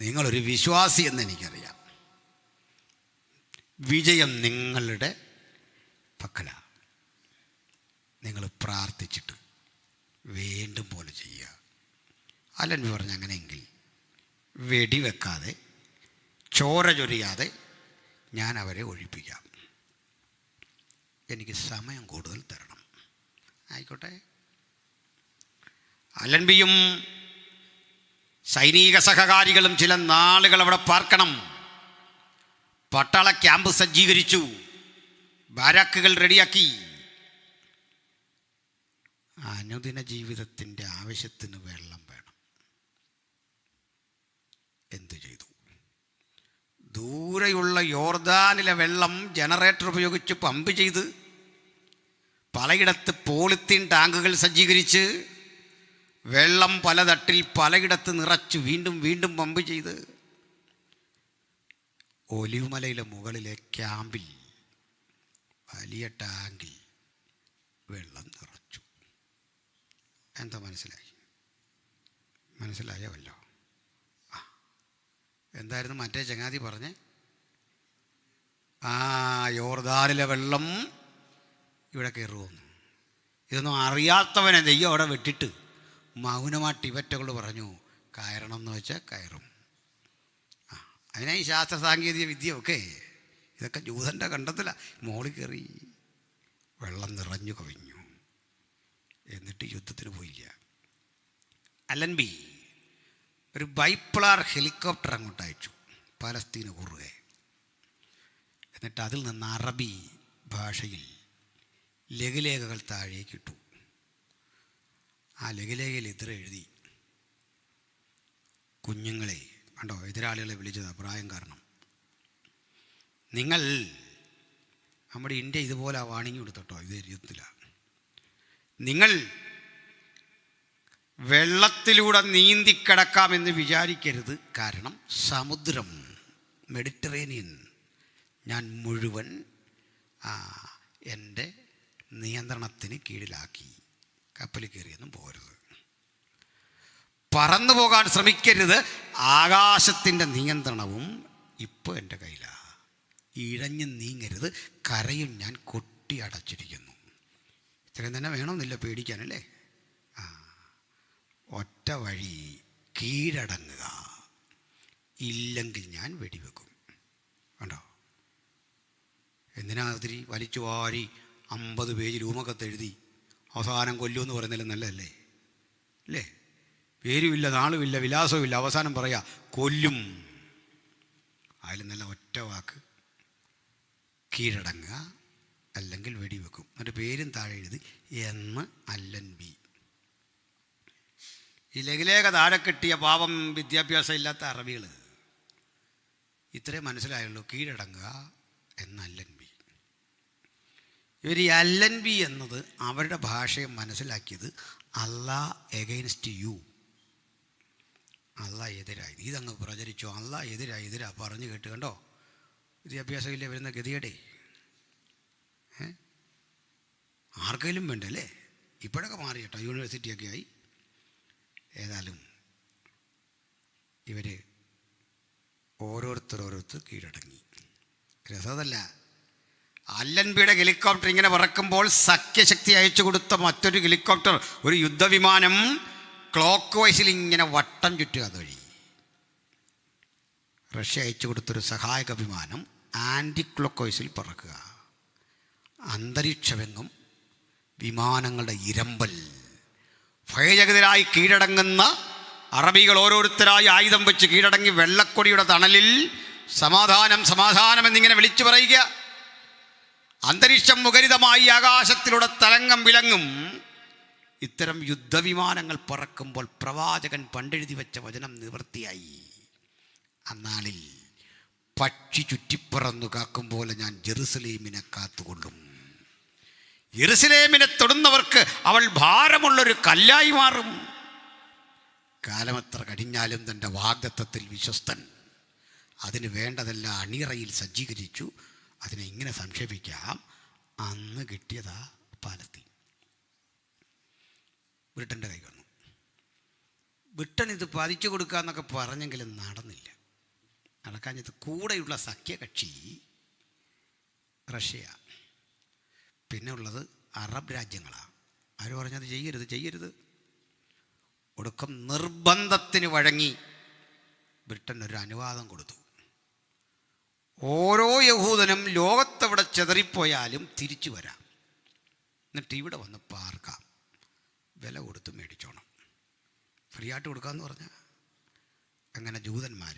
[SPEAKER 1] നിങ്ങളൊരു വിശ്വാസി എന്ന് എനിക്കറിയാം, വിജയം നിങ്ങളുടെ പക്കലാണ്. നിങ്ങൾ പ്രാർത്ഥിച്ചിട്ട് വീണ്ടും പോലെ ചെയ്യുക. അല്ലൻബി പറഞ്ഞു, അങ്ങനെയെങ്കിൽ വെടിവെക്കാതെ ചോര ചൊരിയാതെ ഞാൻ അവരെ ഒഴിപ്പിക്കാം, എനിക്ക് സമയം കൂടുതൽ തരണം. ആയിക്കോട്ടെ. അല്ലൻബിയും സൈനിക സഹകാരികളും ചില നാളുകൾ അവിടെ പാർക്കണം. പട്ടാള ക്യാമ്പ് സജ്ജീകരിച്ചു, ബാരാക്കുകൾ റെഡിയാക്കി. അനുദിന ജീവിതത്തിൻ്റെ ആവശ്യത്തിന് വെള്ളം വേണം. എന്തു ചെയ്തു? ദൂരെയുള്ള യോർദാനിലെ വെള്ളം ജനറേറ്റർ ഉപയോഗിച്ച് പമ്പ് ചെയ്ത്, പലയിടത്ത് പോളിത്തീൻ ടാങ്കുകൾ സജ്ജീകരിച്ച്, വെള്ളം പല തട്ടിൽ പലയിടത്ത് നിറച്ച് വീണ്ടും വീണ്ടും പമ്പ് ചെയ്ത് ഒലിവുമലയിലെ മുകളിലെ ക്യാമ്പിൽ വലിയ ടാങ്കിൽ വെള്ളം നിറച്ചു. എന്താ മനസ്സിലായല്ലോ? എന്തായിരുന്നു മറ്റേ ചങ്ങാതി പറഞ്ഞേ? യോർദാനിലെ വെള്ളം ഇവിടെ കയറുമെന്ന്. ഇതൊന്നും അറിയാത്തവനെ ദൈവം അവിടെ വിട്ടിട്ട് മൗനമായിട്ട് ഇവറ്റകൾ പറഞ്ഞു, കയറണം എന്ന് വെച്ചാൽ കയറും. അതിനാ ഈ ശാസ്ത്ര സാങ്കേതിക വിദ്യയൊക്കെ. ഇതൊക്കെ ജൂതൻ്റെ കണ്ടത്തില. മോളിൽ കയറി വെള്ളം നിറഞ്ഞു കവിഞ്ഞു. എന്നിട്ട് യുദ്ധത്തിന് പോയില്ല. അല്ലൻബി ഒരു ബൈപ്ലാർ ഹെലികോപ്റ്റർ അങ്ങോട്ട് അയച്ചു, പലസ്തീന് കുറുകെ. എന്നിട്ട് അതിൽ നിന്ന് അറബി ഭാഷയിൽ ലഘുലേഖകൾ കുഞ്ഞുങ്ങളെ കണ്ടോ, എതിരാളികളെ വിളിച്ചതാണ് പ്രായം കാരണം. നിങ്ങൾ നമ്മുടെ ഇന്ത്യ ഇതുപോലെ വാണിംഗ് കൊടുത്തോട്ടോ, ഇത് എഴുതത്തിലാണ്. നിങ്ങൾ വെള്ളത്തിലൂടെ നീന്തിക്കിടക്കാമെന്ന് വിചാരിക്കരുത്. കാരണം സമുദ്രം, മെഡിറ്ററേനിയൻ ഞാൻ മുഴുവൻ എൻ്റെ നിയന്ത്രണത്തിന് കീഴിലാക്കി. കപ്പലിൽ കയറിയൊന്നും പോരുത്, പറന്നു പോകാൻ ശ്രമിക്കരുത്. ആകാശത്തിൻ്റെ നിയന്ത്രണവും ഇപ്പോൾ എൻ്റെ കയ്യിലാണ്. ഇഴഞ്ഞ് നീങ്ങരുത്, കരയും ഞാൻ കൊട്ടി അടച്ചിരിക്കുന്നു. ഇത്രയും തന്നെ വേണമെന്നില്ല പേടിക്കാനല്ലേ. ഒറ്റ വഴി, കീഴടങ്ങുക, ഇല്ലെങ്കിൽ ഞാൻ വെടിവെക്കും. കണ്ടോ, എന്തിനാ അതിരി വലിച്ചു വാരി 50 പേജ് രൂപക്കത്ത് എഴുതി അവസാനം കൊല്ലുമെന്ന് പറയുന്നതിൽ നല്ലതല്ലേ അല്ലേ? പേരുമില്ല, നാളുമില്ല, വിലാസവുമില്ല, അവസാനം പറയാ കൊല്ലും. അതിൽ നല്ല ഒറ്റ വാക്ക്, കീഴടങ്ങുക അല്ലെങ്കിൽ വെടിവെക്കും. എന്നിട്ട് പേരും താഴെ എഴുതി എന്ന് അല്ലൻ ബി. ഈ ലഘുലേഖ താഴെ കിട്ടിയ പാവം വിദ്യാഭ്യാസം ഇല്ലാത്ത അറബികൾ ഇത്രേ മനസ്സിലായുള്ളൂ, കീഴടങ്ങുക എന്ന് അല്ലൻ ബി. ഇവർ ഈ അല്ലൻ ബി എന്നത് അവരുടെ ഭാഷയെ മനസ്സിലാക്കിയത് അല്ലാ എഗെയിൻസ്റ്റ് യു, അല്ലാ എതിരായി. ഇതങ്ങ് പ്രചരിച്ചു, അല്ലാ എതിരാ പറഞ്ഞു കേട്ട്. കണ്ടോ, വിദ്യാഭ്യാസമില്ലേ വരുന്ന ഗതികേടേ. ആർക്കെങ്കിലും വേണ്ടല്ലേ? ഇപ്പോഴൊക്കെ മാറി കേട്ടോ, യൂണിവേഴ്സിറ്റിയൊക്കെ ആയി. ഏതായാലും ഇവർ ഓരോരുത്തർ കീഴടങ്ങി. രസമല്ല, അല്ലൻബിയുടെ ഹെലികോപ്റ്റർ ഇങ്ങനെ പറക്കുമ്പോൾ സഖ്യശക്തി അയച്ചു കൊടുത്ത മറ്റൊരു ഹെലികോപ്റ്റർ, ഒരു യുദ്ധവിമാനം ക്ലോക്ക് വൈസിൽ ഇങ്ങനെ വട്ടം ചുറ്റുക. അതുവഴി റഷ്യ അയച്ചു കൊടുത്തൊരു സഹായക വിമാനം ആൻറ്റി ക്ലോക്ക് വൈസിൽ പറക്കുക. അന്തരീക്ഷമെങ്ങും വിമാനങ്ങളുടെ ഇരമ്പൽ. ഭയചകിതരായി കീഴടങ്ങുന്ന അറബികൾ ഓരോരുത്തരായി ആയുധം വെച്ച് കീഴടങ്ങി വെള്ളക്കൊടിയുടെ തണലിൽ സമാധാനം എന്നിങ്ങനെ വിളിച്ചു പറയുക. അന്തരീക്ഷം മുഖരിതമായി ആകാശത്തിലൂടെ തരംഗം വിളങ്ങും. ഇത്തരം യുദ്ധവിമാനങ്ങൾ പറക്കുമ്പോൾ പ്രവാചകൻ പണ്ടെഴുതി വെച്ച വചനം നിവൃത്തിയായി. അന്നാളിൽ പക്ഷി ചുറ്റിപ്പറന്നു കാക്കും പോലെ ഞാൻ ജെറുസലേമിനെ കാത്തുകൊള്ളും. യെരുസലേമിനെ തൊടുന്നവർക്ക് അവൾ ഭാരമുള്ളൊരു കല്ലായി മാറും. കാലമെത്ര കഴിഞ്ഞാലും തൻ്റെ വാഗ്ദത്തത്തിൽ വിശ്വസ്തൻ. അതിന് വേണ്ടതെല്ലാം അണിയറയിൽ സജ്ജീകരിച്ചു. അതിനെ ഇങ്ങനെ സംക്ഷേപിക്കാം, അന്ന് കിട്ടിയതാ പാലത്തി. ബ്രിട്ടൻ്റെ കൈ വന്നു. ബ്രിട്ടൻ ഇത് പതിച്ചു കൊടുക്കാമെന്നൊക്കെ പറഞ്ഞെങ്കിലും നടന്നില്ല. നടക്കാഞ്ഞത് കൂടെയുള്ള സഖ്യകക്ഷി റഷ്യ. പിന്നെ ഉള്ളത് അറബ് രാജ്യങ്ങളാണ്. ആര് പറഞ്ഞത് ചെയ്യരുത്. ഒടുക്കം നിർബന്ധത്തിന് വഴങ്ങി ബ്രിട്ടൻ ഒരു അനുവാദം കൊടുത്തു. ഓരോ യഹൂദനും ലോകത്തെവിടെ ചെതറിപ്പോയാലും തിരിച്ചു വരാം, എന്നിട്ട് ഇവിടെ വന്ന് പാർക്കാം, വില കൊടുത്ത് മേടിച്ചോണം, ഫ്രീ ആയിട്ട് കൊടുക്കാമെന്ന് പറഞ്ഞാൽ. അങ്ങനെ ജൂതന്മാർ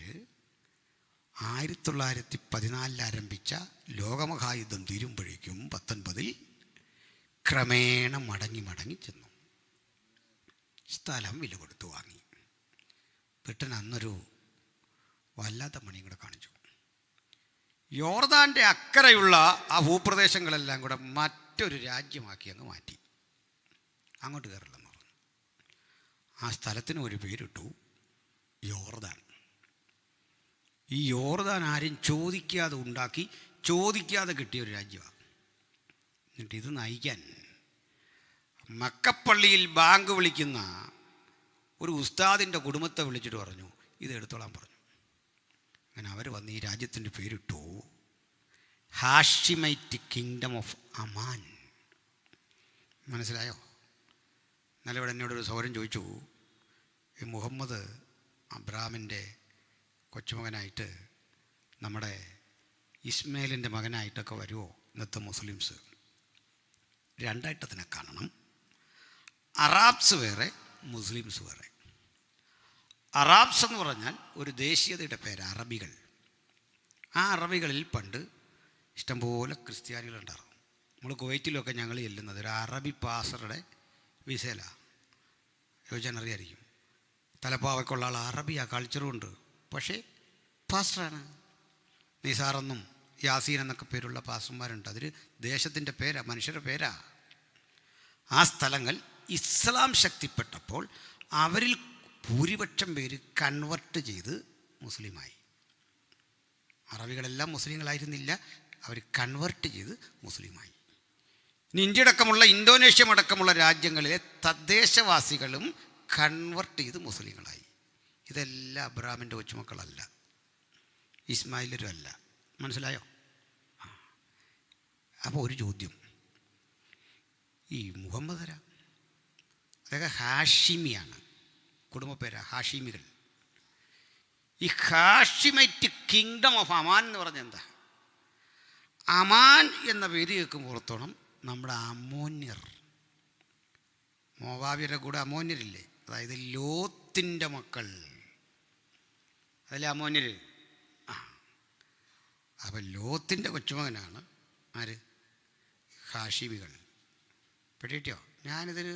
[SPEAKER 1] 1914 ആരംഭിച്ച ലോകമഹായുദ്ധം തീരുമ്പോഴേക്കും 19 ക്രമേണ മടങ്ങി ചെന്നു. സ്ഥലം വില കൊടുത്തു വാങ്ങി. ബ്രിട്ടൻ അന്നൊരു വല്ലാത്ത പണിയും കൂടെ കാണിച്ചു. യോർദാൻ്റെ അക്കരെയുള്ള ആ ഭൂപ്രദേശങ്ങളെല്ലാം കൂടെ മറ്റൊരു രാജ്യമാക്കി അങ്ങ് മാറ്റി. അങ്ങോട്ട് കയറില്ലെന്ന് പറഞ്ഞു. ആ സ്ഥലത്തിന് ഒരു പേരിട്ടു, യോർദാൻ. ഈ യോർദാൻ ആരും ചോദിക്കാതെ ഉണ്ടാക്കി, ചോദിക്കാതെ കിട്ടിയ ഒരു രാജ്യമാണ്. എന്നിട്ട് ഇത് നയിക്കാൻ മക്കപ്പള്ളിയിൽ ബാങ്ക് വിളിക്കുന്ന ഒരു ഉസ്താദിൻ്റെ കുടുംബത്തെ വിളിച്ചിട്ട് പറഞ്ഞു, ഇത് എടുത്തോളാൻ പറഞ്ഞു. അങ്ങനെ അവർ വന്ന് ഈ രാജ്യത്തിൻ്റെ പേരിട്ടു ഹാഷിമൈറ്റ് കിങ്ഡം ഓഫ് അമാൻ. മനസ്സിലായോ? എന്നാലും ഇവിടെ എന്നോടൊരു സൗരം ചോദിച്ചു, ഈ മുഹമ്മദ് അബ്രാമിൻ്റെ കൊച്ചുമകനായിട്ട് നമ്മുടെ ഇസ്മയിലിൻ്റെ മകനായിട്ടൊക്കെ വരുമോ ഇന്നത്തെ മുസ്ലിംസ്? രണ്ടായിട്ടതിനെ കാണണം. അറാബ്സ് വേറെ, മുസ്ലിംസ് വേറെ. അറാബ്സ് എന്ന് പറഞ്ഞാൽ ഒരു ദേശീയതയുടെ പേര്, അറബികൾ. ആ അറബികളിൽ പണ്ട് ഇഷ്ടംപോലെ ക്രിസ്ത്യാനികളുണ്ടാകും. നമ്മൾ കുവൈറ്റിലൊക്കെ ഞങ്ങൾ ചെല്ലുന്നത് ഒരു അറബി പാസറുടെ വിസയിലാണ്. ചോദിച്ചാൽ അറിയായിരിക്കും. തലപ്പാവയ്ക്കുള്ള ആൾ അറബി, ആ കൾച്ചറും ഉണ്ട്. പക്ഷേ പാസ്റ്ററാണ്. നിസാറെന്നും യാസീൻ എന്നൊക്കെ പേരുള്ള പാസ്റ്റർമാരുണ്ട്. അതൊരു ദേശത്തിൻ്റെ പേരാ, മനുഷ്യരുടെ പേരാ. ആ സ്ഥലങ്ങൾ ഇസ്ലാം ശക്തിപ്പെട്ടപ്പോൾ അവരിൽ ഭൂരിപക്ഷം പേര് കൺവെർട്ട് ചെയ്ത് മുസ്ലിമായി. അറബികളെല്ലാം മുസ്ലിങ്ങളായിരുന്നില്ല, അവർ കൺവെർട്ട് ചെയ്ത് മുസ്ലിമായി. ഇനി ഇന്ത്യ അടക്കമുള്ള, ഇന്തോനേഷ്യ അടക്കമുള്ള രാജ്യങ്ങളിലെ തദ്ദേശവാസികളും കൺവെർട്ട് ചെയ്ത് മുസ്ലിങ്ങളായി. ഇതെല്ലാം അബ്രഹാമിൻ്റെ കൊച്ചുമക്കളല്ല, ഇസ്മായിലരും അല്ല. മനസ്സിലായോ? അപ്പോൾ ഒരു ചോദ്യം, ഈ മുഹമ്മദരാ, അതൊക്കെ ഹാഷിമിയാണ്, കുടുംബപ്പേരാ ഹാഷിമികൾ. ഈ ഹാഷിമൈറ്റ് കിങ്ഡം ഓഫ് അമാൻ എന്ന് പറഞ്ഞാൽ എന്താ? അമാൻ എന്ന പേര് കേൾക്കുമ്പോൾ ഓർത്തോണം, നമ്മുടെ അമോന്യർ, മോവാബിയുടെ കൂടെ അമോന്യരില്ലേ, അതായത് ലോത്തിൻ്റെ മക്കൾ, അതല്ലേ അമോന്യർ. അപ്പം ലോത്തിൻ്റെ കൊച്ചുമകനാണ് ആര്? ഹാഷിമികൾ. പെട്ടിയോ? ഞാനിതൊരു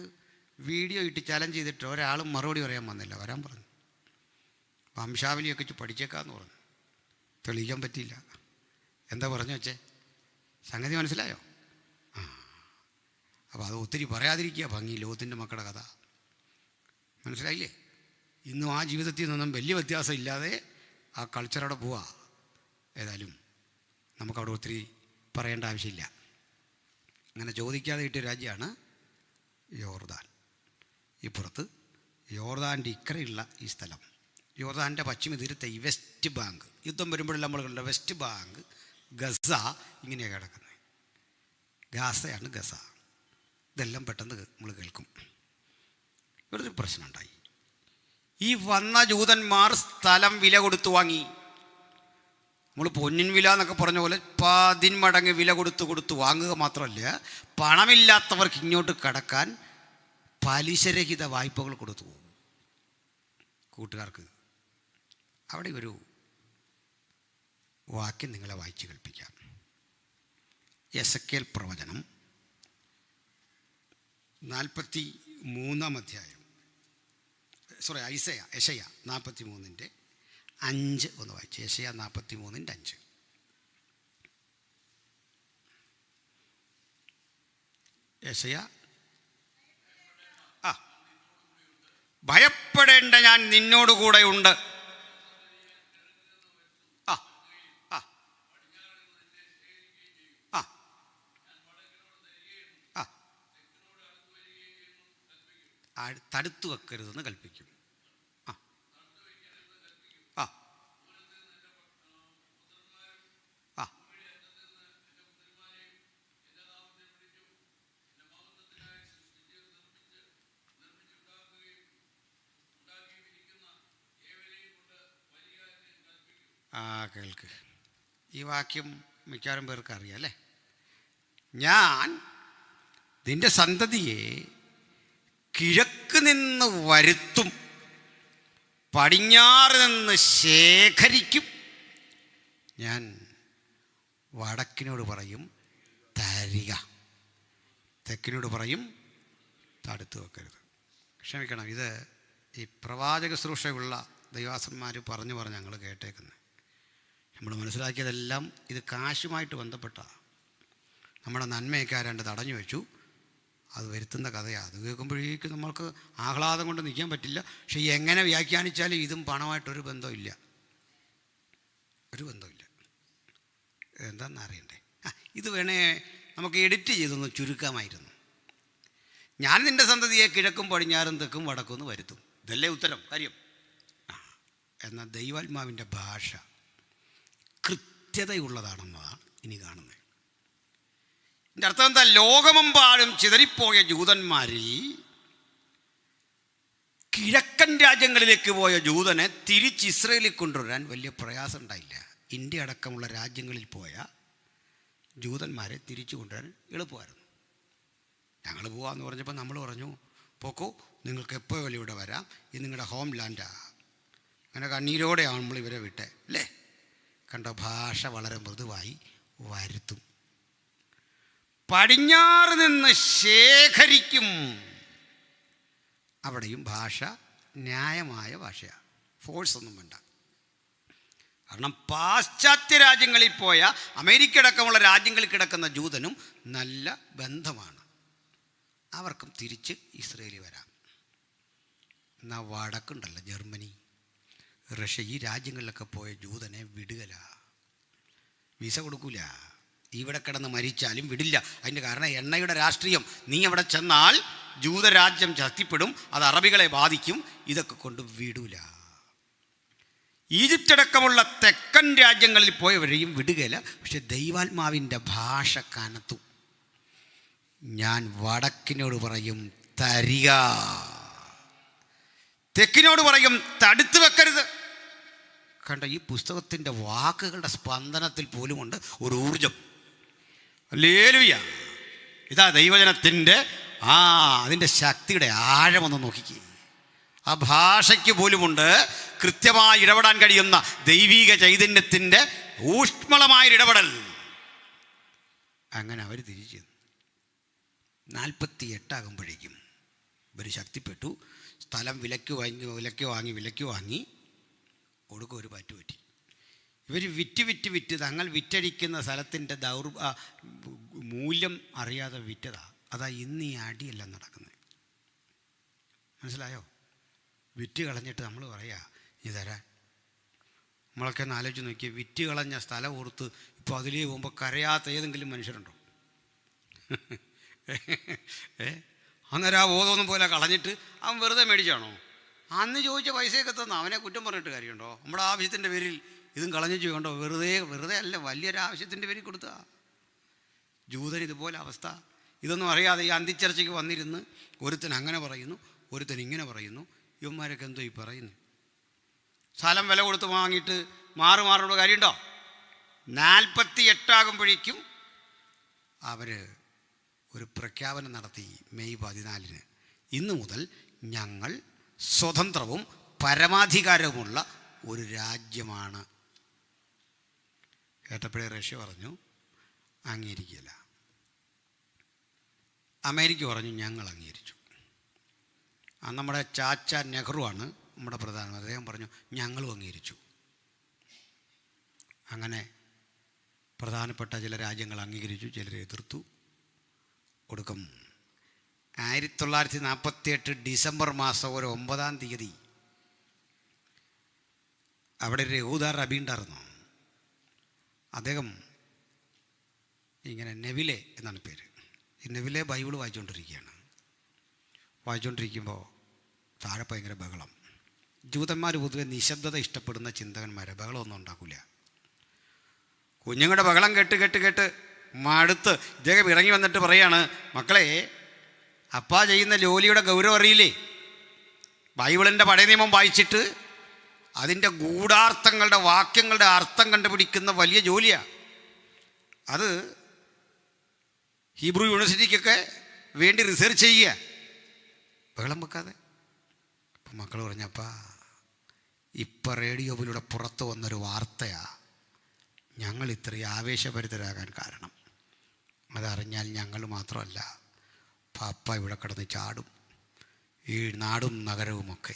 [SPEAKER 1] വീഡിയോ ഇട്ട് ചലഞ്ച് ചെയ്തിട്ട് ഒരാളും മറുപടി പറയാൻ വന്നില്ല. വരാൻ പറഞ്ഞു, വംശാവലിയൊക്കെ പഠിച്ചേക്കാന്ന് പറഞ്ഞു. തെളിയിക്കാൻ പറ്റിയില്ല. എന്താ പറഞ്ഞു വെച്ചേ? സംഗതി മനസ്സിലായോ? അപ്പോൾ അത് ഒത്തിരി പറയാതിരിക്കുക ഭംഗി. ലോകത്തിൻ്റെ മക്കളുടെ കഥ മനസ്സിലായില്ലേ? ഇന്നും ആ ജീവിതത്തിൽ നിന്നും വലിയ വ്യത്യാസം ഇല്ലാതെ ആ കൾച്ചറവിടെ പോവാ. ഏതായാലും നമുക്കവിടെ ഒത്തിരി പറയേണ്ട ആവശ്യമില്ല. അങ്ങനെ ചോദിക്കാതെ കിട്ടിയ രാജ്യമാണ് യോർദാൻ. ഇപ്പുറത്ത് യോർദാൻ്റെ ഇക്കരയുള്ള ഈ സ്ഥലം, യോർദാൻ്റെ പശ്ചിമ തീരത്തെ ഈ വെസ്റ്റ് ബാങ്ക്, യുദ്ധം വരുമ്പോഴെല്ലാം നമ്മൾ കണ്ട വെസ്റ്റ് ബാങ്ക്, ഗസ, ഇങ്ങനെയാണ് കിടക്കുന്നത്. ഗാസയാണ് ഗസ. ഇതെല്ലാം പെട്ടെന്ന് നമ്മൾ കേൾക്കും. ഇവിടെ ഒരു പ്രശ്നം ഉണ്ടായി. ഈ വന്ന ജൂതന്മാർ സ്ഥലം വില കൊടുത്തു വാങ്ങി. നമ്മൾ പൊന്നിൻ വില എന്നൊക്കെ പറഞ്ഞ പോലെ 10 മടങ്ങ് വില കൊടുത്ത് വാങ്ങുക മാത്രമല്ല, പണമില്ലാത്തവർക്ക് ഇങ്ങോട്ട് കടക്കാൻ പലിശരഹിത വായ്പകൾ കൊടുത്തു കൂട്ടുകാർക്ക്. അവിടെ ഒരു വാക്യം നിങ്ങളെ വായിച്ച് കേൾപ്പിക്കാം. എസെക്കിയേൽ പ്രവചനം 43-ാം അധ്യായം, യെശയ്യാ 43-ന്റെ-5 ഒന്ന് വായിച്ചു. യെശയ്യാ 43-ന്റെ-5. യെശയ്യാ, ഭയപ്പെടേണ്ട, ഞാൻ നിന്നോടുകൂടെ ഉണ്ട്. തടുത്തു വെക്കരുതെന്ന് കൽപ്പിക്കും. കേൾക്ക്. ഈ വാക്യം മിക്കവാറും പേർക്ക് അറിയാം അല്ലേ? ഞാൻ നിന്റെ സന്തതിയെ കിഴക്ക് നിന്ന് വരുത്തും, പടിഞ്ഞാറ് നിന്ന് ശേഖരിക്കും. ഞാൻ വടക്കിനോട് പറയും തരിക, തെക്കിനോട് പറയും തടുത്തു വെക്കരുത്. ക്ഷമിക്കണം, ഇത് ഈ പ്രവാചക ശുശ്രൂഷയുള്ള ദൈവാസന്മാർ പറഞ്ഞു ഞങ്ങൾ കേട്ടേക്കുന്നത്. നമ്മൾ മനസ്സിലാക്കിയതെല്ലാം ഇത് കാശുമായിട്ട് ബന്ധപ്പെട്ടാണ്. നമ്മുടെ നന്മയൊക്കെ ആരാണ്ട് തടഞ്ഞു വെച്ചു, അത് വരുത്തുന്ന കഥയാണ്. അത് കേൾക്കുമ്പോഴേക്കും നമ്മൾക്ക് ആഹ്ലാദം കൊണ്ട് നിൽക്കാൻ പറ്റില്ല. പക്ഷേ എങ്ങനെ വ്യാഖ്യാനിച്ചാലും ഇതും പണമായിട്ടൊരു ബന്ധമില്ല, ഒരു ബന്ധമില്ല. എന്താണെന്ന് അറിയണ്ടേ? ഇത് വേണേ നമുക്ക് എഡിറ്റ് ചെയ്തൊന്ന് ചുരുക്കമായിരുന്നു. ഞാൻ നിൻ്റെ സന്തതിയെ കിഴക്കും പടിഞ്ഞാറും തെക്കും വടക്കുമെന്ന് വരുത്തും. ഇതല്ലേ ഉത്തരം, കാര്യം. എന്നാൽ ദൈവാത്മാവിൻ്റെ ഭാഷ കൃത്യതയുള്ളതാണെന്നതാണ് ഇനി കാണുന്നത്. ഇതിൻ്റെ അർത്ഥം എന്താ? ലോകമെമ്പാടും ചിതറിപ്പോയ ജൂതന്മാരിൽ കിഴക്കൻ രാജ്യങ്ങളിലേക്ക് പോയ ജൂതനെ തിരിച്ച് ഇസ്രയേലിൽ കൊണ്ടുവരാൻ വലിയ പ്രയാസം ഉണ്ടായില്ല. ഇന്ത്യ അടക്കമുള്ള രാജ്യങ്ങളിൽ പോയ ജൂതന്മാരെ തിരിച്ചു കൊണ്ടുവരാൻ എളുപ്പമായിരുന്നു. ഞങ്ങൾ പോവാമെന്ന് പറഞ്ഞപ്പോൾ നമ്മൾ പറഞ്ഞു, പോക്കോ, നിങ്ങൾക്ക് എപ്പോൾ വേലും ഇവിടെ വരാം, ഇത് നിങ്ങളുടെ ഹോം ലാൻഡാണ്. അങ്ങനെ കണ്ണീരോടെയാണ് നമ്മൾ ഇവരെ വിട്ടേ അല്ലേ? കണ്ടോ, ഭാഷ വളരെ മൃദുവായി വരുത്തും. പടിഞ്ഞാറ് നിന്ന് ശേഖരിക്കും. അവിടെയും ഭാഷ ന്യായമായ ഭാഷയാണ്, ഫോഴ്സൊന്നും വേണ്ട. കാരണം പാശ്ചാത്യ രാജ്യങ്ങളിൽ പോയ അമേരിക്ക അടക്കമുള്ള രാജ്യങ്ങളിൽ കിടക്കുന്ന ജൂതനും നല്ല ബന്ധമാണ്, അവർക്കും തിരിച്ച് ഇസ്രയേലിൽ വരാം. എന്നാൽ വടക്കുണ്ടല്ലോ, ജർമ്മനി, റഷ്യ, ഈ രാജ്യങ്ങളിലൊക്കെ പോയ ജൂതനെ വിടുകല, വിസ കൊടുക്കൂല. ഇവിടെ കിടന്ന് മരിച്ചാലും വിടില്ല. അതിൻ്റെ കാരണം എണ്ണയുടെ രാഷ്ട്രീയം. നീ അവിടെ ചെന്നാൽ ജൂതരാജ്യം ശക്തിപ്പെടും, അത് അറബികളെ ബാധിക്കും, ഇതൊക്കെ കൊണ്ട് വിടൂല. ഈജിപ്റ്റ് അടക്കമുള്ള തെക്കൻ രാജ്യങ്ങളിൽ പോയവരെയും വിടുകയില്ല. പക്ഷെ ദൈവാത്മാവിൻ്റെ ഭാഷ കനത്തു. ഞാൻ വടക്കിനോട് പറയും തരിക, തെക്കിനോട് പറയും തടുത്തു വെക്കരുത്. കണ്ട, ഈ പുസ്തകത്തിൻ്റെ വാക്കുകളുടെ സ്പന്ദനത്തിൽ പോലുമുണ്ട് ഒരു ഊർജം. ഹല്ലേലൂയ! ഇതാ ദൈവജനത്തിൻ്റെ അതിൻ്റെ ശക്തിയുടെ ആഴമൊന്ന് നോക്കിക്കേ. ആ ഭാഷയ്ക്ക് പോലുമുണ്ട് കൃത്യമായി ഇടപെടാൻ കഴിയുന്ന ദൈവിക ചൈതന്യത്തിൻ്റെ ഊഷ്മളമായൊരിടപെടൽ. അങ്ങനെ അവർ തിരിച്ചു 48 ഇവർ ശക്തിപ്പെട്ടു. സ്ഥലം വിലയ്ക്ക് വാങ്ങി ഒടുക്കം ഒരു പറ്റുപറ്റി. ഇവർ വിറ്റ് തങ്ങൾ വിറ്റഴിക്കുന്ന സ്ഥലത്തിൻ്റെ മൂല്യം അറിയാതെ വിറ്റതാ. അതാ ഇന്ന് ഈ അടിയെല്ലാം നടക്കുന്നത്. മനസ്സിലായോ? വിറ്റ് കളഞ്ഞിട്ട് നമ്മൾ പറയാ നീ തരാൻ. നമ്മളൊക്കെ ഒന്ന് ആലോചിച്ച് നോക്കിയാൽ വിറ്റ് കളഞ്ഞ സ്ഥലം ഓർത്ത് ഇപ്പോൾ അതിലേ പോകുമ്പോൾ കരയാത്ത ഏതെങ്കിലും മനുഷ്യരുണ്ടോ? അന്നേരം ആ ബോധമൊന്നും പോലെ കളഞ്ഞിട്ട് അവൻ വെറുതെ മേടിച്ചാണോ? അന്ന് ചോദിച്ച പൈസയൊക്കെ തന്ന അവനെ കുറ്റം പറഞ്ഞിട്ട് കാര്യമുണ്ടോ? നമ്മുടെ ആവശ്യത്തിൻ്റെ പേരിൽ ഇതും കളഞ്ഞു ചെയ്യണ്ടോ? വെറുതെ അല്ല, വലിയൊരു ആവശ്യത്തിൻ്റെ പേരിൽ കൊടുത്താ. ജൂതൻ ഇതുപോലെ അവസ്ഥ. ഇതൊന്നും അറിയാതെ ഈ അന്തിച്ചർച്ചയ്ക്ക് വന്നിരുന്ന് ഒരുത്തൻ അങ്ങനെ പറയുന്നു, ഒരുത്തൻ ഇങ്ങനെ പറയുന്നു. ഇവന്മാരൊക്കെ എന്തോ ഈ പറയുന്നു? സ്ഥലം വില കൊടുത്ത് വാങ്ങിയിട്ട് മാറുള്ള കാര്യമുണ്ടോ? 48 അവർ ഒരു പ്രഖ്യാപനം നടത്തി. മെയ് 14 ഇന്നു മുതൽ ഞങ്ങൾ സ്വതന്ത്രവും പരമാധികാരവുമുള്ള ഒരു രാജ്യമാണ്. കേട്ടപ്പോഴേ റഷ്യ പറഞ്ഞു അംഗീകരിക്കില്ല. അമേരിക്ക പറഞ്ഞു ഞങ്ങൾ അംഗീകരിച്ചു. നമ്മുടെ ചാച്ച നെഹ്റുവാണ് നമ്മുടെ പ്രധാനമന്ത്രി. അദ്ദേഹം പറഞ്ഞു ഞങ്ങളും അംഗീകരിച്ചു. അങ്ങനെ പ്രധാനപ്പെട്ട ചില രാജ്യങ്ങൾ അംഗീകരിച്ചു, ചിലർ എതിർത്തു. ഒടുക്കം 1948 ഡിസംബർ മാസം 9 അവിടെ ഒരു യഹൂദ റബി ഉണ്ടായിരുന്നു. അദ്ദേഹം ഇങ്ങനെ നെവിലെ എന്നാണ് പേര്. ഈ നെവിലെ ബൈബിൾ വായിച്ചുകൊണ്ടിരിക്കുമ്പോൾ താഴെ ഭയങ്കര ബഹളം. ജൂതന്മാർ പൊതുവെ നിശബ്ദത ഇഷ്ടപ്പെടുന്ന ചിന്തകന്മാരെ, ബഹളമൊന്നും ഉണ്ടാക്കില്ല. കുഞ്ഞുങ്ങളുടെ ബഹളം കേട്ട് മടുത്ത് ഇദ്ദേഹം ഇറങ്ങി വന്നിട്ട് പറയാണ്, മക്കളെ, അപ്പാ ചെയ്യുന്ന ജോലിയുടെ ഗൗരവം അറിയില്ലേ? ബൈബിളിൻ്റെ പഴയ നിയമം വായിച്ചിട്ട് അതിൻ്റെ ഗൂഢാർത്ഥങ്ങളുടെ വാക്യങ്ങളുടെ അർത്ഥം കണ്ടുപിടിക്കുന്ന വലിയ ജോലിയാണ് അത്. ഹീബ്രു യൂണിവേഴ്സിറ്റിക്കൊക്കെ വേണ്ടി റിസർച്ച് ചെയ്യുക, ബഹളം വെക്കാതെ. അപ്പം മക്കൾ പറഞ്ഞപ്പാ ഇപ്പം റേഡിയോയിലൂടെ പുറത്തു വന്നൊരു വാർത്തയാണ് ഞങ്ങൾ ഇത്രയും ആവേശഭരിതരാകാൻ കാരണം. അതറിഞ്ഞാൽ ഞങ്ങൾ മാത്രമല്ല, പാപ്പ ഇവിടെ കിടന്ന് ചാടും. ഈ നാടും നഗരവുമൊക്കെ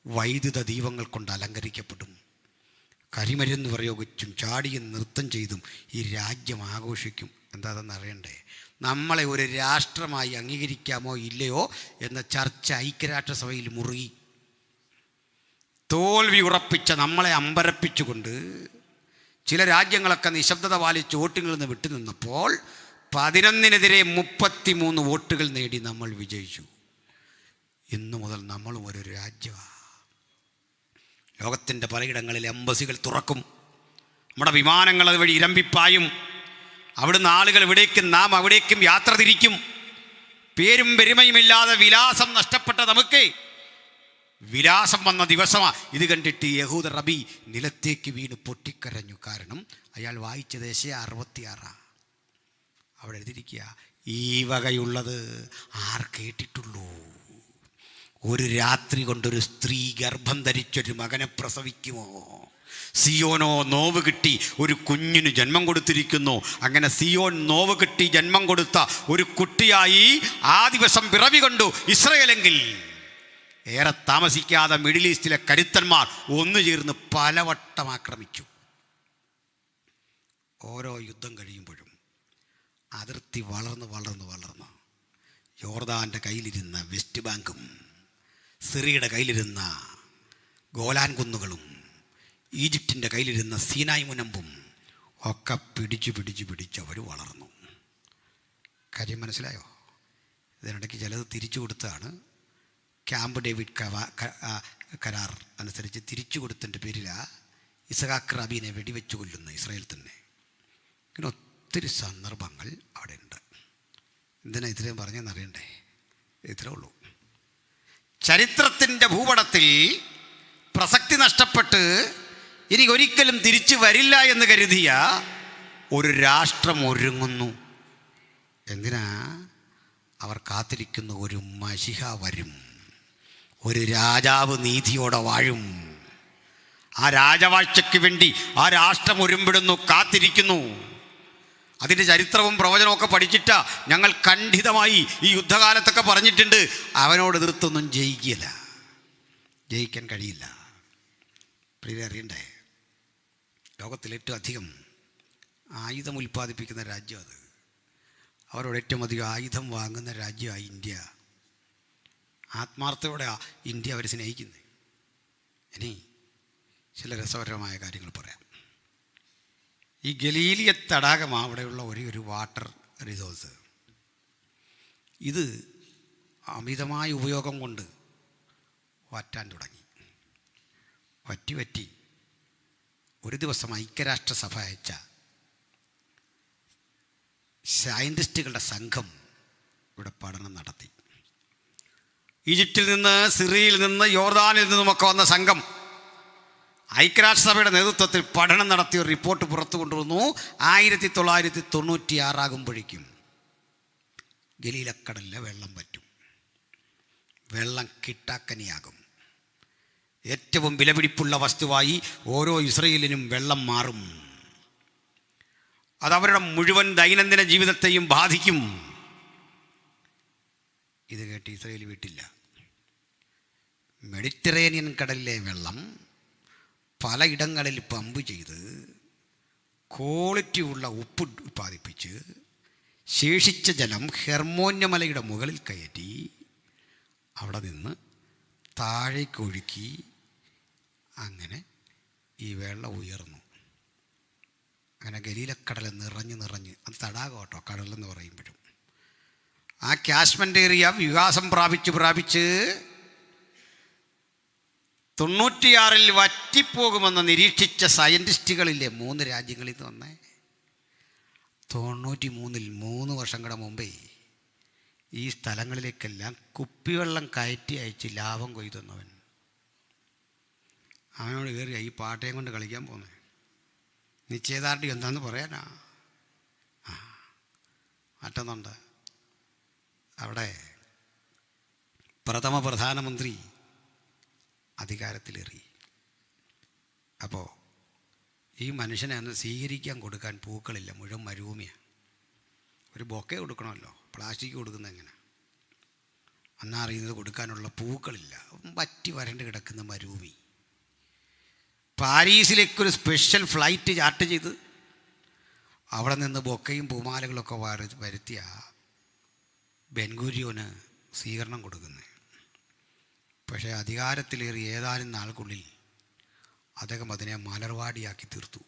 [SPEAKER 1] വൈദ്യുത ദീപങ്ങൾ കൊണ്ട് അലങ്കരിക്കപ്പെടും. കരിമരുന്ന് പ്രയോഗിച്ചും ചാടിയും നൃത്തം ചെയ്തും ഈ രാജ്യം ആഘോഷിക്കും. എന്താണെന്ന് അറിയണ്ടേ? നമ്മളെ ഒരു രാഷ്ട്രമായി അംഗീകരിക്കാമോ ഇല്ലയോ എന്ന ചർച്ച ഐക്യരാഷ്ട്രസഭയിൽ മുറുകി. തോൽവി ഉറപ്പിച്ച നമ്മളെ അമ്പരപ്പിച്ചുകൊണ്ട് ചില രാജ്യങ്ങളൊക്കെ നിശബ്ദത പാലിച്ച് വോട്ടുകളിൽ നിന്ന് വിട്ടുനിന്നപ്പോൾ 11-നെതിരെ 33 വോട്ടുകൾ നേടി നമ്മൾ വിജയിച്ചു. ഇന്നു മുതൽ നമ്മളും ഒരു രാജ്യമാണ്. ലോകത്തിൻ്റെ പലയിടങ്ങളിൽ എംബസികൾ തുറക്കും. നമ്മുടെ വിമാനങ്ങൾ അതുവഴി ഇരമ്പിപ്പായും. അവിടുന്ന് ആളുകൾ ഇവിടേക്കും നാം അവിടേക്കും യാത്ര തിരിക്കും. പേരും പെരുമയുമില്ലാതെ വിലാസം നഷ്ടപ്പെട്ട നമുക്ക് വിലാസം വന്ന ദിവസമാണ്. ഇത് കണ്ടിട്ട് യഹൂദ റബി നിലത്തേക്ക് വീണ് പൊട്ടിക്കരഞ്ഞു. കാരണം അയാൾ വായിച്ചത് യെശയ്യാ 66. അവിടെ എഴുതിയിരിക്കുക, ഈ വകയുള്ളത് ആർ കേട്ടിട്ടുള്ളൂ? ഒരു രാത്രി കൊണ്ടൊരു സ്ത്രീ ഗർഭം ധരിച്ചൊരു മകനെ പ്രസവിക്കുമോ? സിയോനോ നോവ് കിട്ടി ഒരു കുഞ്ഞിന് ജന്മം കൊടുത്തിരിക്കുന്നു. അങ്ങനെ സിയോൻ നോവ് കിട്ടി ജന്മം കൊടുത്ത ഒരു കുട്ടിയായി ആ ദിവസം പിറവി കൊണ്ടു ഇസ്രായേലെങ്കിൽ ഏറെ താമസിക്കാതെ മിഡിൽ ഈസ്റ്റിലെ കരുത്തന്മാർ ഒന്നു ചേർന്ന് പലവട്ടം ആക്രമിച്ചു. ഓരോ യുദ്ധം കഴിയുമ്പോഴും അതിർത്തി വളർന്ന് യോർദാൻ്റെ കയ്യിലിരുന്ന വെസ്റ്റ് ബാങ്കും സിറിയയുടെ കയ്യിലിരുന്ന ഗോലാൻ കുന്നുകളും ഈജിപ്തിൻ്റെ കയ്യിലിരുന്ന സീനായ് മുനമ്പും ഒക്കെ പിടിച്ച് അവർ വളർന്നു. കാര്യം മനസ്സിലായോ? ഇതിനിടയ്ക്ക് ചിലത് തിരിച്ചു കൊടുത്തതാണ്. ക്യാമ്പ് ഡേവിഡ് കരാർ അനുസരിച്ച് തിരിച്ചു കൊടുത്തതിൻ്റെ പേരിലാണ് ഇസഹാക്ക് റാബീനെ വെടിവെച്ച് കൊല്ലുന്ന ഇസ്രായേൽ തന്നെ. ഇങ്ങനെ ഒത്തിരി സന്ദർഭങ്ങൾ അവിടെ ഉണ്ട്. എന്തിനാ ഇത്രയും പറഞ്ഞെന്നറിയണ്ടേ? ഇത്രേ ഉള്ളൂ. ചരിത്രത്തിൻ്റെ ഭൂപടത്തിൽ പ്രസക്തി നഷ്ടപ്പെട്ട് ഇനി ഒരിക്കലും തിരിച്ചു വരില്ല എന്ന് കരുതിയ ഒരു രാഷ്ട്രം ഒരുങ്ങുന്നു. എന്തിനാ? അവർ കാത്തിരിക്കുന്ന ഒരു മശിഹ വരും, ഒരു രാജാവ് നീതിയോടെ വാഴും. ആ രാജവാഴ്ചയ്ക്ക് വേണ്ടി ആ രാഷ്ട്രം ഒരുമ്പിടുന്നു, കാത്തിരിക്കുന്നു. അതിൻ്റെ ചരിത്രവും പ്രവചനവും ഒക്കെ പഠിച്ചിട്ടാ ഞങ്ങൾ ഖണ്ഡിതമായി ഈ യുദ്ധകാലത്തൊക്കെ പറഞ്ഞിട്ടുണ്ട്, അവനോട് എതിർത്തൊന്നും ജയിക്കാൻ കഴിയില്ല. പ്രിയരെ, അറിയണ്ടേ, ലോകത്തിലേറ്റവും അധികം ആയുധം ഉൽപ്പാദിപ്പിക്കുന്ന രാജ്യം അത്. അവരോട് ഏറ്റവും അധികം ആയുധം വാങ്ങുന്ന രാജ്യമാണ് ഇന്ത്യ. ആത്മാർത്ഥയോടെ ഇന്ത്യ അവർ സ്നേഹിക്കുന്നത്. ഇനി ചില രസകരമായ കാര്യങ്ങൾ പറയാം. ഈ ഗലീലിയ തടാകമാണ് അവിടെയുള്ള ഒരു വാട്ടർ റിസോഴ്സ്. ഇത് അമിതമായ ഉപയോഗം കൊണ്ട് വറ്റാൻ തുടങ്ങി. വറ്റി ഒരു ദിവസം ഐക്യരാഷ്ട്രസഭ അയച്ച സയൻറ്റിസ്റ്റുകളുടെ സംഘം ഇവിടെ പഠനം നടത്തി. ഈജിപ്തിൽ നിന്ന്, സിറിയയിൽ നിന്ന്, യോർദാനിൽ നിന്നുമൊക്കെ വന്ന സംഘം ഐക്യരാഷ്ട്രസഭയുടെ നേതൃത്വത്തിൽ പഠനം നടത്തിയ ഒരു റിപ്പോർട്ട് പുറത്തു കൊണ്ടുവന്നു. 1996 ആകുമ്പോഴേക്കും ഗലീലക്കടലിലെ വെള്ളം വറ്റും, വെള്ളം കിട്ടാക്കനിയാകും. ഏറ്റവും വിലപിടിപ്പുള്ള വസ്തുവായി ഓരോ ഇസ്രയേലിനും വെള്ളം മാറും. അതവരുടെ മുഴുവൻ ദൈനംദിന ജീവിതത്തെയും ബാധിക്കും. ഇത് കേട്ട് ഇസ്രയേൽ വിട്ടില്ല. മെഡിറ്ററേനിയൻ കടലിലെ വെള്ളം പലയിടങ്ങളിൽ പമ്പ് ചെയ്ത് ക്വാളിറ്റി ഉള്ള ഉപ്പ് ഉൽപ്പാദിപ്പിച്ച് ശേഷിച്ച ജലം ഹെർമോന്യമലയുടെ മുകളിൽ കയറ്റി അവിടെ നിന്ന് താഴേക്കൊഴുക്കി. അങ്ങനെ ഈ വെള്ളം ഉയർന്നു. അങ്ങനെ ഗലീലക്കടൽ നിറഞ്ഞ് അത് തടാകം കേട്ടോ, കടലെന്ന് പറയുമ്പോഴും ആ കാശ്മീർ ഏരിയ വികാസം പ്രാപിച്ച് 96 വറ്റിപ്പോകുമെന്ന് നിരീക്ഷിച്ച സയൻറ്റിസ്റ്റുകളില്ലേ 3 രാജ്യങ്ങളിൽ നിന്ന് വന്നേ. 93 3 വർഷങ്ങളുടെ മുമ്പേ ഈ സ്ഥലങ്ങളിലേക്കെല്ലാം കുപ്പിവെള്ളം കയറ്റി അയച്ച് ലാഭം കൊയ്തുന്നവൻ അവനോട് കയറിയ ഈ പാട്ടയും കൊണ്ട് കളിക്കാൻ പോകുന്നത്. നിശ്ചയദാർഢ്യം എന്താണെന്ന് പറയാനാ? മറ്റൊന്നുണ്ട്. അവിടെ പ്രഥമ പ്രധാനമന്ത്രി അധികാരത്തിലേറി. അപ്പോൾ ഈ മനുഷ്യനെ ഒന്ന് സ്വീകരിക്കാൻ കൊടുക്കാൻ പൂക്കളില്ല, മുഴുവൻ മരുഭൂമിയാണ്. ഒരു ബൊക്കെ കൊടുക്കണമല്ലോ, പ്ലാസ്റ്റിക് കൊടുക്കുന്നത് എങ്ങനെ? അന്നറിയുന്നത് കൊടുക്കാനുള്ള പൂക്കളില്ല, വറ്റി വരണ്ട് കിടക്കുന്ന മരുഭൂമി. പാരീസിലേക്കൊരു സ്പെഷ്യൽ ഫ്ലൈറ്റ് ചാർട്ട് ചെയ്ത് അവിടെ നിന്ന് ബൊക്കയും പൂമാലകളൊക്കെ വരുത്തിയ ബെൻഗൂരിയോന് സ്വീകരണം കൊടുക്കുന്നത്. പക്ഷേ അധികാരത്തിലേറി ഏതാനും നാൾക്കുള്ളിൽ അദ്ദേഹം അതിനെ മലർവാടിയാക്കി തീർത്തു.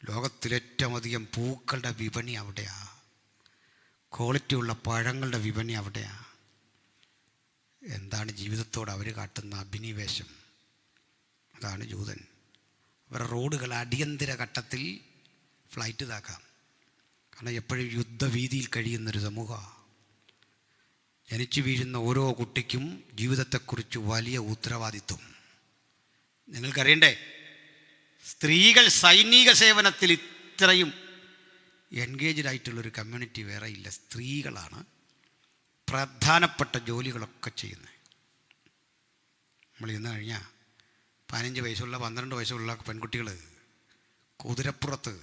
[SPEAKER 1] ലോകത്തിലേറ്റവും അധികം പൂക്കളുടെ വിപണി അവിടെയാണ്, ക്വാളിറ്റിയുള്ള പഴങ്ങളുടെ വിപണി അവിടെയാണ്. എന്താണ് ജീവിതത്തോട് അവർ കാട്ടുന്ന അഭിനിവേശം? അതാണ് ജൂതൻ. അവരുടെ റോഡുകൾ അടിയന്തര ഘട്ടത്തിൽ ഫ്ലൈറ്റ് ഇതാക്കാം. കാരണം എപ്പോഴും യുദ്ധഭീതിയിൽ കഴിയുന്നൊരു സമൂഹമാണ്. ജനിച്ചു വീഴുന്ന ഓരോ കുട്ടിക്കും ജീവിതത്തെക്കുറിച്ച് വലിയ ഉത്തരവാദിത്വം. നിങ്ങൾക്കറിയണ്ടേ, സ്ത്രീകൾ സൈനിക സേവനത്തിൽ ഇത്രയും എൻഗേജ്ഡ് ആയിട്ടുള്ളൊരു കമ്മ്യൂണിറ്റി വേറെ ഇല്ല. സ്ത്രീകളാണ് പ്രധാനപ്പെട്ട ജോലികളൊക്കെ ചെയ്യുന്നത്. നമ്മൾ ഇന്ന് കഴിഞ്ഞാൽ 15 വയസ്സുള്ള 12 വയസ്സുള്ള പെൺകുട്ടികൾ കുതിരപ്പുറത്ത്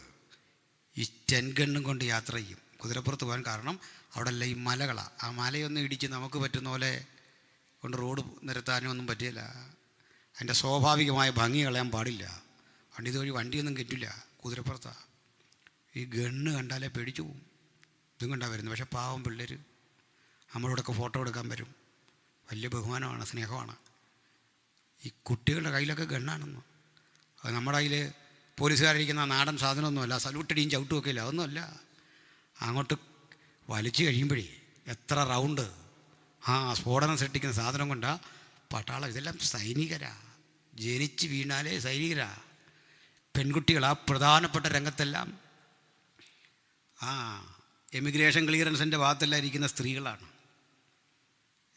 [SPEAKER 1] ഈ ടെൻഗണ്ണും കൊണ്ട് യാത്ര ചെയ്യും. കുതിരപ്പുറത്ത് പോകാൻ കാരണം അവിടെ എല്ലാം ഈ മലകളാണ്. ആ മലയൊന്നും ഇടിച്ച് നമുക്ക് പറ്റുന്ന പോലെ കൊണ്ട് റോഡ് നിരത്താനും ഒന്നും പറ്റിയില്ല. അതിൻ്റെ സ്വാഭാവികമായ ഭംഗി കളയാൻ പാടില്ല. വണ്ടി ഇതുവഴി വണ്ടിയൊന്നും കയറ്റില്ല, കുതിരപ്പുറത്താണ്. ഈ ഗണ്ണ് കണ്ടാലേ പേടിച്ചു പോവും. ഇതും കണ്ടാൽ വരുന്നത്. പക്ഷേ പാവം പിള്ളേർ നമ്മളോടൊക്കെ ഫോട്ടോ എടുക്കാൻ വരും. വലിയ ബഹുമാനമാണ്, സ്നേഹമാണ്. ഈ കുട്ടികളുടെ കയ്യിലൊക്കെ ഗണ്ണാണെന്ന്. അത് നമ്മുടെ കയ്യിൽ പോലീസുകാരിരിക്കുന്ന നാടൻ സാധനമൊന്നുമല്ല, സല്യൂട്ടടിയും ചവിട്ടുമൊക്കെ ഇല്ല, അതൊന്നുമല്ല. അങ്ങോട്ട് വലിച്ചു കഴിയുമ്പോഴേ എത്ര റൗണ്ട് സ്ഫോടനം സൃഷ്ടിക്കുന്ന സാധനം കൊണ്ടാണ് പട്ടാളം. ഇതെല്ലാം സൈനികരാ, ജനിച്ച് വീണാലേ സൈനികരാ. പെൺകുട്ടികൾ ആ പ്രധാനപ്പെട്ട രംഗത്തെല്ലാം എമിഗ്രേഷൻ ക്ലിയറൻസിൻ്റെ ഭാഗത്തെല്ലാം ഇരിക്കുന്ന സ്ത്രീകളാണ്.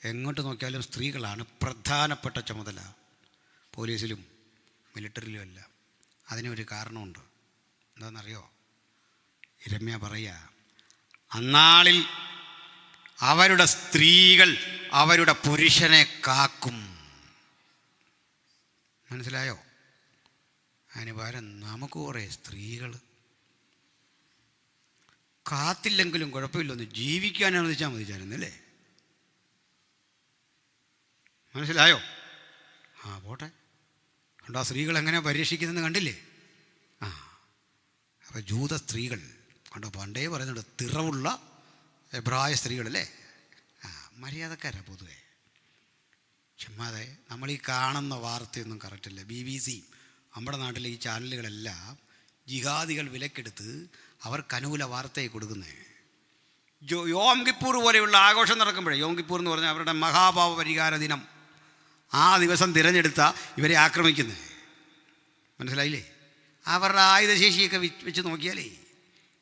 [SPEAKER 1] എങ്ങോട്ട് നോക്കിയാലും സ്ത്രീകളാണ് പ്രധാനപ്പെട്ട ചുമതല, പോലീസിലും മിലിറ്ററിയിലും എല്ലാം. അതിനൊരു കാരണമുണ്ട്. എന്താണെന്നറിയോ? രമ്യ പറയുക, അന്നാളിൽ അവരുടെ സ്ത്രീകൾ അവരുടെ പുരുഷനെ കാക്കും. മനസ്സിലായോ? അതിന് പകരം നമുക്ക് കുറേ സ്ത്രീകൾ കാത്തില്ലെങ്കിലും കുഴപ്പമില്ലൊന്ന് ജീവിക്കാൻ അനുവദിച്ചാൽ മതിച്ചായിരുന്നല്ലേ? മനസ്സിലായോ? പോട്ടെ. കണ്ടോ സ്ത്രീകൾ എങ്ങനെ പരിരക്ഷിക്കുന്നതെന്ന് കണ്ടില്ലേ? അപ്പോൾ ജൂത സ്ത്രീകൾ കണ്ടോ, പണ്ടേ പറയുന്നുണ്ട് തിറവുള്ള എബ്രായ സ്ത്രീകളല്ലേ? മര്യാദക്കാരാ പൊതുവെ. ചുമ്മാതെ നമ്മൾ ഈ കാണുന്ന വാർത്തയൊന്നും കറക്റ്റല്ല. BBC നമ്മുടെ നാട്ടിലെ ഈ ചാനലുകളെല്ലാം ജിഹാദികൾ വിലക്കെടുത്ത് അവർക്ക് അനുകൂല വാർത്തയെ കൊടുക്കുന്നത്. യോം കിപ്പൂർ പോലെയുള്ള ആഘോഷം നടക്കുമ്പോഴേ, യോം കിപ്പൂർ എന്ന് പറഞ്ഞാൽ അവരുടെ മഹാപാപ പരിഹാര ദിനം, ആ ദിവസം തിരഞ്ഞെടുത്ത ഇവരെ ആക്രമിക്കുന്നത്. മനസ്സിലായില്ലേ? അവരുടെ ആയുധശേഷിയൊക്കെ വെച്ച് നോക്കിയാലേ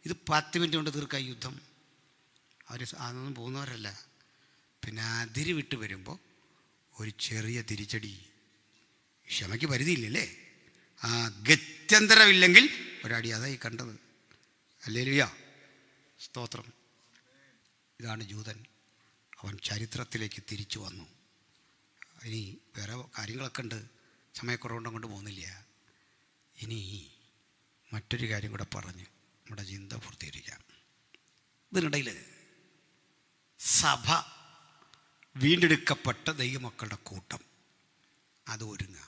[SPEAKER 1] ഇത് 10 മിനിറ്റ് കൊണ്ട് തീർക്കാം യുദ്ധം. അവർ അതൊന്നും പോകുന്നവരല്ല. പിന്നെ അതിര് വിട്ട് വരുമ്പോൾ ഒരു ചെറിയ തിരിച്ചടി. ക്ഷമയ്ക്ക് പരിധിയില്ലല്ലേ? ഗത്യന്തരമില്ലെങ്കിൽ ഒരടി. അതായി കണ്ടത്. ഹല്ലേലൂയ, സ്തോത്രം. ഇതാണ് ജൂതൻ. അവൻ ചരിത്രത്തിലേക്ക് തിരിച്ചു വന്നു. ഇനി വേറെ കാര്യങ്ങളൊക്കെ ഉണ്ട്, സമയക്കുറവുകൊണ്ട് അങ്ങോട്ട് പോകുന്നില്ല. ഇനി മറ്റൊരു കാര്യം കൂടെ പറഞ്ഞ് നമ്മുടെ ചിന്ത പൂർത്തീകരിക്കാം. ഇതിനിടയിൽ സഭ, വീണ്ടെടുക്കപ്പെട്ട ദൈവമക്കളുടെ കൂട്ടം, അത് ഒരുങ്ങുക.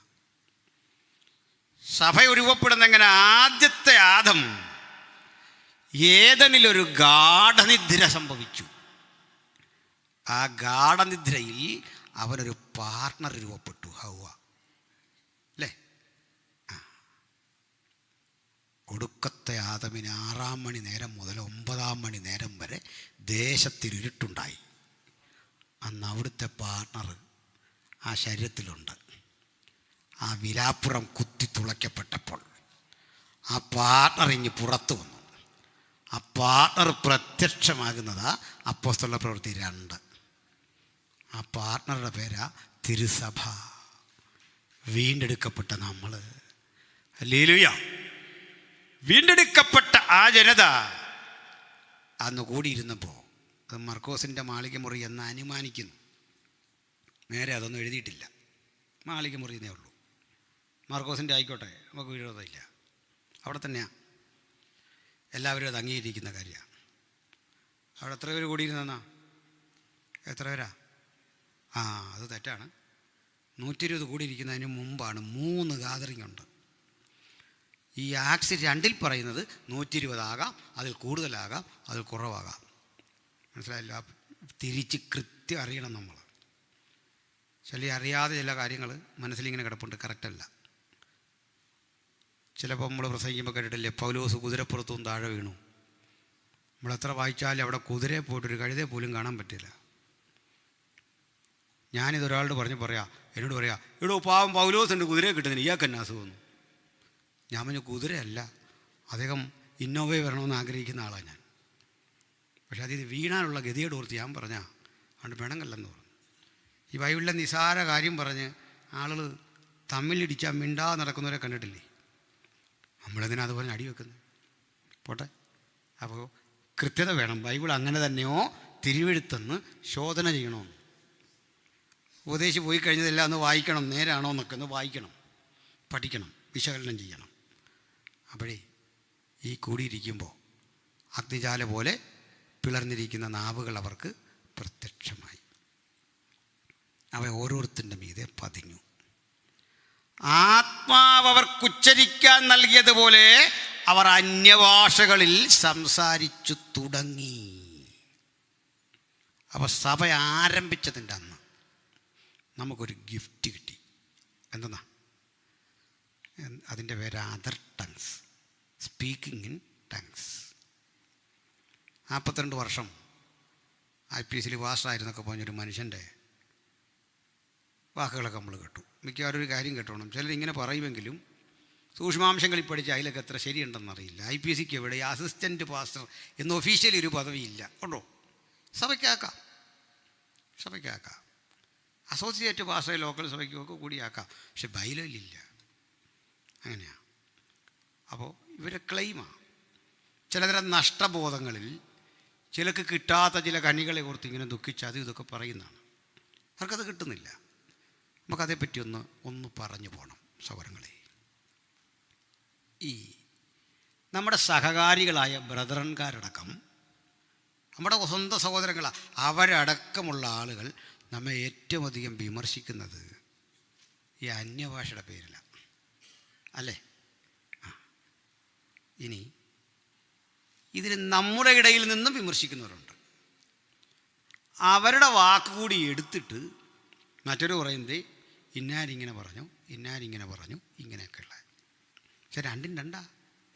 [SPEAKER 1] സഭ ഉരുവപ്പെടുന്ന എങ്ങനെ? ആദ്യത്തെ ആദം ഏദനിലൊരു ഗാഠനിദ്ര സംഭവിച്ചു. ആ ഗാഠനിദ്രയിൽ അവനൊരു പാർട്ണർ രൂപപ്പെട്ടു, ഹൗവ. അല്ലേ? ഒടുക്കത്തെ ആദമിന് 6-ാം മണി നേരം മുതൽ 9-ാം മണി നേരം വരെ ദേശത്തിരുട്ടുണ്ടായി. അന്ന് അവിടുത്തെ പാർട്ണർ ആ ശരീരത്തിലുണ്ട്. ആ വിലാപ്പുറം കുത്തി തുളയ്ക്കപ്പെട്ടപ്പോൾ ആ പാർട്ണർ ഇങ്ങ് പുറത്തു വന്നു. ആ പാർട്ണർ പ്രത്യക്ഷമാകുന്നതാ അപ്പോസ്തല പ്രവൃത്തി 2. ആ പാർട്ണറുടെ പേരാ തിരുസഭ, വീണ്ടെടുക്കപ്പെട്ട നമ്മൾ. ഹല്ലേലൂയ. വീണ്ടെടുക്കപ്പെട്ട ആ ജനത അന്ന് കൂടിയിരുന്നപ്പോൾ, അത് മർക്കോസിൻ്റെ മാളിക മുറി എന്ന് അനുമാനിക്കുന്നു. നേരെ അതൊന്നും എഴുതിയിട്ടില്ല, മാളിക മുറി എന്നേ ഉള്ളൂ. മാർക്കോസിൻ്റെ ആയിക്കോട്ടെ, നമുക്ക് വിരോധമില്ല. അവിടെ തന്നെയാണ് എല്ലാവരും അത് അംഗീകരിക്കുന്ന കാര്യമാണ്. അവിടെ എത്ര പേര് കൂടിയിരുന്നെന്നാ? എത്ര പേരാ? അത് തെറ്റാണ്. 120 കൂടിയിരിക്കുന്നതിന് മുമ്പാണ് 3 ഗാദറിംഗ് ഉണ്ട്. ഈ ആക്സ് 2 പറയുന്നത് 120 ആകാം, അതിൽ കൂടുതലാകാം, അതിൽ കുറവാകാം. മനസ്സിലായില്ല? തിരിച്ച് കൃത്യം അറിയണം നമ്മൾ. അറിയാതെ ചില കാര്യങ്ങൾ മനസ്സിലിങ്ങനെ കിടപ്പുണ്ട്, കറക്റ്റല്ല. ചിലപ്പോൾ നമ്മൾ പ്രസംഗിക്കുമ്പോൾ കേട്ടിട്ടില്ലേ, പൗലോസ് കുതിരപ്പുറത്തും താഴെ വീണു. നമ്മളെത്ര വായിച്ചാലും അവിടെ കുതിരയെ പോയിട്ടൊരു കഴുതയെ പോലും കാണാൻ പറ്റില്ല. ഞാനിതൊരാളോട് എന്നോട് പറയാം, എടോ പാവം പൗലോസ് ഉണ്ട്, കുതിരയെ കിട്ടുന്നില്ല, ഇയാൾക്ക് എന്നാ അസുഖം? ഞാൻ പറഞ്ഞു, കുതിരയല്ല, അദ്ദേഹം ഇന്നോവയെ വരണമെന്ന് ആഗ്രഹിക്കുന്ന ആളാണ് ഞാൻ. പക്ഷെ അതിൽ വീണാനുള്ള ഗതിയോട് ഓർത്ത് ഞാൻ പറഞ്ഞാൽ അതുകൊണ്ട് വേണമെങ്കിലെന്ന് പറഞ്ഞു. ഈ ബൈബിളിലെ നിസാര കാര്യം പറഞ്ഞ് ആളുകൾ തമ്മിലിടിച്ചാൽ മിണ്ടാ നടക്കുന്നവരെ കണ്ടിട്ടില്ലേ? നമ്മളെന്തിനാ അതുപോലെ അടി വെക്കുന്നത്? പോട്ടെ. അപ്പോൾ കൃത്യത വേണം. ബൈബിൾ അങ്ങനെ തന്നെയോ തിരുവെഴുത്തെന്ന് ശോധന ചെയ്യണമെന്ന്. ഉപദേശിച്ച് പോയി കഴിഞ്ഞതെല്ലാം ഒന്ന് വായിക്കണം, നേരാണോ എന്നൊക്കെ ഒന്ന് വായിക്കണം, പഠിക്കണം, വിശകലനം ചെയ്യണം. അപ്പോഴേ ഈ കൂടിയിരിക്കുമ്പോൾ അഗ്നിജാല പോലെ പിളർന്നിരിക്കുന്ന നാവുകൾ അവർക്ക് പ്രത്യക്ഷമായി. അവ ഓരോരുത്തരുടെ മീതെ പതിഞ്ഞു. ആത്മാവ് അവർക്കുച്ചരിക്കാൻ നൽകിയതുപോലെ അവർ അന്യഭാഷകളിൽ സംസാരിച്ചു തുടങ്ങി. അപ്പോൾ സഭ ആരംഭിച്ചതിൻ്റെ അന്ന് നമുക്കൊരു ഗിഫ്റ്റ് കിട്ടി. എന്തെന്നാ? അതിൻ്റെ പേര് other tongues, speaking in tongues. 42 വർഷം IPSൽ പാസ്റ്ററായിരുന്നൊക്കെ പറഞ്ഞൊരു മനുഷ്യൻ്റെ വാക്കുകളൊക്കെ നമ്മൾ കേട്ടു. മിക്കവാറും ഒരു കാര്യം കേട്ടോണം, ചിലരിങ്ങനെ പറയുമെങ്കിലും സൂക്ഷ്മാംശങ്ങളിൽ പഠിച്ച് അതിലൊക്കെ എത്ര ശരിയുണ്ടെന്നറിയില്ല. IPSക്ക് എവിടെ അസിസ്റ്റൻറ്റ് പാസ്റ്റർ എന്ന് ഒഫീഷ്യലി ഒരു പദവിയില്ല. ഉണ്ടോ? സഭയ്ക്കാക്കാം, സഭയ്ക്കാക്കാം. അസോസിയേറ്റ് പാസ്റ്റർ ലോക്കൽ സഭയ്ക്കൊക്കെ കൂടിയാക്കാം. പക്ഷെ ബൈബിളിലില്ല. അങ്ങനെയാണ്. അപ്പോൾ ഇവരെ ക്ലെയിമാണ്. ചിലതരം നഷ്ടബോധങ്ങളിൽ ചിലക്ക് കിട്ടാത്ത ചില കണികളെ ഓർത്ത് ഇങ്ങനെ ദുഃഖിച്ച് അത് ഇതൊക്കെ പറയുന്നതാണ്. അവർക്കത് കിട്ടുന്നില്ല. നമുക്കതേപ്പറ്റി ഒന്ന് പറഞ്ഞു പോകണം സഹോദരങ്ങളെ. ഈ നമ്മുടെ സഹകാരികളായ ബ്രദറൻകാരടക്കം, നമ്മുടെ സ്വന്തം സഹോദരങ്ങളാണ്, അവരടക്കമുള്ള ആളുകൾ നമ്മെ ഏറ്റവും അധികം വിമർശിക്കുന്നത് ഈ അന്യഭാഷയുടെ പേരിലാണ്, അല്ലേ? ഇനി ഇതിൽ നമ്മുടെ ഇടയിൽ നിന്നും വിമർശിക്കുന്നവരുണ്ട്. അവരുടെ വാക്കുകൂടി എടുത്തിട്ട് മറ്റൊരു പറയുന്നത് ഇന്നാരിങ്ങനെ പറഞ്ഞു, ഇന്നാരിങ്ങനെ പറഞ്ഞു, ഇങ്ങനെയൊക്കെയുള്ള. പക്ഷെ രണ്ടും രണ്ടാ.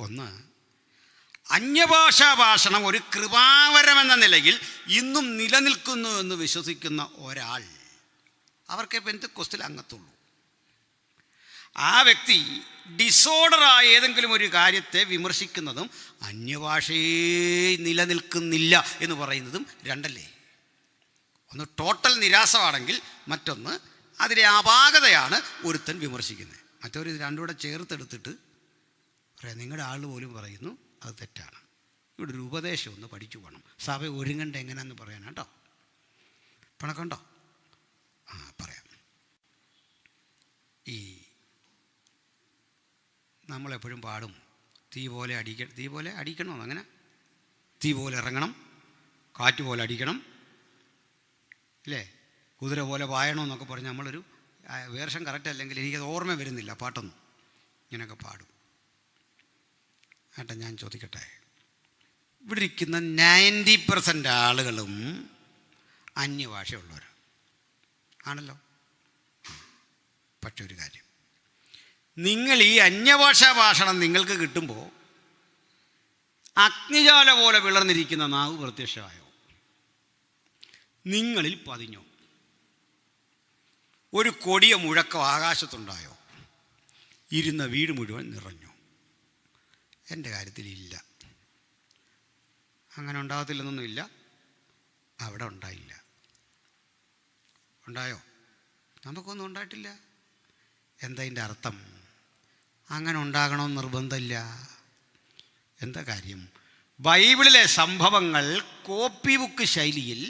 [SPEAKER 1] ഒന്ന്, അന്യഭാഷാ ഭാഷണം ഒരു കൃപാവരമെന്ന നിലയിൽ ഇന്നും നിലനിൽക്കുന്നു എന്ന് വിശ്വസിക്കുന്ന ഒരാൾ, അവർക്ക് പെന്തക്കോസ്തിൽ അംഗത്തുള്ളൂ. ആ വ്യക്തി ഡിസോർഡറായ ഏതെങ്കിലും ഒരു കാര്യത്തെ വിമർശിക്കുന്നതും അന്യഭാഷയെ നിലനിൽക്കുന്നില്ല എന്ന് പറയുന്നതും രണ്ടല്ലേ? ഒന്ന് ടോട്ടൽ നിരാസമാണെങ്കിൽ മറ്റൊന്ന് അതിലെ അപാകതയാണ് ഒരുത്തൻ വിമർശിക്കുന്നത്. മറ്റൊരു ഇത് രണ്ടും കൂടെ ചേർത്തെടുത്തിട്ട് പറയാം, നിങ്ങളുടെ ആൾ പോലും പറയുന്നു അത് തെറ്റാണ്. ഇവിടെ ഒരു ഉപദേശം ഒന്ന് പഠിച്ചു പോകണം. സഭ ഒരുങ്ങണ്ട എങ്ങനെയാണെന്ന് പറയാൻ കേട്ടോ. പണക്കുണ്ടോ? പറയാം. ഈ നമ്മളെപ്പോഴും പാടും, തീ പോലെ അടിക്കണമെന്ന്. അങ്ങനെ തീ പോലെ ഇറങ്ങണം, കാറ്റ് പോലെ അടിക്കണം, ഇല്ലേ? കുതിര പോലെ പായണമെന്നൊക്കെ പറഞ്ഞ് നമ്മളൊരു വേർഷൻ കറക്റ്റ് അല്ലെങ്കിൽ എനിക്കത് ഓർമ്മ വരുന്നില്ല പാട്ടൊന്നും. ഇങ്ങനെയൊക്കെ പാടും. ഏട്ടാ ഞാൻ ചോദിക്കട്ടെ, ഇവിടെ ഇരിക്കുന്ന 90% ആളുകളും അന്യഭാഷയുള്ളവർ ആണല്ലോ. പക്ഷെ ഒരു കാര്യം, നിങ്ങൾ ഈ അന്യഭാഷാ ഭാഷണം നിങ്ങൾക്ക് കിട്ടുമ്പോൾ അഗ്നിജാല പോലെ വിളർന്നിരിക്കുന്ന നാവ് പ്രത്യക്ഷമായോ? നിങ്ങളിൽ പതിഞ്ഞോ? ഒരു കൊടിയ മുഴക്കം ആകാശത്തുണ്ടായോ? ഇരുന്ന വീട് മുഴുവൻ നിറഞ്ഞോ? എൻ്റെ കാര്യത്തിലില്ല. അങ്ങനെ ഉണ്ടാകത്തില്ലെന്നൊന്നുമില്ല. അവിടെ ഉണ്ടായില്ല. ഉണ്ടായോ? നമുക്കൊന്നും ഉണ്ടായിട്ടില്ല. എന്താ ഇതിൻ്റെ അർത്ഥം? അങ്ങനെ ഉണ്ടാകണമെന്ന് നിർബന്ധമില്ല. എന്താ കാര്യം? ബൈബിളിലെ സംഭവങ്ങൾ കോപ്പി ബുക്ക് ശൈലിയിൽ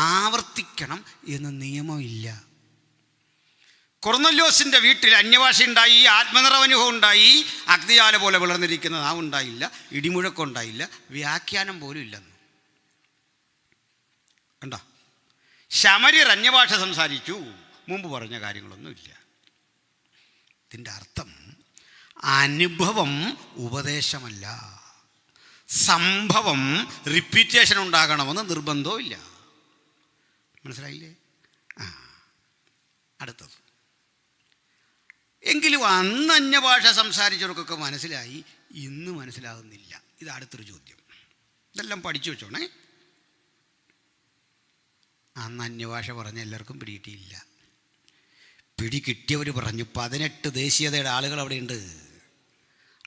[SPEAKER 1] ആവർത്തിക്കണം എന്ന് നിയമമില്ല. കൊർന്നല്യോസിൻ്റെ വീട്ടിൽ അന്യഭാഷ ഉണ്ടായി, ആത്മനിറവനുഭവം ഉണ്ടായി, അഗ്നിജാല പോലെ വിളർന്നിരിക്കുന്ന നാവുണ്ടായില്ല, ഇടിമുഴക്കം ഉണ്ടായില്ല, വ്യാഖ്യാനം പോലും ഇല്ലെന്ന് കണ്ടോ? ശമര്യർ അന്യഭാഷ സംസാരിച്ചു, മുമ്പ് പറഞ്ഞ കാര്യങ്ങളൊന്നുമില്ല. ഇതിൻ്റെ അർത്ഥം അനുഭവം ഉപദേശമല്ല, സംഭവം റിപ്പീറ്റേഷൻ ഉണ്ടാകണമെന്ന് നിർബന്ധവും ഇല്ല. മനസ്സിലായില്ലേ? അടുത്തത്, എങ്കിലും അന്ന് അന്യഭാഷ സംസാരിച്ചവർക്കൊക്കെ മനസ്സിലായി, ഇന്ന് മനസ്സിലാകുന്നില്ല. ഇത് അടുത്തൊരു ചോദ്യം. ഇതെല്ലാം പഠിച്ചു വെച്ചോണേ. അന്ന് അന്യഭാഷ പറഞ്ഞ എല്ലാവർക്കും പിടികിട്ടിയില്ല. പിടി കിട്ടിയവർ പറഞ്ഞു. 18 ദേശീയതയുടെ ആളുകൾ അവിടെയുണ്ട്.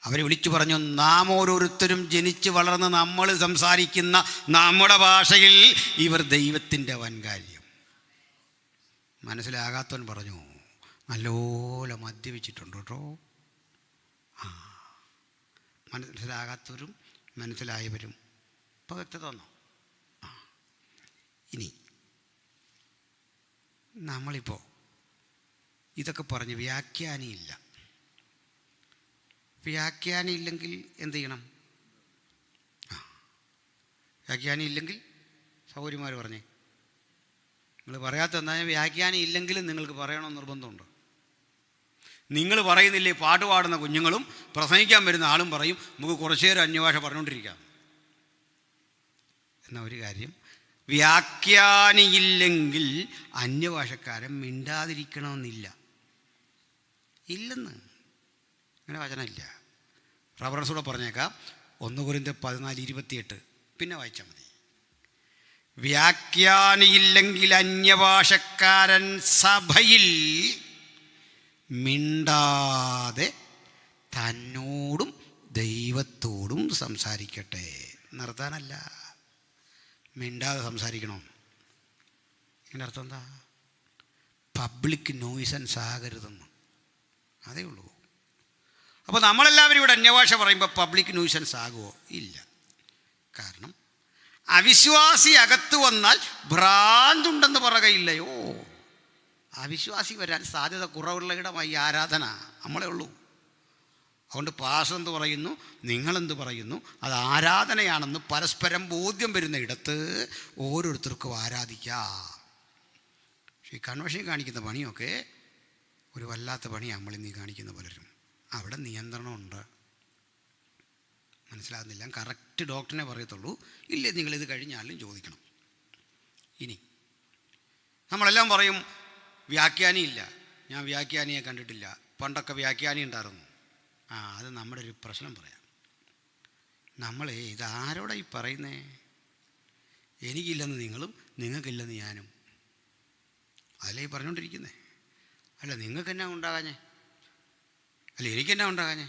[SPEAKER 1] അവർ വിളിച്ചു പറഞ്ഞു, നാം ഓരോരുത്തരും ജനിച്ച് വളർന്ന് നമ്മൾ സംസാരിക്കുന്ന നമ്മുടെ ഭാഷയിൽ ഇവർ ദൈവത്തിൻ്റെ വൻകാര്യം. മനസ്സിലാകാത്തവൻ പറഞ്ഞു, നല്ലപോലെ മദ്യപിച്ചിട്ടുണ്ട് കേട്ടോ. മനസ്സിലാകാത്തവരും മനസ്സിലായവരും ഇപ്പോൾ വ്യക്തത വന്നോ? ഇനി നമ്മളിപ്പോൾ ഇതൊക്കെ പറഞ്ഞ് വ്യാഖ്യാനിയില്ല. വ്യാഖ്യാനിയില്ലെങ്കിൽ എന്ത് ചെയ്യണം? വ്യാഖ്യാനിയില്ലെങ്കിൽ സൗകര്യമാർ പറഞ്ഞേ നിങ്ങൾ പറയാത്ത എന്താ? വ്യാഖ്യാനം ഇല്ലെങ്കിലും നിങ്ങൾക്ക് പറയണമെന്ന് നിർബന്ധമുണ്ട്. നിങ്ങൾ പറയുന്നില്ലേ, പാട്ട് പാടുന്ന കുഞ്ഞുങ്ങളും പ്രസംഗിക്കാൻ വരുന്ന ആളും പറയും നമുക്ക് കുറച്ചു നേരം അന്യഭാഷ പറഞ്ഞുകൊണ്ടിരിക്കാം. എന്ന ഒരു കാര്യം, വ്യാഖ്യാനിയില്ലെങ്കിൽ അന്യഭാഷക്കാരൻ മിണ്ടാതിരിക്കണമെന്നില്ല. ഇല്ലെന്ന് അങ്ങനെ വചനമില്ല. റഫറൻസൂടെ പറഞ്ഞേക്കാം. 1 കൊരിന്ത്യർ 14:28 പിന്നെ വായിച്ചാൽ മതി. വ്യാഖ്യാനിയില്ലെങ്കിൽ അന്യഭാഷക്കാരൻ സഭയിൽ മിണ്ടാതെ തന്നോടും ദൈവത്തോടും സംസാരിക്കട്ടെ. നിർത്താനല്ല, മിണ്ടാതെ സംസാരിക്കണം. ഇതിൻ്റെ അർത്ഥം എന്താ? പബ്ലിക് നോയ്സൻസ് ആകരുതെന്ന്. അതേ ഉള്ളൂ. അപ്പോൾ നമ്മളെല്ലാവരും ഇവിടെ അന്യഭാഷ പറയുമ്പോൾ പബ്ലിക് ന്യൂസൻസ് ആകുമോ? ഇല്ല. കാരണം അവിശ്വാസി അകത്ത് വന്നാൽ ഭ്രാന്തുണ്ടെന്ന് പറയുകയില്ലയോ. അവിശ്വാസി വരാൻ സാധ്യത കുറവുള്ള ഇടമായി ആരാധന നമ്മളെ ഉള്ളൂ. അതുകൊണ്ട് പാസ്റ്റർ എന്ത് പറയുന്നു, നിങ്ങളെന്ത് പറയുന്നു, അത് ആരാധനയാണെന്ന് പരസ്പരം ബോധ്യം വരുന്ന ഇടത്ത് ഓരോരുത്തർക്കും ആരാധിക്കാം. പക്ഷേ ഈ കൺവെൻഷൻ കാണിക്കുന്ന പണിയൊക്കെ ഒരു വല്ലാത്ത പണിയാണ് നമ്മളിന്ന് കാണിക്കുന്ന പലരും. അവിടെ നിയന്ത്രണമുണ്ട്. മനസ്സിലാകുന്നില്ല. കറക്റ്റ് ഡോക്ടറിനെ പറയത്തുള്ളൂ. ഇല്ലേ നിങ്ങളിത് കഴിഞ്ഞാലും ചോദിക്കണം. ഇനി നമ്മളെല്ലാം പറയും വ്യാഖ്യാനി ഇല്ല, ഞാൻ വ്യാഖ്യാനിയെ കണ്ടിട്ടില്ല, പണ്ടൊക്കെ വ്യാഖ്യാനി ഉണ്ടായിരുന്നു. അത് നമ്മുടെ ഒരു പ്രശ്നം പറയാം. നമ്മളെ ഇതാരോടാ ഈ പറയുന്നേ? എനിക്കില്ലെന്ന് നിങ്ങളും നിങ്ങൾക്കില്ലെന്ന് ഞാനും അതല്ലേ ഈ പറഞ്ഞുകൊണ്ടിരിക്കുന്നേ. അല്ല നിങ്ങൾക്ക് എന്നാ ഉണ്ടാകാഞ്ഞേ? അല്ല എനിക്കെന്നാ ഉണ്ടാകാഞ്ഞേ?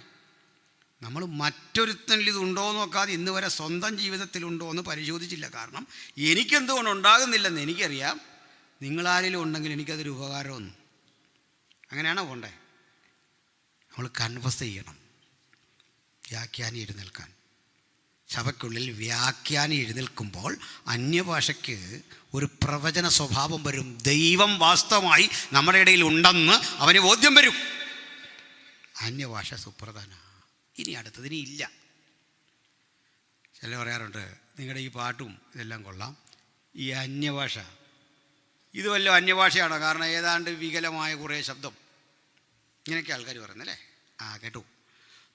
[SPEAKER 1] നമ്മൾ മറ്റൊരുത്തനിൽ ഇത് ഉണ്ടോ എന്ന് നോക്കാതെ ഇന്ന് വരെ സ്വന്തം ജീവിതത്തിലുണ്ടോ എന്ന് പരിശോധിച്ചില്ല. കാരണം എനിക്കെന്തുകൊണ്ട് ഉണ്ടാകുന്നില്ലെന്ന് എനിക്കറിയാം. നിങ്ങളാരെങ്കിലും ഉണ്ടെങ്കിൽ എനിക്കതൊരു ഉപകാരമൊന്നും. അങ്ങനെയാണോ പോണ്ടേ? നമ്മൾ കൺഫസ് ചെയ്യണം. വ്യാഖ്യാനി എഴുന്നേൽക്കാൻ, സഭയ്ക്കുള്ളിൽ വ്യാഖ്യാനി എഴുന്നേൽക്കുമ്പോൾ അന്യഭാഷയ്ക്ക് ഒരു പ്രവചന സ്വഭാവം വരും. ദൈവം വാസ്തവമായി നമ്മുടെ ഇടയിൽ ഉണ്ടെന്ന് അവന് ബോധ്യം വരും. അന്യഭാഷ സുപ്രധാന. ഇനി അടുത്തതിന് ഇല്ല. ചില പറയാറുണ്ട് നിങ്ങളുടെ ഈ പാട്ടും ഇതെല്ലാം കൊള്ളാം, ഈ അന്യഭാഷ ഇത് വല്ല അന്യഭാഷയാണോ? കാരണം ഏതാണ്ട് വികലമായ കുറേ ശബ്ദം, ഇങ്ങനെയൊക്കെ ആൾക്കാർ പറയുന്നല്ലേ. കേട്ടു.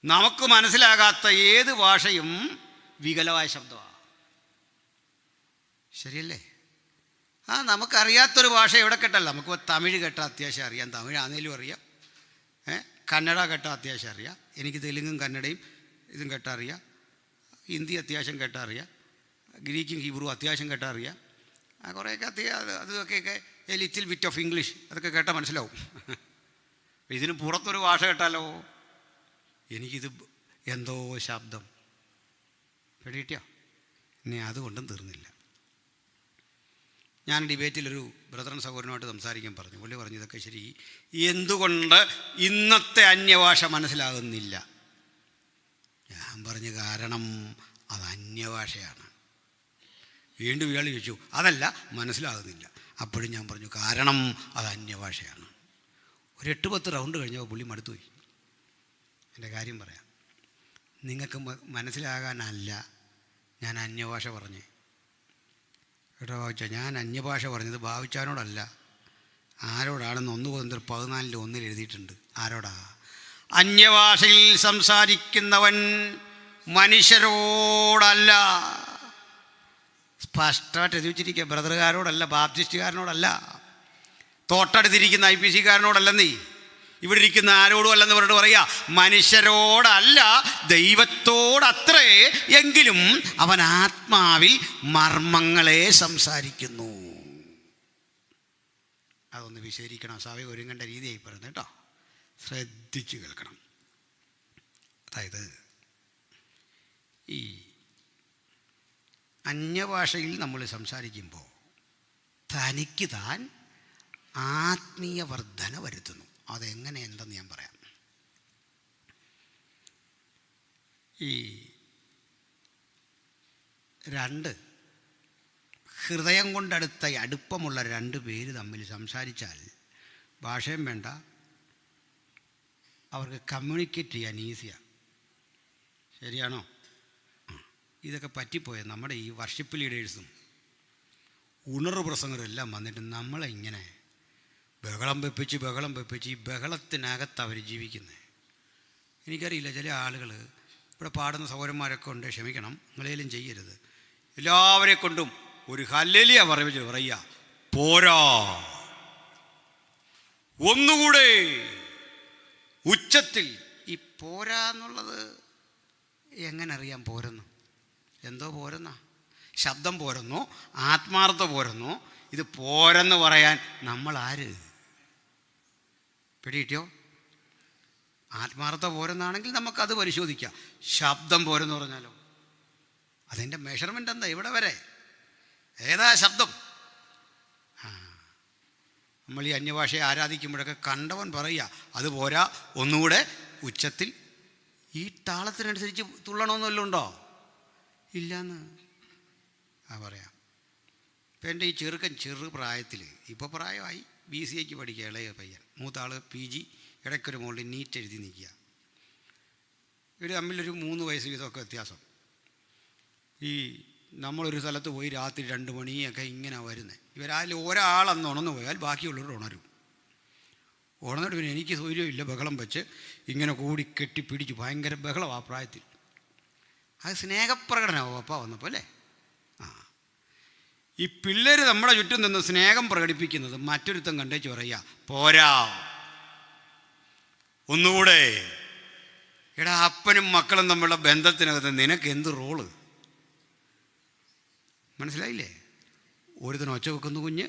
[SPEAKER 1] നമുക്ക് മനസ്സിലാകാത്ത ഏത് ഭാഷയും വികലമായ ശബ്ദമാണ്. ശരിയല്ലേ? നമുക്കറിയാത്തൊരു ഭാഷ എവിടെ കേട്ടല്ല. നമുക്ക് തമിഴ് കേട്ടാൽ അത്യാവശ്യം അറിയാം, തമിഴാന്നേലും അറിയാം, കന്നഡ കേട്ടാൽ അത്യാവശ്യം അറിയാം. എനിക്ക് തെലുങ്കും കന്നഡയും ഇതും കേട്ടാൽ അറിയാം, ഹിന്ദി അത്യാവശ്യം കേട്ടാൽ അറിയാം, ഗ്രീക്കും ഹീബ്രു അത്യാവശ്യം കേട്ടാൽ അറിയാം, കുറേയൊക്കെ അതൊക്കെയൊക്കെ ലിറ്റിൽ ബിറ്റ് ഓഫ് ഇംഗ്ലീഷ് അതൊക്കെ കേട്ടാൽ മനസ്സിലാവും. ഇതിന് പുറത്തൊരു ഭാഷ കേട്ടാലോ എനിക്കിത് എന്തോ ശബ്ദം പിടികിട്ടിയോ? ഇനി അതുകൊണ്ടും തീർന്നില്ല. ഞാൻ ഡിബേറ്റിലൊരു ബ്രദറൻ സഹോദരനുമായിട്ട് സംസാരിക്കാൻ പറഞ്ഞു. പുള്ളി പറഞ്ഞു ഇതൊക്കെ ശരി, എന്തുകൊണ്ട് ഇന്നത്തെ അന്യഭാഷ മനസ്സിലാകുന്നില്ല? ഞാൻ പറഞ്ഞു കാരണം അത് അന്യഭാഷയാണ്. വീണ്ടും ഇയാൾ ചോദിച്ചു അതല്ല മനസ്സിലാകുന്നില്ല. അപ്പോഴും ഞാൻ പറഞ്ഞു കാരണം അത് അന്യഭാഷയാണ്. ഒരു 8-10 റൗണ്ട് കഴിഞ്ഞപ്പോൾ പുള്ളി മടുത്തുപോയി. എൻ്റെ കാര്യം പറയാം, നിങ്ങൾക്ക് മനസ്സിലാകാനല്ല ഞാൻ അന്യഭാഷ പറഞ്ഞേ കേട്ടോ. ഭാവിച്ച ഞാൻ അന്യഭാഷ പറഞ്ഞത് ഭാവിച്ചാനോടല്ല. ആരോടാണെന്ന് 1 കൊരിന്ത്യർ 14:1 എഴുതിയിട്ടുണ്ട്. ആരോടാ? അന്യഭാഷയിൽ സംസാരിക്കുന്നവൻ മനുഷ്യരോടല്ല. സ്പഷ്ടമായിട്ട് എഴുതി വെച്ചിരിക്കുക. ബ്രദറുകാരോടല്ല, ബാപ്റ്റിസ്റ്റുകാരനോടല്ല, തോട്ടടുത്തിരിക്കുന്ന IPC-കാരനോടല്ലെന്നേ, ഇവിടെ ഇരിക്കുന്ന ആരോടും അല്ലെന്ന് പറഞ്ഞിട്ട് പറയുക മനുഷ്യരോടല്ല ദൈവത്തോടത്രേ, എങ്കിലും അവൻ ആത്മാവിൽ മർമ്മങ്ങളെ സംസാരിക്കുന്നു. അതൊന്ന് വിശദീകരിക്കണം. സഭ ഒരുങ്ങേണ്ട രീതിയായി പറയുന്നത് കേട്ടോ, ശ്രദ്ധിച്ച് കേൾക്കണം. അതായത് ഈ അന്യഭാഷയിൽ നമ്മൾ സംസാരിക്കുമ്പോൾ തനിക്ക് താൻ ആത്മീയ വർധന വരുത്തുന്നു. അതെങ്ങനെ എന്തെന്ന് ഞാൻ പറയാം. ഈ 2 ഹൃദയം കൊണ്ടടുത്ത അടുപ്പമുള്ള 2 പേര് തമ്മിൽ സംസാരിച്ചാൽ ഭാഷയും വേണ്ട, അവർക്ക് കമ്മ്യൂണിക്കേറ്റ് ചെയ്യാൻ ഈസിയാണ്. ശരിയാണോ? ഇതൊക്കെ പറ്റിപ്പോയത് നമ്മുടെ ഈ വർഷിപ്പ് ലീഡേഴ്സും ഉണർവ് പ്രസംഗരെല്ലാം വന്നിട്ട് നമ്മളെ ഇങ്ങനെ ബഹളം വെപ്പിച്ച് ഈ ബഹളത്തിനകത്ത് അവർ ജീവിക്കുന്നത്. എനിക്കറിയില്ല, ചില ആളുകൾ ഇവിടെ പാടുന്ന സഹോദരന്മാരൊക്കെ ഉണ്ട്, ക്ഷമിക്കണം, നിങ്ങളേലും ചെയ്യരുത്. എല്ലാവരെ കൊണ്ടും ഒരു ഹല്ലേലൂയ പറയുക, പോരാ, ഒന്നുകൂടെ ഉച്ചത്തിൽ. ഈ പോരാ എന്നുള്ളത് എങ്ങനെ അറിയാൻ പോരുന്നു? എന്തോ പോരുന്ന ശബ്ദം പോരുന്നു, ആത്മാർത്ഥത പോരുന്നു. ഇത് പോരെന്ന് പറയാൻ നമ്മൾ ആര്? പിടികിട്ടിയോ? ആത്മാർത്ഥത പോരെന്നാണെങ്കിൽ നമുക്കത് പരിശോധിക്കാം. ശബ്ദം പോരെന്ന് പറഞ്ഞാലോ അതിൻ്റെ മെഷർമെൻ്റ് എന്താ? ഇവിടെ വരെ ഏതാ ശബ്ദം? നമ്മൾ ഈ അന്യഭാഷയെ ആരാധിക്കുമ്പോഴൊക്കെ കണ്ടവൻ പറയുക അത് പോരാ, ഒന്നുകൂടെ ഉച്ചത്തിൽ. ഈ താളത്തിനനുസരിച്ച് തുള്ളണമെന്നല്ലോ ഉണ്ടോ? ഇല്ലയെന്ന് പറയാം. ഇപ്പം എൻ്റെ ഈ ചെറുക്കൻ പ്രായത്തിൽ, ഇപ്പോൾ പ്രായമായി, BCAക്ക് പഠിക്കുക, ഇളയ പയ്യൻ. മൂത്താൾ PG, ഇടയ്ക്കൊരു മുകളിൽ നീറ്റ് എഴുതി നിൽക്കുക. ഇവർ തമ്മിലൊരു 3 വയസ്സ് വീതമൊക്കെ വ്യത്യാസം. ഈ നമ്മളൊരു സ്ഥലത്ത് പോയി രാത്രി 2 മണിയൊക്കെ ഇങ്ങനെ വരുന്നത്. ഇവരാതിൽ ഒരാളന്ന് ഉണർന്നു പോയാൽ ബാക്കിയുള്ളവർ ഉണരും. ഉണർന്നിട്ട് പിന്നെ എനിക്ക് സൗകര്യമില്ല, ബഹളം വെച്ച് ഇങ്ങനെ കൂടി കെട്ടിപ്പിടിച്ച് ഭയങ്കര ബഹളം ആ പ്രായത്തിൽ. അത് സ്നേഹപ്രകടനമാവും അപ്പ വന്നപ്പോൾ അല്ലേ? ഈ പിള്ളേർ നമ്മുടെ ചുറ്റും നിന്ന് സ്നേഹം പ്രകടിപ്പിക്കുന്നത് മറ്റൊരുത്തം കണ്ടേച്ച് പറയുക, പോരാ, ഒന്നുകൂടെ. എടാ, അപ്പനും മക്കളും തമ്മിലുള്ള ബന്ധത്തിനകത്ത് നിനക്ക് എന്ത് റോള്? മനസ്സിലായില്ലേ? ഒരുത്തൻ ഒച്ച വെക്കുന്നു കുഞ്ഞ്,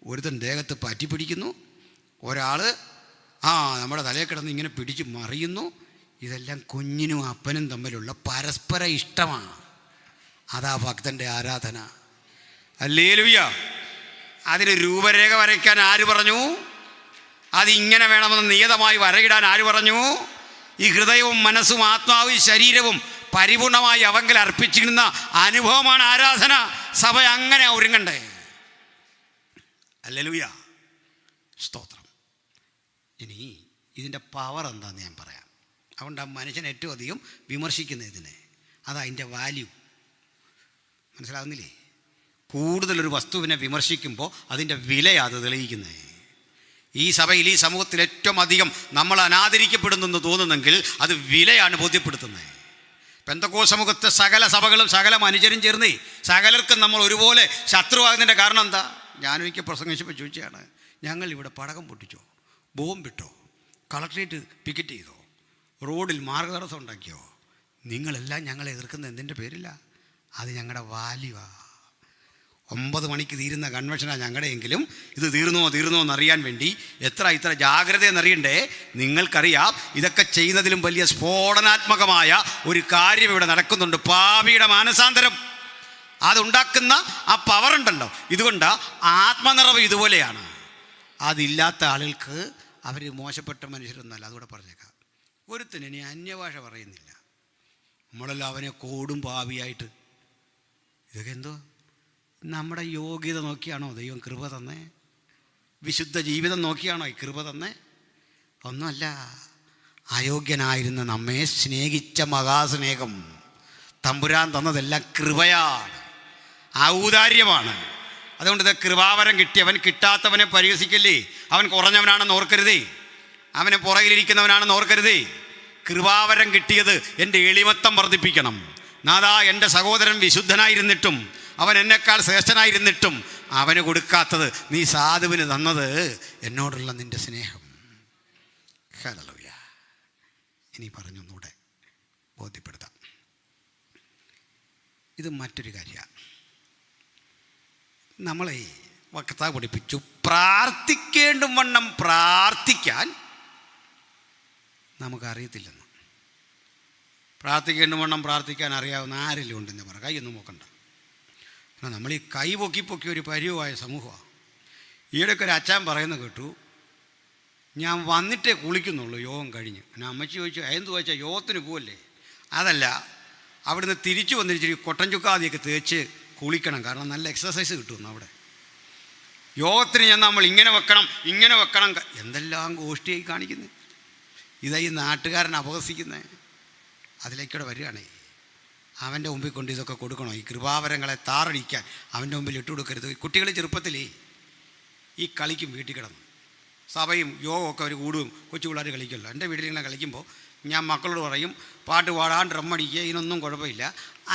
[SPEAKER 1] ഒരുത്തൻ ദേഹത്ത് പറ്റിപ്പിടിക്കുന്നു, ഒരാൾ നമ്മുടെ തലയിൽ കിടന്ന് ഇങ്ങനെ പിടിച്ച് മറിയുന്നു. ഇതെല്ലാം കുഞ്ഞിനും അപ്പനും തമ്മിലുള്ള പരസ്പര ഇഷ്ടമാണ്. അതാ ഭക്തൻ്റെ ആരാധന. ഹല്ലേലൂയ. അതിന് രൂപരേഖ വരയ്ക്കാൻ ആര് പറഞ്ഞു? അതിങ്ങനെ വേണമെന്ന് നിയതമായി വരയിടാൻ ആര് പറഞ്ഞു? ഈ ഹൃദയവും മനസ്സും ആത്മാവും ശരീരവും പരിപൂർണമായി അവങ്കിൽ അർപ്പിച്ചിരുന്ന അനുഭവമാണ് ആരാധന. സഭ അങ്ങനെ ഒരുങ്ങണ്ടേ. ഹല്ലേലൂയ, സ്തോത്രം. ഇനി ഇതിൻ്റെ പവർ എന്താണെന്ന് ഞാൻ പറയാം. അതുകൊണ്ട് ആ മനുഷ്യൻ ഏറ്റവും അധികം വിമർശിക്കുന്ന ഇതിനെ, അതതിൻ്റെ വാല്യൂ. മനസ്സിലാകുന്നില്ലേ? കൂടുതലൊരു വസ്തുവിനെ വിമർശിക്കുമ്പോൾ അതിൻ്റെ വിലയാണ് അത് തെളിയിക്കുന്നത്. ഈ സഭയിൽ, ഈ സമൂഹത്തിൽ ഏറ്റവും അധികം നമ്മൾ അനാദരിക്കപ്പെടുന്നെന്ന് തോന്നുന്നെങ്കിൽ അത് വിലയാണ് ബോധ്യപ്പെടുത്തുന്നത്. പെന്തക്കോസ്ത് സമൂഹത്തെ സകല സഭകളും സകല മനുഷ്യരും ചേർന്ന് സകലർക്കും നമ്മൾ ഒരുപോലെ ശത്രുവാകുന്നതിൻ്റെ കാരണം എന്താ? ഞാനൊരിക്കൽ പ്രസംഗിച്ചപ്പോൾ ചോദിച്ചതാണ്, ഞങ്ങൾ ഇവിടെ പടക്കം പൊട്ടിച്ചോ, ബോംബിട്ടോ, കളക്ട്രേറ്റ് പിക്കറ്റ് ചെയ്തോ, റോഡിൽ മാർഗതടസ്സം ഉണ്ടാക്കിയോ? നിങ്ങളെല്ലാം ഞങ്ങളെ എതിർക്കുന്ന എന്തിൻ്റെ പേരില്ല? അത് ഞങ്ങളുടെ വാല്യുവാണ്. 9 മണിക്ക് തീരുന്ന കൺവെൻഷനാണ് ഞങ്ങളുടെയെങ്കിലും ഇത് തീർന്നോ എന്നറിയാൻ വേണ്ടി ഇത്ര ജാഗ്രത എന്നറിയണ്ടേ? നിങ്ങൾക്കറിയാം, ഇതൊക്കെ ചെയ്യുന്നതിലും വലിയ സ്ഫോടനാത്മകമായ ഒരു കാര്യം ഇവിടെ നടക്കുന്നുണ്ട്. പാപിയുടെ മാനസാന്തരം, അതുണ്ടാക്കുന്ന ആ പവറുണ്ടല്ലോ. ഇതുകൊണ്ട് ആത്മനിറവ് ഇതുപോലെയാണ്. അതില്ലാത്ത ആളുകൾക്ക് അവർ മോശപ്പെട്ട മനുഷ്യരൊന്നല്ല. അതുകൂടെ പറഞ്ഞേക്കാം. ഒരുത്തിന് ഇനി അന്യഭാഷ പറയുന്നില്ല, നമ്മളെല്ലാം അവനെ കോടും പാപിയായിട്ട്. ഇതൊക്കെ എന്തോ നമ്മുടെ യോഗ്യത നോക്കിയാണോ ദൈവം കൃപ തന്നേ? വിശുദ്ധ ജീവിതം നോക്കിയാണോ ഈ കൃപ തന്നേ? ഒന്നുമല്ല. അയോഗ്യനായിരുന്ന നമ്മെ സ്നേഹിച്ച മഹാസ്നേഹം തമ്പുരാൻ തന്നതെല്ലാം കൃപയാണ്, ഔദാര്യമാണ്. അതുകൊണ്ട് ഇത് കൃപാവരം കിട്ടിയവൻ കിട്ടാത്തവനെ പരിഹസിക്കല്ലേ. അവൻ കുറഞ്ഞവനാണെന്ന് ഓർക്കരുതേ, അവനെ പുറകിലിരിക്കുന്നവനാണെന്ന് ഓർക്കരുതേ. കൃപാവരം കിട്ടിയത് എൻ്റെ എളിമത്തം വർദ്ധിപ്പിക്കണം. നാഥാ, എൻ്റെ സഹോദരൻ വിശുദ്ധനായിരുന്നിട്ടും അവൻ എന്നെക്കാൾ ശ്രേഷ്ഠനായിരുന്നിട്ടും അവന് കൊടുക്കാത്തത് നീ സാധുവിന് തന്നത് എന്നോടുള്ള നിൻ്റെ സ്നേഹം. ഹല്ലേലൂയ. ഇനി പറഞ്ഞൊന്നുകൂടെ ബോധ്യപ്പെടുത്താം. ഇത് മറ്റൊരു കാര്യമാണ്. നമ്മളെ വക്താവ് പഠിപ്പിച്ചു, പ്രാർത്ഥിക്കേണ്ടും വണ്ണം പ്രാർത്ഥിക്കാൻ നമുക്കറിയത്തില്ലെന്ന്. പ്രാർത്ഥിക്കേണ്ടും വണ്ണം പ്രാർത്ഥിക്കാൻ അറിയാവുന്ന ആരെങ്കിലും ഉണ്ടെന്ന് പറ, കൈയൊന്നും നോക്കണ്ട. നമ്മൾ ഈ കൈ പൊക്കി ഒരു പരിവായ സമൂഹമാണ്. ഈയിടയ്ക്ക് ഒരു അച്ഛൻ പറയുന്നത് കേട്ടു, ഞാൻ വന്നിട്ടേ കുളിക്കുന്നുള്ളൂ യോഗം കഴിഞ്ഞ്. ഞാൻ അമ്മച്ചി ചോദിച്ചു, എന്ത് ചോദിച്ചാൽ യോഗത്തിന് പോവല്ലേ? അതല്ല, അവിടുന്ന് തിരിച്ചു വന്നിരിച്ചിരി കൊട്ടൻ ചുക്കാതിയൊക്കെ തേച്ച് കുളിക്കണം, കാരണം നല്ല എക്സസൈസ് കിട്ടുമെന്ന്. അവിടെ യോഗത്തിന് ചെന്നാൽ നമ്മൾ ഇങ്ങനെ വെക്കണം, എന്തെല്ലാം ഗോഷ്ഠിയായി കാണിക്കുന്നത്. ഇതായി നാട്ടുകാരൻ അപഹസിക്കുന്നത്. അതിലേക്കൂടെ വരികയാണേ. അവൻ്റെ മുമ്പിൽ കൊണ്ട് ഇതൊക്കെ കൊടുക്കണോ? ഈ കൃപാവരങ്ങളെ താറടിക്കാൻ അവൻ്റെ മുമ്പിൽ ഇട്ട് കൊടുക്കരുത്. കുട്ടികൾ ചെറുപ്പത്തിൽ ഈ കളിക്കും വീട്ടിൽ കിടന്നു. സഭയും യോഗമൊക്കെ അവർ കൂടും, കൊച്ചു പിള്ളേർ കളിക്കുമല്ലോ. എൻ്റെ വീട്ടിലിങ്ങനെ കളിക്കുമ്പോൾ ഞാൻ മക്കളോട് പറയും, പാട്ട് പാടാൻ ഡ്രം അടിക്കുക, ഇതിനൊന്നും കുഴപ്പമില്ല,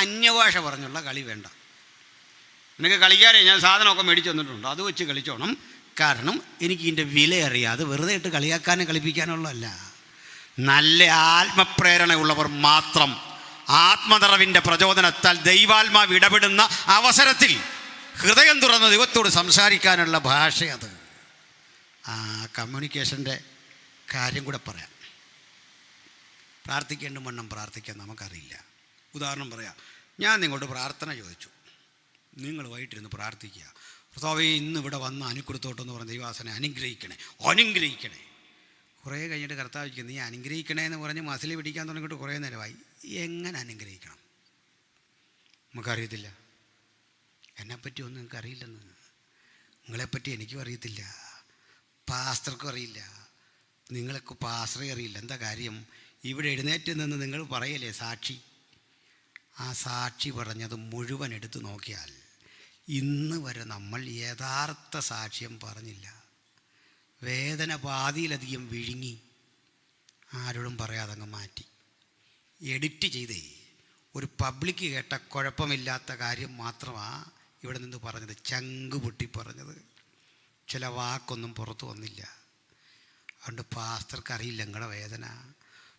[SPEAKER 1] അന്യഭാഷ പറഞ്ഞുള്ള കളി വേണ്ട. നിനക്ക് കളിക്കാനേ ഞാൻ സാധനമൊക്കെ മേടിച്ച് തന്നിട്ടുണ്ട്, അത് വെച്ച് കളിച്ചോണം. കാരണം എനിക്ക് ഇതിൻ്റെ വില അറിയാതെ വെറുതെ ഇട്ട് കളിയാക്കാനും കളിപ്പിക്കാനുള്ളതല്ല. നല്ല ആത്മപ്രേരണയുള്ളവർ മാത്രം ആത്മനിറവിൻ്റെ പ്രചോദനത്താൽ ദൈവാത്മാവ് ഇടപെടുന്ന അവസരത്തിൽ ഹൃദയം തുറന്ന് ദൈവത്തോട് സംസാരിക്കാനുള്ള ഭാഷ അത്. കമ്മ്യൂണിക്കേഷൻ്റെ കാര്യം കൂടെ പറയാം. പ്രാർത്ഥിക്കേണ്ട വണ്ണം പ്രാർത്ഥിക്കാൻ നമുക്കറിയില്ല. ഉദാഹരണം പറയാം, ഞാൻ നിങ്ങളോട് പ്രാർത്ഥന ചോദിച്ചു, നിങ്ങൾ വൈകിട്ടിരുന്ന് പ്രാർത്ഥിക്കുക, കർത്താവേ ഇന്ന് ഇവിടെ വന്ന് അനുഗ്രഹിച്ചോട്ടെന്ന് പറഞ്ഞ ദൈവാസനെ അനുഗ്രഹിക്കണേ. കുറേ കഴിഞ്ഞിട്ട് കർത്താവ് ചോദിക്കും, നീ അനുഗ്രഹിക്കണേ എന്ന് പറഞ്ഞ് മസിൽ പിടിക്കാൻ തുടങ്ങിയിട്ട് കുറേ നേരമായി. എങ്ങനെ അനുഗ്രഹിക്കണം നമുക്കറിയത്തില്ല. എന്നെപ്പറ്റി ഒന്നും നിങ്ങൾക്ക് അറിയില്ലെന്ന്, നിങ്ങളെപ്പറ്റി എനിക്കും അറിയത്തില്ല, പാസ്റ്റർക്കും അറിയില്ല, നിങ്ങൾക്ക് പാസ്റ്ററെ അറിയില്ല. എന്താ കാര്യം? ഇവിടെ എഴുന്നേറ്റ് നിന്ന് നിങ്ങൾ പറയല്ലേ സാക്ഷി. ആ സാക്ഷി പറഞ്ഞത് മുഴുവൻ എടുത്തു നോക്കിയാൽ ഇന്ന് വരെ നമ്മൾ യഥാർത്ഥ സാക്ഷ്യം പറഞ്ഞില്ല. വേദന പാതിയിലധികം വിഴുങ്ങി, ആരോടും പറയാതെ അങ്ങ് മാറ്റി എഡിറ്റ് ചെയ്തേ. ഒരു പബ്ലിക്ക് കേട്ട കുഴപ്പമില്ലാത്ത കാര്യം മാത്രമാണ് ഇവിടെ നിന്ന് പറഞ്ഞത്, ചങ്ക് പൊട്ടി പറഞ്ഞത്. ചില വാക്കൊന്നും പുറത്തു വന്നില്ല. അതുകൊണ്ട് പാസ്റ്റർക്ക് അറിയില്ല നിങ്ങളുടെ വേദന,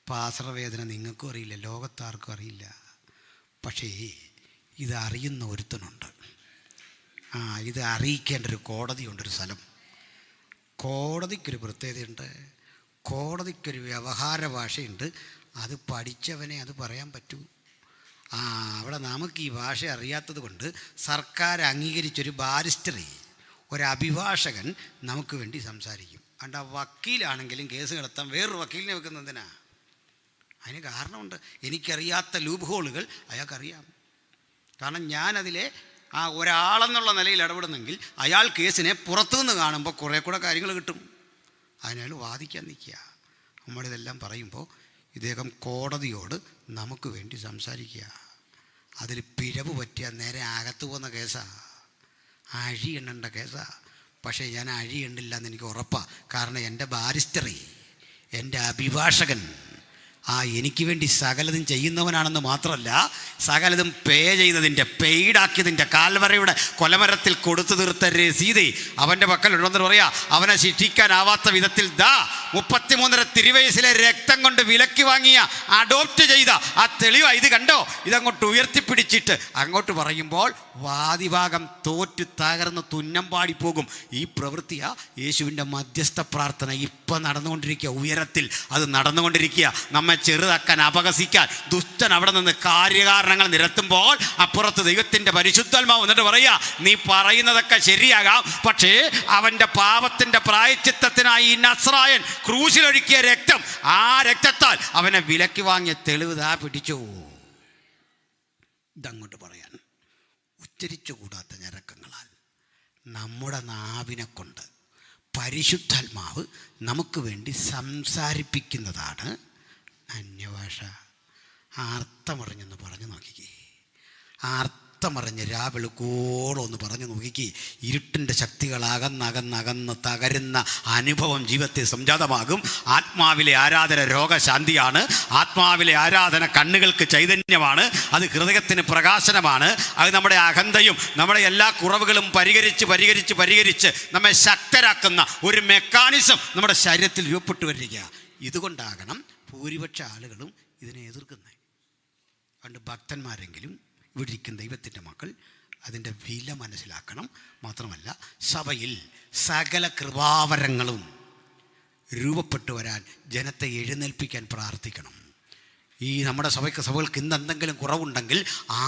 [SPEAKER 1] പാസ്റ്റർ വേദന നിങ്ങൾക്കും അറിയില്ല, ലോകത്താർക്കും അറിയില്ല. പക്ഷേ ഇതറിയുന്ന ഒരുത്തനുണ്ട്. ഇത് അറിയിക്കേണ്ട ഒരു കോടതിയുണ്ട്, ഒരു സ്ഥലം. കോടതിക്കൊരു പ്രത്യേകതയുണ്ട്, കോടതിക്കൊരു വ്യവഹാര ഭാഷയുണ്ട്. അത് പഠിച്ചവനെ അത് പറയാൻ പറ്റൂ. അവിടെ നമുക്ക് ഈ ഭാഷ അറിയാത്തത് കൊണ്ട് സർക്കാർ അംഗീകരിച്ചൊരു ബാരിസ്റ്ററെ, ഒരു അഭിഭാഷകൻ നമുക്ക് വേണ്ടി സംസാരിക്കും. അതുകൊണ്ട് ആ വക്കീലാണെങ്കിലും കേസ് നടത്താൻ വേറൊരു വക്കീലിനെ വെക്കുന്നതിനാ. അതിന് കാരണമുണ്ട്. എനിക്കറിയാത്ത ലൂപ്പ് ഹോളുകൾ അയാൾക്കറിയാം. കാരണം ഞാനതിലെ ഒരാളെന്നുള്ള നിലയിൽ ഇടപെടുന്നെങ്കിൽ അയാൾ കേസിനെ പുറത്തുനിന്ന് കാണുമ്പോൾ കുറേ കൂടെ കാര്യങ്ങൾ കിട്ടും. അതിനയാൾ വാദിക്കാൻ നിൽക്കുക. നമ്മളിതെല്ലാം പറയുമ്പോൾ ഇദ്ദേഹം കോടതിയോട് നമുക്ക് വേണ്ടി സംസാരിക്കുക. അതിൽ പിഴവ് പറ്റിയാൽ നേരെ അകത്ത് പോകുന്ന കേസാണ്, അഴി എണ്ണേണ്ട കേസാണ്. പക്ഷേ ഞാൻ അഴി എണ്ണില്ല എന്ന് എനിക്ക് ഉറപ്പാണ്. കാരണം എൻ്റെ ബാരിസ്റ്ററി, എൻ്റെ അഭിഭാഷകൻ എനിക്ക് വേണ്ടി സകലതും ചെയ്യുന്നവനാണെന്ന് മാത്രമല്ല, സകലതും പെയ്ഡാക്കിയതിൻ്റെ കാൽവരയുടെ കൊലമരത്തിൽ കൊടുത്തു തീർത്ത രസീത് അവൻ്റെ പക്കലുണ്ടെന്ന് പറയാ. അവനെ ശിക്ഷിക്കാനാവാത്ത വിധത്തിൽ 33 തിരുവയസ്സിലെ രക്തം കൊണ്ട് വിലക്കി വാങ്ങിയ, അഡോപ്റ്റ് ചെയ്ത ആ തെളിവാ ഇത്. കണ്ടോ, ഇതങ്ങോട്ട് ഉയർത്തിപ്പിടിച്ചിട്ട് അങ്ങോട്ട് പറയുമ്പോൾ വാദിഭാഗം തോറ്റ് തകർന്ന് തുന്നം പാടിപ്പോകും. ഈ പ്രവൃത്തിയാ യേശുവിൻ്റെ മധ്യസ്ഥ പ്രാർത്ഥന ഇപ്പം നടന്നുകൊണ്ടിരിക്കുക. ഉയരത്തിൽ അത് നടന്നുകൊണ്ടിരിക്കുക. നമ്മെ ചെറുതാക്കാൻ, അപഹസിക്കാൻ ദുഷ്ടൻ അവിടെ നിന്ന് കാര്യകാരണങ്ങൾ നിരത്തുമ്പോൾ അപ്പുറത്ത് ദൈവത്തിൻ്റെ പരിശുദ്ധാത്മാവ് എന്നിട്ട് പറയുക, നീ പറയുന്നതൊക്കെ ശരിയാകാം, പക്ഷേ അവൻ്റെ പാപത്തിൻ്റെ പ്രായശ്ചിത്തത്തിനായി ഈ നസ്രായൻ ക്രൂശിലൊഴുക്കിയ രക്തം, ആ രക്തത്താൽ അവനെ വിലക്കി വാങ്ങിയ തെളിവ് പിടിച്ചു. ഇതങ്ങോട്ട് പറയാൻ ഉച്ചരിച്ചുകൂടാത്ത ഞരക്കങ്ങളാൽ നമ്മുടെ നാവിനെ കൊണ്ട് പരിശുദ്ധാത്മാവ് നമുക്ക് വേണ്ടി സംസാരിപ്പിക്കുന്നതാണ് അന്യഭാഷ. അർത്ഥമറിഞ്ഞെന്ന് പറഞ്ഞു നോക്കിക്കേ, അർത്ഥമറിഞ്ഞ് രാവെളുക്കോളം ഒന്ന് പറഞ്ഞു നോക്കിക്കേ. ഇരുട്ടിൻ്റെ ശക്തികൾ അകന്നകന്നകന്ന് തകരുന്ന അനുഭവം ജീവിതത്തെ സംജാതമാകും. ആത്മാവിലെ ആരാധന രോഗശാന്തിയാണ്. ആത്മാവിലെ ആരാധന കണ്ണുകൾക്ക് ചൈതന്യമാണ്. അത് ഹൃദയത്തിന് പ്രകാശനമാണ്. അത് നമ്മുടെ അഹന്തയും നമ്മുടെ എല്ലാ കുറവുകളും പരിഹരിച്ച് നമ്മെ ശക്തരാക്കുന്ന ഒരു മെക്കാനിസം നമ്മുടെ ശരീരത്തിൽ രൂപപ്പെട്ടു വരിക. ഇതുകൊണ്ടാകണം ഭൂരിപക്ഷ ആളുകളും ഇതിനെ എതിർക്കുന്നത്. അതുകൊണ്ട് ഭക്തന്മാരെങ്കിലും ഇവിടെ ഇരിക്കുന്ന ദൈവത്തിൻ്റെ മക്കൾ അതിൻ്റെ വില മനസ്സിലാക്കണം. മാത്രമല്ല സഭയിൽ സകല കൃപാവരങ്ങളും രൂപപ്പെട്ടു വരാൻ ജനത്തെ എഴുന്നേൽപ്പിക്കാൻ പ്രാർത്ഥിക്കണം. ഈ നമ്മുടെ സഭകൾക്ക് ഇന്ന് എന്തെങ്കിലും കുറവുണ്ടെങ്കിൽ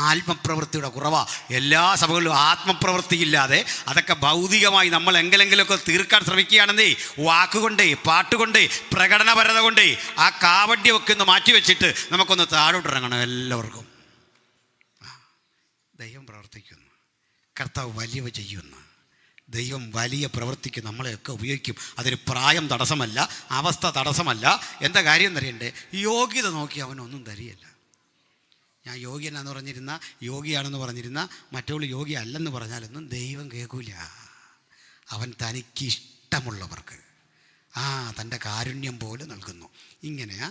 [SPEAKER 1] ആത്മപ്രവൃത്തിയുടെ കുറവാ. എല്ലാ സഭകളിലും ആത്മപ്രവൃത്തിയില്ലാതെ അതൊക്കെ ഭൗതികമായി നമ്മൾ എങ്കിലെങ്കിലുമൊക്കെ തീർക്കാൻ ശ്രമിക്കുകയാണെന്നേ, വാക്കുകൊണ്ടേ, പാട്ടുകൊണ്ടേ, പ്രകടനപരത കൊണ്ടേ ആ കാവഡ്യമൊക്കെ ഒന്ന് മാറ്റിവെച്ചിട്ട് നമുക്കൊന്ന് താഴോട്ടിറങ്ങണം. എല്ലാവർക്കും ദൈവം പ്രവർത്തിക്കുന്നു, കർത്താവ് വലിയവ ചെയ്യുന്നു, ദൈവം വലിയ പ്രവൃത്തിക്ക് നമ്മളെയൊക്കെ ഉപയോഗിക്കും. അതിന് പ്രായം തടസ്സമല്ല, അവസ്ഥ തടസ്സമല്ല. എന്താ കാര്യം തരയണ്ടേ? യോഗ്യത നോക്കി അവനൊന്നും തരികയില്ല. ഞാൻ യോഗിയനാന്ന് പറഞ്ഞിരുന്ന, യോഗിയാണെന്ന് പറഞ്ഞിരുന്ന, മറ്റവൾ യോഗി അല്ലെന്ന് പറഞ്ഞാലൊന്നും ദൈവം കേൾക്കൂല. അവൻ തനിക്കിഷ്ടമുള്ളവർക്ക് തൻ്റെ കാരുണ്യം പോലെ നൽകുന്നു. ഇങ്ങനെയാ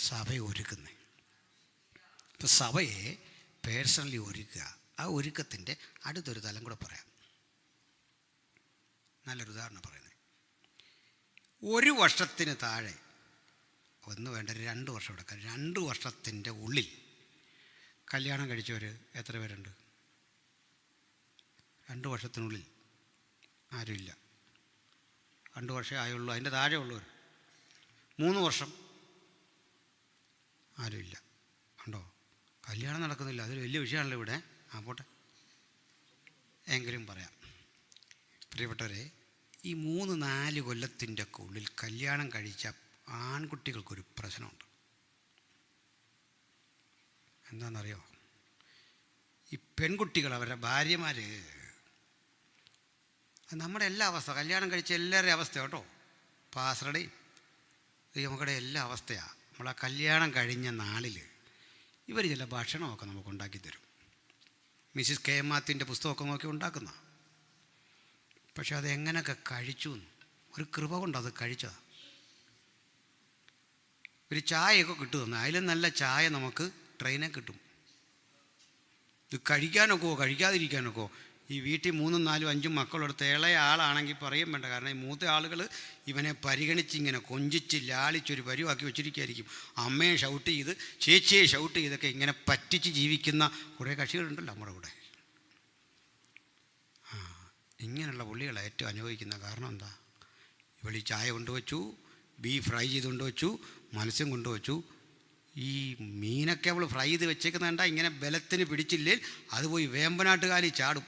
[SPEAKER 1] സഭ ഒരുക്കുന്നത്. ഇപ്പം സഭയെ പേഴ്സണലി ഒരുക്കുക. ആ ഒരുക്കത്തിൻ്റെ അടുത്തൊരു തലം കൂടെ പറയാം. നല്ലൊരു ഉദാഹരണം പറയുന്നത്, 1 വർഷത്തിന് താഴെ, ഒന്ന് വേണ്ട 2 വർഷം എടുക്കാം, 2 വർഷത്തിൻ്റെ ഉള്ളിൽ കല്യാണം കഴിച്ചവർ എത്ര പേരുണ്ട്? 2 വർഷത്തിനുള്ളിൽ ആരുമില്ല. 2 വർഷമേ ആയുള്ളൂ. അതിൻ്റെ താഴെ ഉള്ളവർ 3 വർഷം ആരുമില്ല. ഉണ്ടോ? കല്യാണം നടക്കുന്നില്ല. അതൊരു വലിയ വിഷയമാണല്ലോ ഇവിടെ. പോട്ടെ, എങ്കിലും പറയാം. പ്രിയപ്പെട്ടവരെ, ഈ 3-4 കൊല്ലത്തിൻ്റെ ഒക്കെ ഉള്ളിൽ കല്യാണം കഴിച്ച ആൺകുട്ടികൾക്കൊരു പ്രശ്നമുണ്ട്. എന്താണെന്നറിയോ? ഈ പെൺകുട്ടികൾ, അവരുടെ ഭാര്യമാർ, നമ്മുടെ എല്ലാ അവസ്ഥ, കല്യാണം കഴിച്ച എല്ലാവരുടെയും അവസ്ഥ കേട്ടോ, പാസറുടെയും നമുക്കുടെ എല്ലാ അവസ്ഥയാണ്. നമ്മളാ കല്യാണം കഴിഞ്ഞ നാളിൽ ഇവർ ചില ഭക്ഷണമൊക്കെ നമുക്ക് ഉണ്ടാക്കി തരും. മിസ്സിസ് കെ എം മാത്യുവിൻ്റെ പുസ്തകമൊക്കെ നോക്കി ഉണ്ടാക്കുന്ന. പക്ഷെ അതെങ്ങനെയൊക്കെ കഴിച്ചു, ഒരു കൃപ കൊണ്ട് അത് കഴിച്ചതാണ്. ഒരു ചായയൊക്കെ കിട്ടുമെന്ന്, അതിലും നല്ല ചായ നമുക്ക് ട്രെയിനിൽ കിട്ടും. ഇത് കഴിക്കാനൊക്കെയോ കഴിക്കാതിരിക്കാനൊക്കെയോ? ഈ വീട്ടിൽ 3, 4, 5 മക്കളെടുത്ത് ഇളയ ആളാണെങ്കിൽ പറയും വേണ്ട. കാരണം ഈ മൂത്ത ആളുകൾ ഇവനെ പരിഗണിച്ചിങ്ങനെ കൊഞ്ചിച്ച് ലാളിച്ചൊരു പരിവാക്കി വെച്ചിരിക്കുകയായിരിക്കും. അമ്മയെ ഷൗട്ട് ചെയ്ത്, ചേച്ചിയെ ഷൗട്ട് ചെയ്തൊക്കെ ഇങ്ങനെ പറ്റിച്ച് ജീവിക്കുന്ന കുറേ കക്ഷികളുണ്ടല്ലോ നമ്മുടെ കൂടെ. ഇങ്ങനെയുള്ള പുള്ളികളെ ഏറ്റവും അനുഭവിക്കുന്ന കാരണം എന്താ? ഇവളി ചായ കൊണ്ടുവച്ചു, ബീഫ് ഫ്രൈ ചെയ്ത് കൊണ്ടുവച്ചു, മത്സ്യം കൊണ്ടുവച്ചു. ഈ മീനൊക്കെ അവൾ ഫ്രൈ ചെയ്ത് വെച്ചേക്കുന്നുണ്ടാ ഇങ്ങനെ ബലത്തിന് പിടിച്ചില്ലേ അത് പോയി വേമ്പനാട്ടുകാലി ചാടും.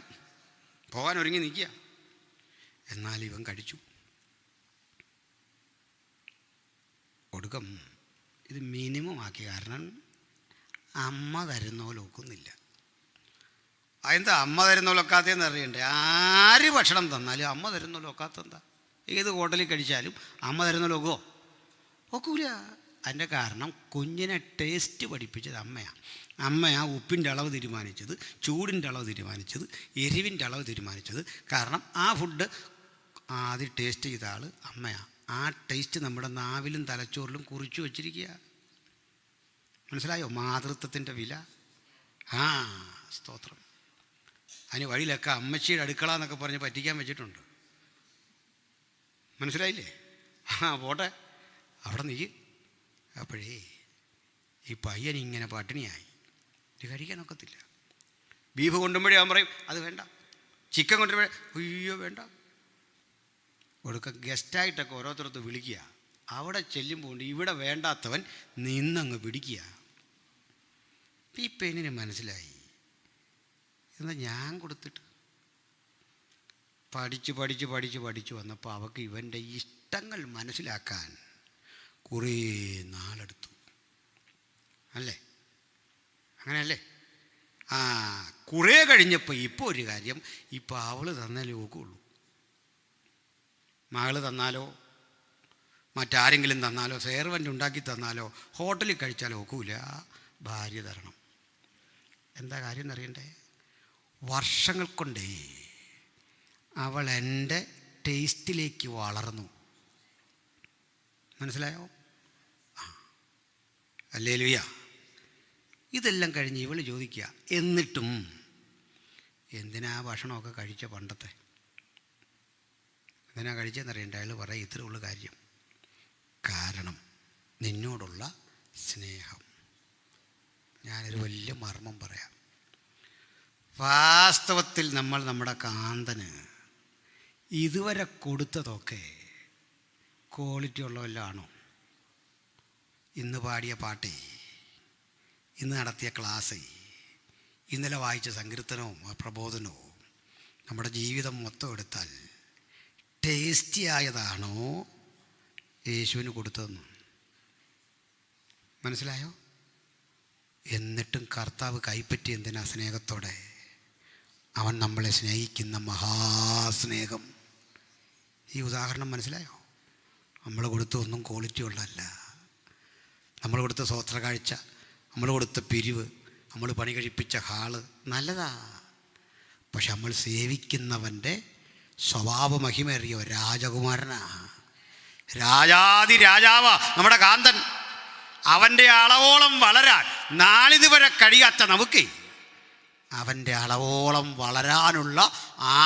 [SPEAKER 1] പോകാൻ ഒരുങ്ങി നിൽക്കുക. എന്നാൽ ഇവൻ കഴിച്ചു. ഒടുക്കം ഇത് മിനിമം ആക്കി. കാരണം അമ്മ തരുന്ന പോലെ ഒക്കുന്നില്ല. അതെന്താ അമ്മ തരുന്ന പോലെ ഒക്കാത്തതെന്ന് അറിയണ്ടേ? ആര് ഭക്ഷണം തന്നാലും അമ്മ തരുന്ന പോലെ ഒക്കാത്തെന്താ? ഏത് ഹോട്ടലിൽ കഴിച്ചാലും അമ്മ തരുന്ന പോലെ ഒക്കൂല. അതിൻ്റെ കാരണം കുഞ്ഞിനെ ടേസ്റ്റ് പഠിപ്പിച്ചത് അമ്മയാണ്. അമ്മയാണ് ഉപ്പിൻ്റെ അളവ് തീരുമാനിച്ചത്, ചൂടിൻ്റെ അളവ് തീരുമാനിച്ചത്, എരിവിൻ്റെ അളവ് തീരുമാനിച്ചത്. കാരണം ആ ഫുഡ് ആദ്യം ടേസ്റ്റ് ചെയ്ത ആൾ അമ്മയാണ്. ആ ടേസ്റ്റ് നമ്മുടെ നാവിലും തലച്ചോറിലും കുറിച്ചു വച്ചിരിക്കുക. മനസ്സിലായോ മാതൃത്വത്തിൻ്റെ വില? സ്തോത്രം. അതിന് വഴിയിലൊക്കെ അമ്മച്ചിയുടെ അടുക്കള എന്നൊക്കെ പറഞ്ഞ് പറ്റിക്കാൻ വെച്ചിട്ടുണ്ട്. മനസ്സിലായില്ലേ? പോട്ടെ, അവിടെ നീ. അപ്പോഴേ ഈ പയ്യൻ ഇങ്ങനെ പട്ടിണിയായി. ഇത് കഴിക്കാനൊക്കത്തില്ല. ബീഫ് കൊണ്ടുമ്പോഴേ അവൻ പറയും അത് വേണ്ട, ചിക്കൻ കൊണ്ടുമ്പോഴേ അയ്യോ വേണ്ട. ഒടുക്ക ഗസ്റ്റായിട്ടൊക്കെ ഓരോരുത്തരത്ത് വിളിക്കുക. അവിടെ ചെല്ലുമ്പോൾ ഇവിടെ വേണ്ടാത്തവൻ നിന്നങ്ങ് പിടിക്കുക. ഈ പെണ്ണിന് മനസ്സിലായി എന്നാൽ ഞാൻ കൊടുത്തിട്ട് പഠിച്ച് വന്നപ്പോൾ അവൾക്ക് ഇവൻ്റെ ഇഷ്ടങ്ങൾ മനസ്സിലാക്കാൻ കുറേ നാളെടുത്തു. അല്ലേ? അങ്ങനെയല്ലേ? കുറേ കഴിഞ്ഞപ്പോൾ ഇപ്പോൾ ഒരു കാര്യം, ഇപ്പോൾ അവൾ തന്നാലേ ഒക്കുള്ളൂ. മകൾ തന്നാലോ മറ്റാരെങ്കിലും തന്നാലോ സെർവൻ്റ് ഉണ്ടാക്കി തന്നാലോ ഹോട്ടലിൽ കഴിച്ചാലോ ഒക്കൂല. ഭാര്യ തരണം. എന്താ കാര്യം എന്നറിയണ്ടേ? വർഷങ്ങൾ കൊണ്ടേ അവൾ എൻ്റെ ടേസ്റ്റിലേക്ക് വളർന്നു. മനസ്സിലായോ? ഹല്ലേലൂയ. ഇതെല്ലാം കഴിഞ്ഞ് ഇവൾ ചോദിക്കുക, എന്നിട്ടും എന്തിനാ ഭക്ഷണമൊക്കെ കഴിച്ച പണ്ടത്തെ? എന്തിനാ കഴിച്ചതെന്നറിയണ്ട? അയാൾ പറയാം ഇത്രേ ഉള്ളൂ കാര്യം. കാരണം നിന്നോടുള്ള സ്നേഹം. ഞാനൊരു വലിയ മർമ്മം പറയാം. വാസ്തവത്തിൽ നമ്മൾ നമ്മുടെ കാന്തന് ഇതുവരെ കൊടുത്തതൊക്കെ ക്വാളിറ്റി ഉള്ളവല്ലാണോ? ഇന്ന് പാടിയ പാട്ടേ, ഇന്ന് നടത്തിയ ക്ലാസ്, ഇന്നലെ വായിച്ച സങ്കീർത്തനവും പ്രബോധനവും നമ്മുടെ ജീവിതം മൊത്തം എടുത്താൽ ടേസ്റ്റി ആയതാണോ യേശുവിന് കൊടുത്തതെന്ന്? മനസ്സിലായോ? എന്നിട്ടും കർത്താവ് കൈപ്പറ്റി എന്തിനാ? സ്നേഹത്തോടെ. അവൻ നമ്മളെ സ്നേഹിക്കുന്ന മഹാസ്നേഹം. ഈ ഉദാഹരണം മനസ്സിലായോ? നമ്മൾ കൊടുത്ത ഒന്നും ക്വാളിറ്റി ഉള്ളതല്ല. നമ്മൾ കൊടുത്ത സ്വോത്ര കാഴ്ച, നമ്മൾ കൊടുത്ത പിരിവ്, നമ്മൾ പണി കഴിപ്പിച്ച ഹാള് നല്ലതാ. പക്ഷെ നമ്മൾ സേവിക്കുന്നവൻ്റെ സ്വഭാവ മഹിമേറിയ രാജകുമാരനാ, രാജാതി രാജാവാ നമ്മുടെ കാന്തൻ. അവൻ്റെ അളവോളം വളരാൻ നാളിതുവരെ കഴിയാത്ത നമുക്ക് അവൻ്റെ അളവോളം വളരാനുള്ള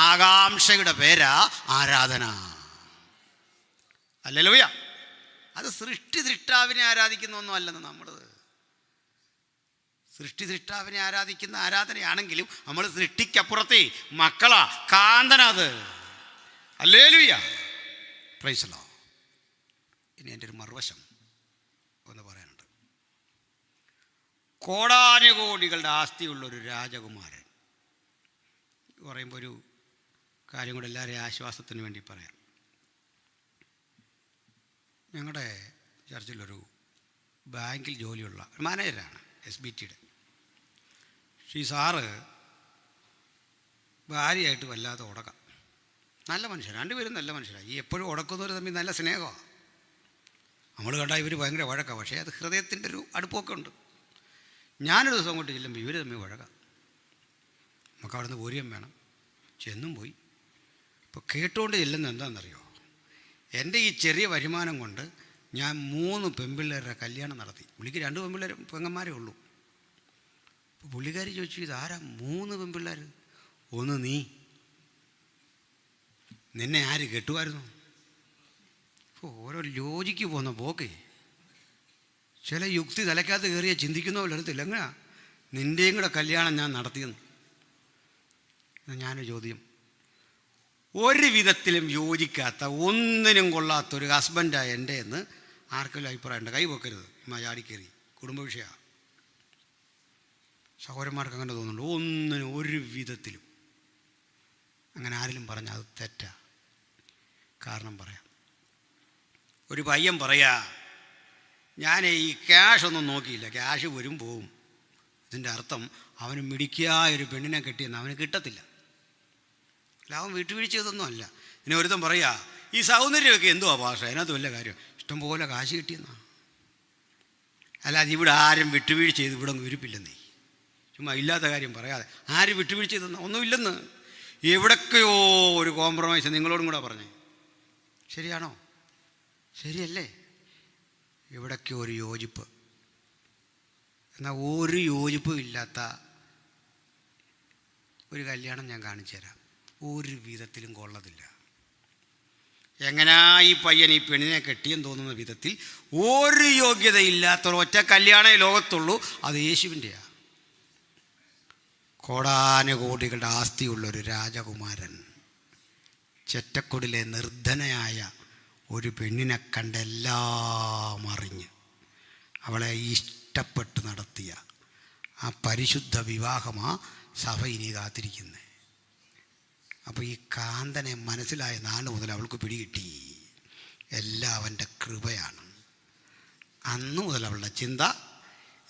[SPEAKER 1] ആകാംക്ഷയുടെ പേരാ ആരാധന. ഹല്ലേലൂയ. അത് സൃഷ്ടിദൃഷ്ടാവിനെ ആരാധിക്കുന്നൊന്നും അല്ലെന്ന്. നമ്മൾ സൃഷ്ടിദൃഷ്ടാവിനെ ആരാധിക്കുന്ന ആരാധനയാണെങ്കിലും നമ്മൾ സൃഷ്ടിക്കപ്പുറത്തെ മക്കളാ, കാന്തനത്. Hallelujah, praise the lord. ഇനി എൻ്റെ ഒരു മറുവശം ഒന്ന് പറയാനുണ്ട്. കോടാനുകോടികളുടെ ആസ്തിയുള്ളൊരു രാജകുമാരൻ പറയുമ്പോൾ ഒരു കാര്യം കൂടെ എല്ലാവരെയും ആശ്വാസത്തിന് വേണ്ടി പറയാം. ഞങ്ങളുടെ ചർച്ചിലൊരു ബാങ്കിൽ ജോലിയുള്ള മാനേജരാണ്, SBTയുടെ. ഈ സാറ് ഭാര്യയായിട്ട് വല്ലാതെ ഉടക്കാം. നല്ല മനുഷ്യരാണ്, രണ്ടുപേരും നല്ല മനുഷ്യരാണ്. ഈ എപ്പോഴും ഉടക്കുന്നവർ തമ്മിൽ നല്ല സ്നേഹമാണ്. നമ്മൾ കണ്ടാൽ ഇവർ ഭയങ്കര വഴക്കാണ്, പക്ഷേ അത് ഹൃദയത്തിൻ്റെ ഒരു അടുപ്പമൊക്കെ ഉണ്ട്. ഞാനൊരു ദിവസം അങ്ങോട്ട് ചെല്ലുമ്പോൾ ഇവർ തമ്മിൽ വഴക്കാം. നമുക്ക് അവിടെ നിന്ന് പോരുകയും വേണം. ചെന്നും പോയി. ഇപ്പോൾ കേട്ടുകൊണ്ട് ചെല്ലുന്നത് എന്താണെന്നറിയോ? എൻ്റെ ഈ ചെറിയ വരുമാനം കൊണ്ട് ഞാൻ 3 പെൺപിള്ളേരുടെ കല്യാണം നടത്തി. പുള്ളിക്ക് 2 പെങ്ങന്മാരേ ഉള്ളൂ. അപ്പോൾ പുള്ളിക്കാരി ചോദിച്ചു, ഇതാരാ 3 പെൺപിള്ളേർ? ഒന്ന് നീ, നിന്നെ ആര് കെട്ടുമായിരുന്നു? ഓരോ ലോജിക്ക് പോകുന്ന പോക്കേ, ചില യുക്തി തലയ്ക്കകത്ത് കയറിയ ചിന്തിക്കുന്ന പോലെ എടുത്തില്ല. എങ്ങനെയാ നിൻ്റെയും കൂടെ കല്യാണം ഞാൻ നടത്തിയെന്ന്? ഞാനൊരു ചോദ്യം, ഒരു വിധത്തിലും യോജിക്കാത്ത, ഒന്നിനും കൊള്ളാത്തൊരു ഹസ്ബൻഡായ എൻ്റെ എന്ന് ആർക്കെങ്കിലും അഭിപ്രായമുണ്ട്? കൈ വെക്കരുത്, ചാടിക്കറി. കുടുംബ വിഷയമാണ്. സഹോദരന്മാർക്ക് അങ്ങനെ തോന്നുന്നുണ്ട്. ഒന്നിനും ഒരു വിധത്തിലും. അങ്ങനെ ആരെങ്കിലും പറഞ്ഞാൽ അത് തെറ്റാ. കാരണം പറയാം. ഒരു പയ്യൻ പറയാ, ഞാൻ ഈ ക്യാഷ് ഒന്നും നോക്കിയില്ല, ക്യാഷ് വരും പോവും. ഇതിൻ്റെ അർത്ഥം അവന് മിടിക്കായ ഒരു പെണ്ണിനെ കെട്ടിയെന്ന് അവന് കിട്ടത്തില്ല. അല്ല, അവൻ വീട്ടുവീഴ്ച ചെയ്തൊന്നും അല്ല. പിന്നെ ഒരുത്തം പറയാ, ഈ സൗന്ദര്യമൊക്കെ എന്തുവാ ഭാഷ, അതിനകത്ത് വല്ല കാര്യം, ഇഷ്ടംപോലെ കാശ് കിട്ടിയെന്നാ. അല്ലാതെ ഇവിടെ ആരും വിട്ടുവീഴ്ച ചെയ്ത് ഇവിടെ ഒന്നും ഇരിപ്പില്ലെന്നേ. ചുമ്മാ ഇല്ലാത്ത കാര്യം പറയാതെ. ആരും വിട്ടുവീഴ്ച ചെയ്തെന്ന് ഒന്നുമില്ലെന്ന്. എവിടൊക്കെയോ ഒരു കോംപ്രമൈസ് നിങ്ങളോടും കൂടെ പറഞ്ഞേ. ശരിയാണോ? ശരിയല്ലേ? എവിടൊക്കെയോ ഒരു യോജിപ്പ്. എന്നാൽ ഒരു യോജിപ്പും ഇല്ലാത്ത ഒരു കല്യാണം ഞാൻ കാണിച്ചു തരാം. ഒരു വിധത്തിലും കൊള്ളതില്ല. എങ്ങനാ ഈ പയ്യൻ ഈ പെണ്ണിനെ കെട്ടിയെന്ന് തോന്നുന്ന വിധത്തിൽ ഒരു യോഗ്യതയില്ലാത്ത ഒറ്റ കല്യാണേ ലോകത്തുള്ളൂ. അത് യേശുവിൻ്റെയാണ്. കോടാനുകോടികളുടെ ആസ്തിയുള്ളൊരു രാജകുമാരൻ ചെറ്റക്കുടിലെ നിർധനയായ ഒരു പെണ്ണിനെ കണ്ടെല്ലാം അറിഞ്ഞ് അവളെ ഇഷ്ടപ്പെട്ട് നടത്തിയ ആ പരിശുദ്ധ വിവാഹമാ സഭ ഇനി കാത്തിരിക്കുന്നത്. അപ്പോൾ ഈ കാന്തനെ മനസ്സിലായ നാൾ മുതൽ അവൾക്ക് പിടികിട്ടി എല്ലാം അവൻ്റെ കൃപയാണ്. അന്നു മുതൽ അവളുടെ ചിന്ത,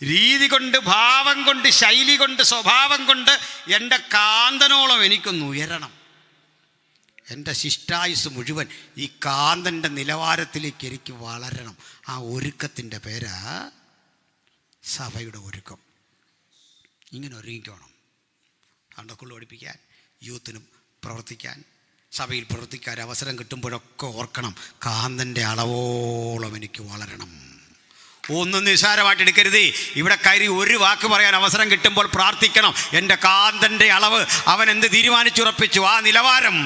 [SPEAKER 1] രീതി കൊണ്ട്, ഭാവം കൊണ്ട്, ശൈലി കൊണ്ട്, സ്വഭാവം കൊണ്ട് എൻ്റെ കാന്തനോളം എനിക്കൊന്ന് ഉയരണം. എൻ്റെ ശിഷ്ടായുസ് മുഴുവൻ ഈ കാന്തൻ്റെ നിലവാരത്തിലേക്ക് എനിക്ക് വളരണം. ആ ഒരുക്കത്തിൻ്റെ പേരാ സഭയുടെ ഒരുക്കം. ഇങ്ങനെ ഒരുങ്ങിക്കോണം. സൺഡേ പഠിപ്പിക്കാൻ, യൂത്തിനും പ്രവർത്തിക്കാൻ, സഭയിൽ പ്രവർത്തിക്കാൻ അവസരം കിട്ടുമ്പോഴൊക്കെ ഓർക്കണം, കാന്തൻ്റെ അളവോളം എനിക്ക് വളരണം. ഒന്നും നിസ്സാരമായിട്ട് എടുക്കരുതേ. ഇവിടെ കയറി ഒരു വാക്ക് പറയാൻ അവസരം കിട്ടുമ്പോൾ പ്രാർത്ഥിക്കണം, എൻ്റെ കാന്തൻ്റെ അളവ് അവൻ എന്ത് തീരുമാനിച്ചുറപ്പിച്ചു ആ നിലവാരം.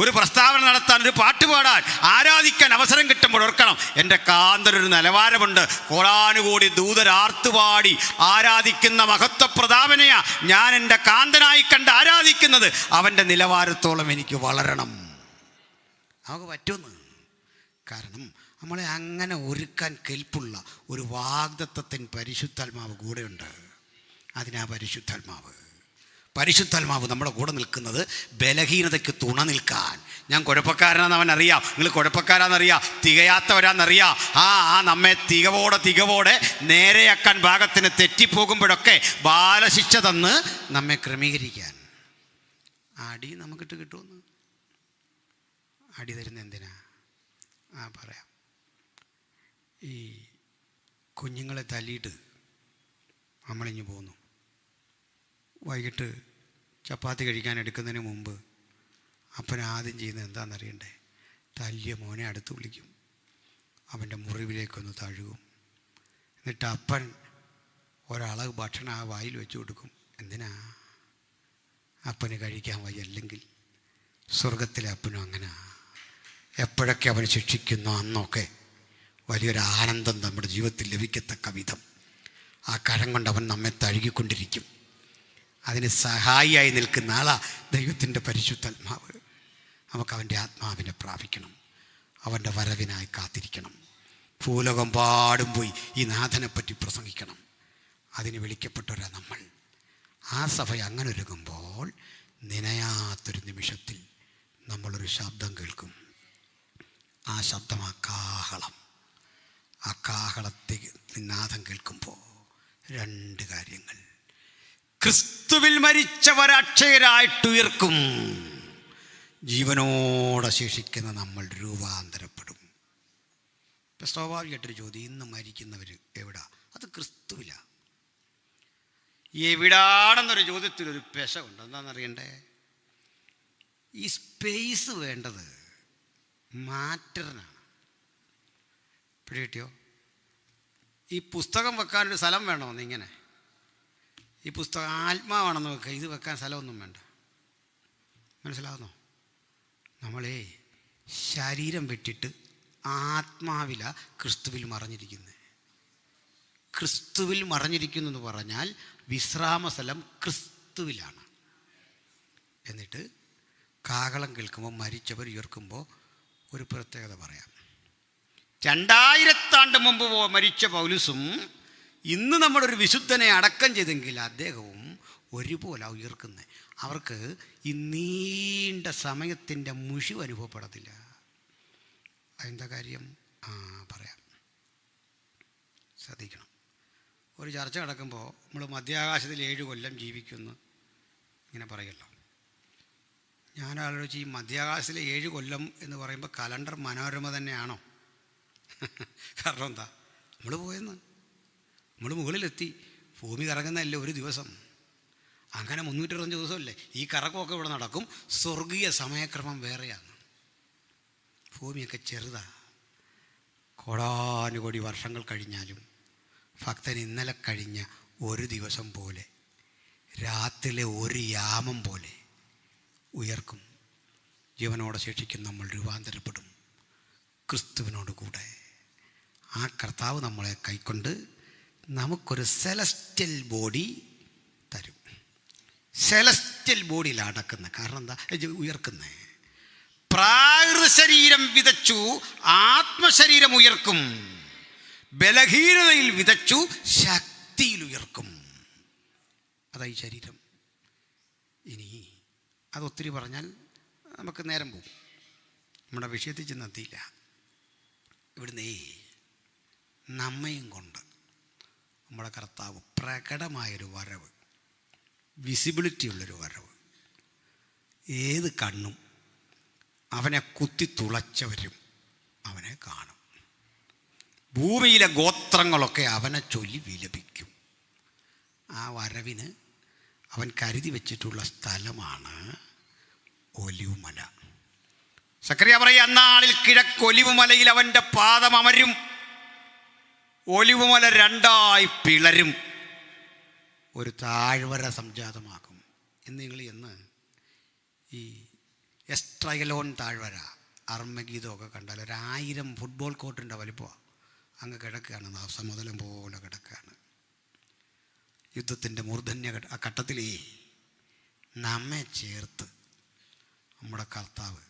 [SPEAKER 1] ഒരു പ്രസ്താവന നടത്താൻ, ഒരു പാട്ട് പാടാൻ, ആരാധിക്കാൻ അവസരം കിട്ടുമ്പോൾ ഓർക്കണം, എൻ്റെ കാന്തനൊരു നിലവാരമുണ്ട്. കോടാനുകോടി ദൂതരാർത്തുപാടി ആരാധിക്കുന്ന മഹത്വപ്രതാപനെയാ ഞാൻ എൻ്റെ കാന്തനായി കണ്ട് ആരാധിക്കുന്നത്. അവൻ്റെ നിലവാരത്തോളം എനിക്ക് വളരണം. നമുക്ക് പറ്റുമെന്ന്. കാരണം നമ്മളെ അങ്ങനെ ഒരുക്കാൻ കെൽപ്പുള്ള ഒരു വാഗ്ദത്തത്തിന് പരിശുദ്ധാത്മാവ് കൂടെയുണ്ട്. അതിനാ പരിശുദ്ധാത്മാവ് നമ്മുടെ കൂടെ നിൽക്കുന്നത് ബലഹീനതയ്ക്ക് തുണ നിൽക്കാൻ. ഞാൻ കുഴപ്പക്കാരനാണെന്ന് അവനറിയാം, നിങ്ങൾ കുഴപ്പക്കാരാണെന്നറിയാം, തികയാത്തവരാണെന്നറിയാം. നമ്മെ തികവോടെ നേരെയാക്കാൻ ഭാഗത്തിന് തെറ്റിപ്പോകുമ്പോഴൊക്കെ ബാലശിക്ഷ തന്ന് നമ്മെ ക്രമീകരിക്കാൻ. അടി നമുക്കിട്ട് കിട്ടുമെന്ന്. അടി തരുന്ന എന്തിനാ? പറയാം. ഈ കുഞ്ഞുങ്ങളെ തല്ലിയിട്ട് നമ്മളിഞ്ഞ് പോന്നു. വൈകിട്ട് ചപ്പാത്തി കഴിക്കാൻ എടുക്കുന്നതിന് മുമ്പ് അപ്പൻ ആദ്യം ചെയ്യുന്നത് എന്താണെന്നറിയണ്ടേ? തല്ലിയ മോനെ അടുത്ത് വിളിക്കും, അവൻ്റെ മുറിവിലേക്കൊന്ന് തഴുകും. എന്നിട്ട് അപ്പൻ ഒരളവ് ഭക്ഷണം ആ വായിൽ വെച്ച് കൊടുക്കും. എന്തിനാ? അപ്പന് കഴിക്കാൻ വയ്യ, അല്ലെങ്കിൽ സ്വർഗത്തിലെ അപ്പനും അങ്ങനെ എപ്പോഴൊക്കെ അവൻ ശിക്ഷിക്കുന്നു അന്നൊക്കെ വലിയൊരു ആനന്ദം നമ്മുടെ ജീവിതത്തിൽ ലഭിക്കത്തക്ക വിധം ആ കരം കൊണ്ട് അവൻ നമ്മെ തഴുകിക്കൊണ്ടിരിക്കും. അതിന് സഹായിയായി നിൽക്കുന്ന ആളാ ദൈവത്തിൻ്റെ പരിശുദ്ധാത്മാവ്. നമുക്ക് അവൻ്റെ ആത്മാവിനെ പ്രാപിക്കണം, അവൻ്റെ വരവിനായി കാത്തിരിക്കണം. ഭൂലോകം പാടും പോയി ഈ നാഥനെപ്പറ്റി പ്രസംഗിക്കണം. അതിന് വിളിക്കപ്പെട്ടവരാ നമ്മൾ. ആ സഭ അങ്ങനെ ഒരുങ്ങുമ്പോൾ നനയാത്തൊരു നിമിഷത്തിൽ നമ്മളൊരു ശബ്ദം കേൾക്കും. ആ ശബ്ദം ആ കാഹളം. ആ കാഹളത്തെ നാഥം കേൾക്കുമ്പോൾ രണ്ട് കാര്യങ്ങൾ: ക്രിസ്തുവിൽ മരിച്ചവർ അക്ഷയരായിട്ടുയർക്കും, ജീവനോടെ ശേഷിക്കുന്ന നമ്മൾ രൂപാന്തരപ്പെടും. ഇപ്പം സ്വാഭാവികമായിട്ടൊരു ചോദ്യം, ഇന്ന് മരിക്കുന്നവർ എവിടാ? അത് ക്രിസ്തുവില്ല. എവിടാണെന്നൊരു ചോദ്യത്തിലൊരു പെശകുണ്ട്. എന്താണെന്നറിയണ്ടേ? ഈ സ്പേസ് വേണ്ടത് മാറ്ററിനാണ്. പിടികിട്ടിയോ? ഈ പുസ്തകം വെക്കാനൊരു സ്ഥലം വേണമെന്ന്. ഇങ്ങനെ ഈ പുസ്തകം ആത്മാവാണെന്ന് വെക്കുക, ഇത് വെക്കാൻ സ്ഥലമൊന്നും വേണ്ട. മനസ്സിലാകുന്നോ? നമ്മളെ ശരീരം വെട്ടിട്ട് ആത്മാവില ക്രിസ്തുവിൽ മറഞ്ഞിരിക്കുന്നത്. ക്രിസ്തുവിൽ മറഞ്ഞിരിക്കുന്നു എന്ന് പറഞ്ഞാൽ വിശ്രാമസ്ഥലം ക്രിസ്തുവിലാണ്. എന്നിട്ട് കാഹളം കേൾക്കുമ്പോൾ മരിച്ചവർ ഉയർക്കുമ്പോൾ ഒരു പ്രത്യേകത പറയാം. 2000 മുമ്പ് മരിച്ച പൗലുസും ഇന്ന് നമ്മളൊരു വിശുദ്ധനെ അടക്കം ചെയ്തെങ്കിൽ അദ്ദേഹവും ഒരുപോലെ ഉയർക്കുന്നത്. അവർക്ക് ഈ നീണ്ട സമയത്തിൻ്റെ മുഷിവ് അനുഭവപ്പെടത്തില്ല. അതെന്താ കാര്യം? പറയാം, ശ്രദ്ധിക്കണം. ഒരു ചർച്ച നടക്കുമ്പോൾ നമ്മൾ മധ്യാകാശത്തിൽ 7 കൊല്ലം ജീവിക്കുമെന്ന് ഇങ്ങനെ പറയല്ലോ. ഞാൻ ആലോചിച്ച്, ഈ മധ്യാകാശത്തിലെ 7 കൊല്ലം എന്ന് പറയുമ്പോൾ കലണ്ടർ മനോരമ തന്നെയാണോ? കാരണം എന്താ? നമ്മൾ പോയെന്ന്, നമ്മൾ മുകളിലെത്തി. ഭൂമി കറങ്ങുന്നതല്ലേ ഒരു ദിവസം. അങ്ങനെ 365 ദിവസമല്ലേ ഈ കറക്കമൊക്കെ ഇവിടെ നടക്കും. സ്വർഗീയ സമയക്രമം വേറെയാണ്. ഭൂമിയൊക്കെ ചെറുതാ. കോടാനുകോടി വർഷങ്ങൾ കഴിഞ്ഞാലും ഭക്തൻ ഇന്നലെ കഴിഞ്ഞ ഒരു ദിവസം പോലെ, രാത്രിയിലെ ഒരു യാമം പോലെ ഉയർക്കും. ജീവനോടെ ശേഷിക്കും നമ്മൾ രൂപാന്തരപ്പെടും ക്രിസ്തുവിനോട് കൂടെ. ആ കർത്താവ് നമ്മളെ കൈക്കൊണ്ട് നമുക്കൊരു സെലസ്റ്റ്യൽ ബോഡി തരും. സെലസ്റ്റ്യൽ ബോഡിയിലാണ് അടക്കുന്നത്. കാരണം എന്താ? ഉയർക്കുന്നത്. പ്രാകൃത ശരീരം വിതച്ചു, ആത്മശരീരം ഉയർക്കും. ബലഹീനതയിൽ വിതച്ചു, ശക്തിയിൽ ഉയർക്കും. അതായി ശരീരം. ഇനി അതൊത്തിരി പറഞ്ഞാൽ നമുക്ക് നേരം പോകും, നമ്മുടെ വിഷയത്തിൽ ചെന്നെത്തിയില്ല. ഇവിടുന്ന് നമ്മയും കൊണ്ട് നമ്മുടെ കർത്താവ് പ്രകടമായൊരു വരവ്, വിസിബിലിറ്റി ഉള്ളൊരു വരവ്. ഏത് കണ്ണും അവനെ കുത്തി തുളച്ചവരും അവനെ കാണും. ഭൂമിയിലെ ഗോത്രങ്ങളൊക്കെ അവനെ ചൊല്ലി വിലപിക്കും. ആ വരവിന് അവൻ കരുതി വച്ചിട്ടുള്ള സ്ഥലമാണ് ഒലിവുമല. സക്കറിയ പറയുക, അന്നാളിൽ കിഴക്കൊലിവുമലയിൽ അവൻ്റെ പാദം അമരും, ഒലിവുമല 2 പിളരും, ഒരു താഴ്വര സംജാതമാക്കും. എന്ന് നിങ്ങൾ ഈ എസ്ട്രയലോൺ താഴ്വര, അർമ്മഗീതമൊക്കെ കണ്ടാൽ 1000 ഫുട്ബോൾ കോർട്ടിൻ്റെ വലിപ്പമാണ്. അങ്ങ് കിടക്കുകയാണ്, സമതലം പോലെ കിടക്കുകയാണ്. യുദ്ധത്തിൻ്റെ മൂർധന്യ ഘട്ടത്തിലേ നമ്മെ ചേർത്ത് നമ്മുടെ കർത്താവ്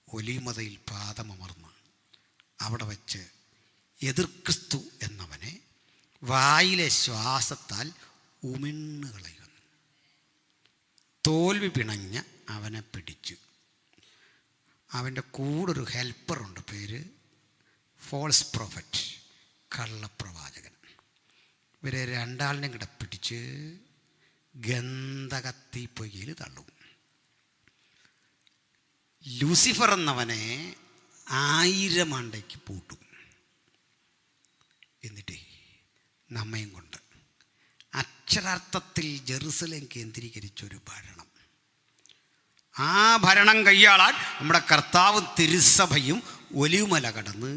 [SPEAKER 1] ഒലിമതയിൽ പാദമർന്ന് അവിടെ വച്ച് എതിർ ക്രിസ്തു എന്നവനെ വായിലെ ശ്വാസത്താൽ ഉമിണ്ണ് കളയുന്നു. തോൽവി പിണഞ്ഞ അവനെ പിടിച്ചു. അവൻ്റെ കൂടൊരു ഹെൽപ്പറുണ്ട്, പേര് ഫോൾസ് പ്രൊഫറ്റ്, കള്ളപ്രവാചകൻ. ഇവരെ 2 കൂടെ പിടിച്ച് ഗന്ധകത്തി പൊയ്യിൽ തള്ളും. ലൂസിഫർ എന്നവനെ 1000 ആണ്ടേക്ക് പൂട്ടും. എന്നിട്ട് നമ്മയും കൊണ്ട് അക്ഷര അക്ഷരാർത്ഥത്തിൽ ജെറുസലേം കേന്ദ്രീകരിച്ചൊരു ഭരണം. ആ ഭരണം കൈയാളാൻ നമ്മുടെ കർത്താവും തിരുസഭയും ഒലിവുമല കടന്ന്,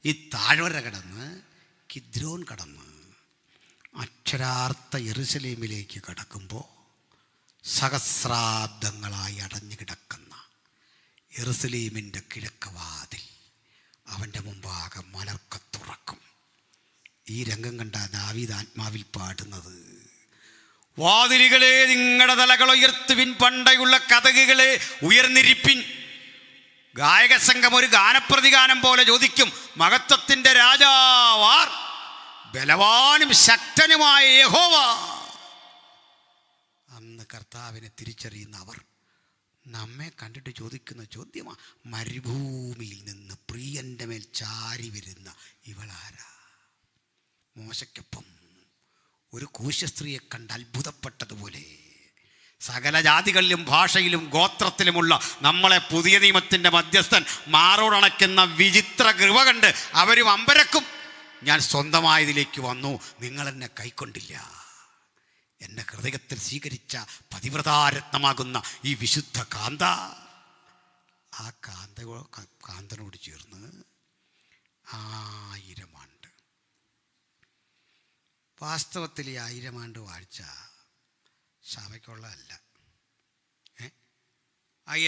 [SPEAKER 1] ഈ താഴ്വര കടന്ന്, കിദ്രോൻ കടന്ന് അക്ഷരാർത്ഥ യെരുശലേമിലേക്ക് കടക്കുമ്പോൾ സഹസ്രാബ്ദങ്ങളായി അടഞ്ഞു കിടക്കുന്ന യെരുശലേമിൻ്റെ കിഴക്കവാതിൽ അവൻ്റെ മുമ്പാകെ മലർക്ക തുറക്കും. ഈ രംഗം കണ്ട ദാവീദ് ആത്മാവിൽ പാടുന്നത്, വാതിലുകളെ നിങ്ങളുടെ തലകൾ ഉയർത്തുവിൻ, പണ്ടയുള്ള കതകുകളെ ഉയർന്നിരിപ്പിൻ. ഗായക സംഘം ഒരു ഗാനപ്രതിഗാനം പോലെ ചോദിക്കും, മഹത്വത്തിൻ്റെ രാജാവാർ, ബലവാനും ശക്തനുമായ യഹോവ. അന്ന് കർത്താവിനെ തിരിച്ചറിയുന്ന അവർ നമ്മെ കണ്ടിട്ട് ചോദിക്കുന്ന ചോദ്യമാണ്, മരുഭൂമിയിൽ നിന്ന് പ്രിയൻ്റെ മേൽ ചാരി വരുന്ന ഇവളാരാ? മോശയ്ക്കൊപ്പം ഒരു കൂശസ്ത്രീയെ കണ്ട് അത്ഭുതപ്പെട്ടതുപോലെ സകല ജാതികളിലും ഭാഷയിലും ഗോത്രത്തിലുമുള്ള നമ്മളെ പുതിയ നിയമത്തിൻ്റെ മധ്യസ്ഥൻ മാറോടണയ്ക്കുന്ന വിചിത്ര കൃപ കണ്ട് അവരും അമ്പരക്കും. ഞാൻ സ്വന്തമായതിലേക്ക് വന്നു, നിങ്ങളെന്നെ കൈക്കൊണ്ടില്ല. എൻ്റെ ഹൃദയത്തിൽ സ്വീകരിച്ച പതിവ്രതാരത്നമാകുന്ന ഈ വിശുദ്ധ കാന്ത, ആ കാന്തനോട് ചേർന്ന് 1000 ആണ്ട്. വാസ്തവത്തിൽ ഈ 1000 ആണ്ട് വാഴ്ച സഭയ്ക്കുള്ളതല്ല.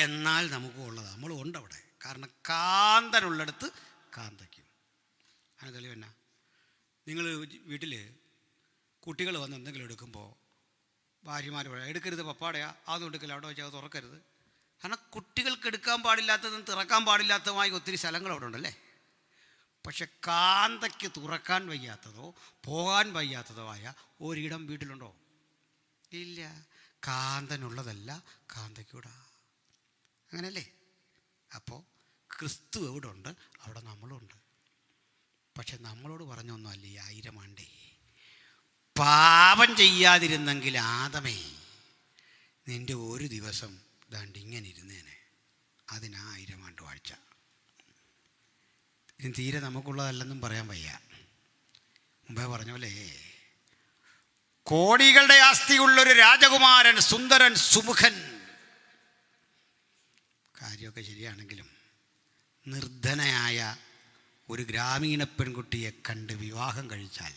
[SPEAKER 1] എന്നാൽ നമുക്കും ഉള്ളത്, നമ്മളും ഉണ്ട് അവിടെ. കാരണം കാന്തനുള്ളിടത്ത് കാന്തയ്ക്കും. അങ്ങനെ തെളിവെന്നാ, നിങ്ങൾ വീട്ടിൽ കുട്ടികൾ വന്ന് എന്തെങ്കിലും എടുക്കുമ്പോൾ ഭാര്യമാർ പറയാം, എടുക്കരുത് പപ്പാടയാ, അതൊന്നും എടുക്കില്ല, അവിടെ വെച്ചാൽ അത് തുറക്കരുത്. കാരണം കുട്ടികൾക്ക് എടുക്കാൻ പാടില്ലാത്തതും തുറക്കാൻ പാടില്ലാത്തതുമായി ഒത്തിരി സ്ഥലങ്ങൾ അവിടെ ഉണ്ടല്ലേ. പക്ഷെ കാന്തയ്ക്ക് തുറക്കാൻ വയ്യാത്തതോ പോകാൻ വയ്യാത്തതോ ആയ ഒരിടം വീട്ടിലുണ്ടോ? ഇല്ല. കാന്തനുള്ളതല്ല കാന്തയ്ക്കൂടാ. അങ്ങനെയല്ലേ? അപ്പോൾ ക്രിസ്തു എവിടെ ഉണ്ട് അവിടെ നമ്മളുണ്ട്. പക്ഷെ നമ്മളോട് പറഞ്ഞൊന്നുമല്ല ഈ 1000 ആണ്ടേ. പാപം ചെയ്യാതിരുന്നെങ്കിൽ ആദമേ, നിൻ്റെ ഒരു ദിവസം ദാണ്ട് ഇങ്ങനെ ഇരുന്നേനെ. അതിനാ 1000 ആണ്ട് വാഴ്ച. ഇനി തീരെ നമുക്കുള്ളതല്ലെന്നും പറയാൻ വയ്യ. മുമ്പേ പറഞ്ഞ പോലെ കോടികളുടെ ആസ്തിയുള്ളൊരു രാജകുമാരൻ, സുന്ദരൻ, സുമുഖൻ. കാര്യമൊക്കെ ശരിയാണെങ്കിലും നിർധനയായ ഒരു ഗ്രാമീണ പെൺകുട്ടിയെ കണ്ട് വിവാഹം കഴിച്ചാൽ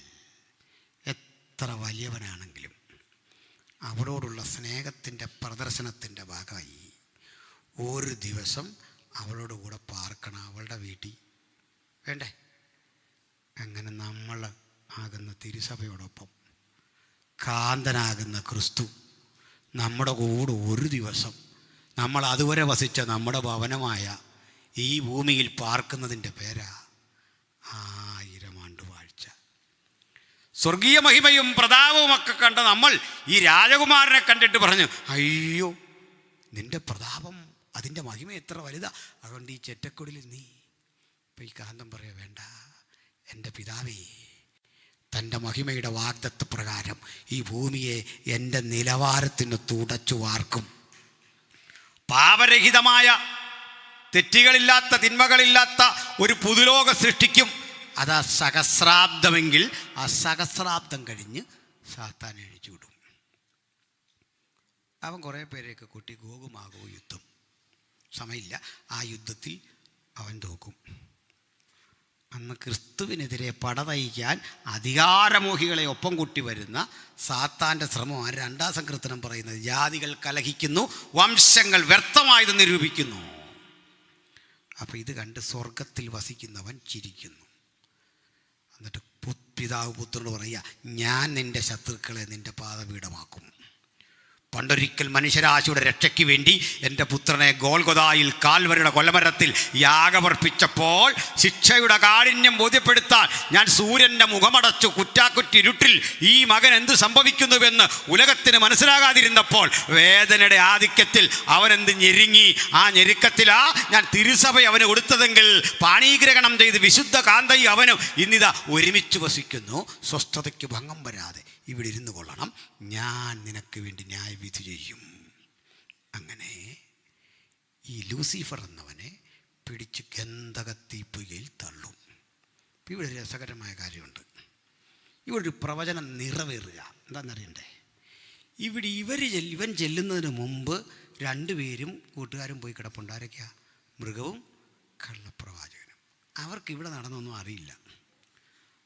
[SPEAKER 1] എത്ര വലിയവനാണെങ്കിലും അവളോടുള്ള സ്നേഹത്തിൻ്റെ പ്രദർശനത്തിൻ്റെ ഭാഗമായി ഒരു ദിവസം അവളോട് കൂടെ പാർക്കണം, അവളുടെ വീട്ടിൽ വേണ്ടേ? അങ്ങനെ നമ്മൾ ആകുന്ന തിരുസഭയോടൊപ്പം കാന്തനാകുന്ന ക്രിസ്തു നമ്മുടെ കൂടെ ഒരു ദിവസം നമ്മൾ അതുവരെ വസിച്ച നമ്മുടെ ഭവനമായ ഈ ഭൂമിയിൽ പാർക്കുന്നതിൻ്റെ പേരാ 1000 ആണ്ട് വാഴ്ച. സ്വർഗീയ മഹിമയും പ്രതാപവുമൊക്കെ കണ്ട നമ്മൾ ഈ രാജകുമാരനെ കണ്ടിട്ട് പറഞ്ഞു, അയ്യോ നിൻ്റെ പ്രതാപം, അതിൻ്റെ മഹിമ എത്ര വലുതാ, അതുകൊണ്ട് ഈ ചെറ്റക്കൊടിൽ നീ. ഇപ്പം ഈ കാന്തം പറയാ, വേണ്ട, എൻ്റെ പിതാവേ തൻ്റെ മഹിമയുടെ വാഗ്ദത്ത പ്രകാരം ഈ ഭൂമിയെ എൻ്റെ നിലവാരത്തിന് തുടച്ചു വാർക്കും. പാപരഹിതമായ, തെറ്റുകളില്ലാത്ത, തിന്മകളില്ലാത്ത ഒരു പുതുലോക സൃഷ്ടിക്കും. അതാ സഹസ്രാബ്ദമെങ്കിൽ ആ സഹസ്രാബ്ദം കഴിഞ്ഞ് സാത്താൻ അഴിച്ചു വിടും. അവൻ കുറേ പേരെയൊക്കെ കൂട്ടി ഗോകുമാകോ യുദ്ധം, സമയമില്ല, ആ യുദ്ധത്തിൽ അവൻ തോക്കും. അന്ന് ക്രിസ്തുവിനെതിരെ പട നയിക്കാൻ അധികാരമോഹികളെ ഒപ്പം കൂട്ടി വരുന്ന സാത്താൻ്റെ ശ്രമമാണ് 2-ാം സങ്കീർത്തനം പറയുന്നത്. ജാതികൾ കലഹിക്കുന്നു, വംശങ്ങൾ വ്യർത്ഥമായത് നിരൂപിക്കുന്നു. അപ്പോൾ ഇത് കണ്ട് സ്വർഗത്തിൽ വസിക്കുന്നവൻ ചിരിക്കുന്നു. എന്നിട്ട് പിതാവ് പുത്രനോട് പറയുക, ഞാൻ നിൻ്റെ ശത്രുക്കളെ നിൻ്റെ പാദപീഠമാക്കും. പണ്ടൊരിക്കൽ മനുഷ്യരാശിയുടെ രക്ഷയ്ക്ക് വേണ്ടി എൻ്റെ പുത്രനെ ഗോൽഗൊഥായിൽ കാൽവരിയുടെ കൊലമരത്തിൽ യാഗമർപ്പിച്ചപ്പോൾ ശിക്ഷയുടെ കാഠിന്യം ബോധ്യപ്പെടുത്താൻ ഞാൻ സൂര്യൻ്റെ മുഖമടച്ചു കുറ്റാക്കുറ്റിരുട്ടിൽ ഈ മകൻ എന്ത് സംഭവിക്കുന്നുവെന്ന് ഉലകത്തിന് മനസ്സിലാകാതിരുന്നപ്പോൾ വേദനയുടെ ആധിക്യത്തിൽ അവനെന്ത് ഞെരുങ്ങി. ആ ഞെരുക്കത്തിലാ ഞാൻ തിരുസഭ അവന് കൊടുത്തതെങ്കിൽ പാണീഗ്രഹണം ചെയ്ത് വിശുദ്ധ കാന്തയും അവനും ഇന്നിതാ ഒരുമിച്ച് വസിക്കുന്നു. സ്വസ്ഥതയ്ക്ക് ഭംഗം വരാതെ ഇവിടെ ഇരുന്ന് കൊള്ളണം, ഞാൻ നിനക്ക് വേണ്ടി ന്യായവിധി ചെയ്യും. അങ്ങനെ ഈ ലൂസിഫർ എന്നവനെ പിടിച്ച് ഗന്ധകത്തീപ്പൊയ്കയിൽ തള്ളും. ഇവിടെ രസകരമായ കാര്യമുണ്ട്. ഇവിടെ ഒരു പ്രവചനം നിറവേറുക. എന്താണെന്നറിയണ്ടേ? ഇവൻ ചെല്ലുന്നതിന് മുമ്പ് രണ്ടുപേരും കൂട്ടുകാരും പോയി കിടപ്പുണ്ട്. ആരൊക്കെയാ? മൃഗവും കള്ളപ്രവാചകനും. അവർക്ക് ഇവിടെ നടന്നൊന്നും അറിയില്ല.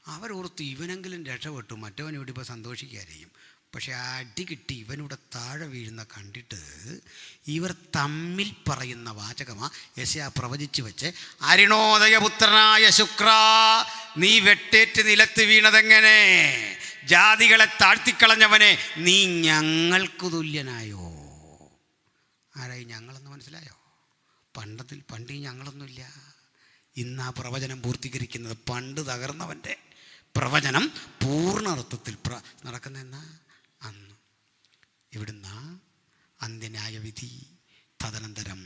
[SPEAKER 1] അവരോർത്ത് ഇവനെങ്കിലും രക്ഷപ്പെട്ടു, മറ്റവൻ ഇവിടെ ഇപ്പോൾ സന്തോഷിക്കാതെയും. പക്ഷെ അടി കിട്ടി ഇവനിവിടെ താഴെ വീഴുന്ന കണ്ടിട്ട് ഇവർ തമ്മിൽ പറയുന്ന വാചകമാ യെശയ്യാ പ്രവചിച്ചു വെച്ച്, അരുണോദയപുത്രനായ ശുക്ര, നീ വെട്ടേറ്റ് നിലത്ത് വീണതെങ്ങനെ? ജാതികളെ താഴ്ത്തിക്കളഞ്ഞവനെ, നീ ഞങ്ങൾക്ക് തുല്യനായോ? ആരായി ഞങ്ങളെന്ന് മനസ്സിലായോ? പണ്ട് ഈ ഞങ്ങളൊന്നുമില്ല. ഇന്ന് ആ പ്രവചനം പൂർത്തീകരിക്കുന്നത്. പണ്ട് തകർന്നവൻ്റെ പ്രവചനം പൂർണ്ണ അർത്ഥത്തിൽ നടക്കുന്നതെന്നാ അന്ന്. ഇവിടുന്ന് അന്ത്യന്യായവിധി. തദനന്തരം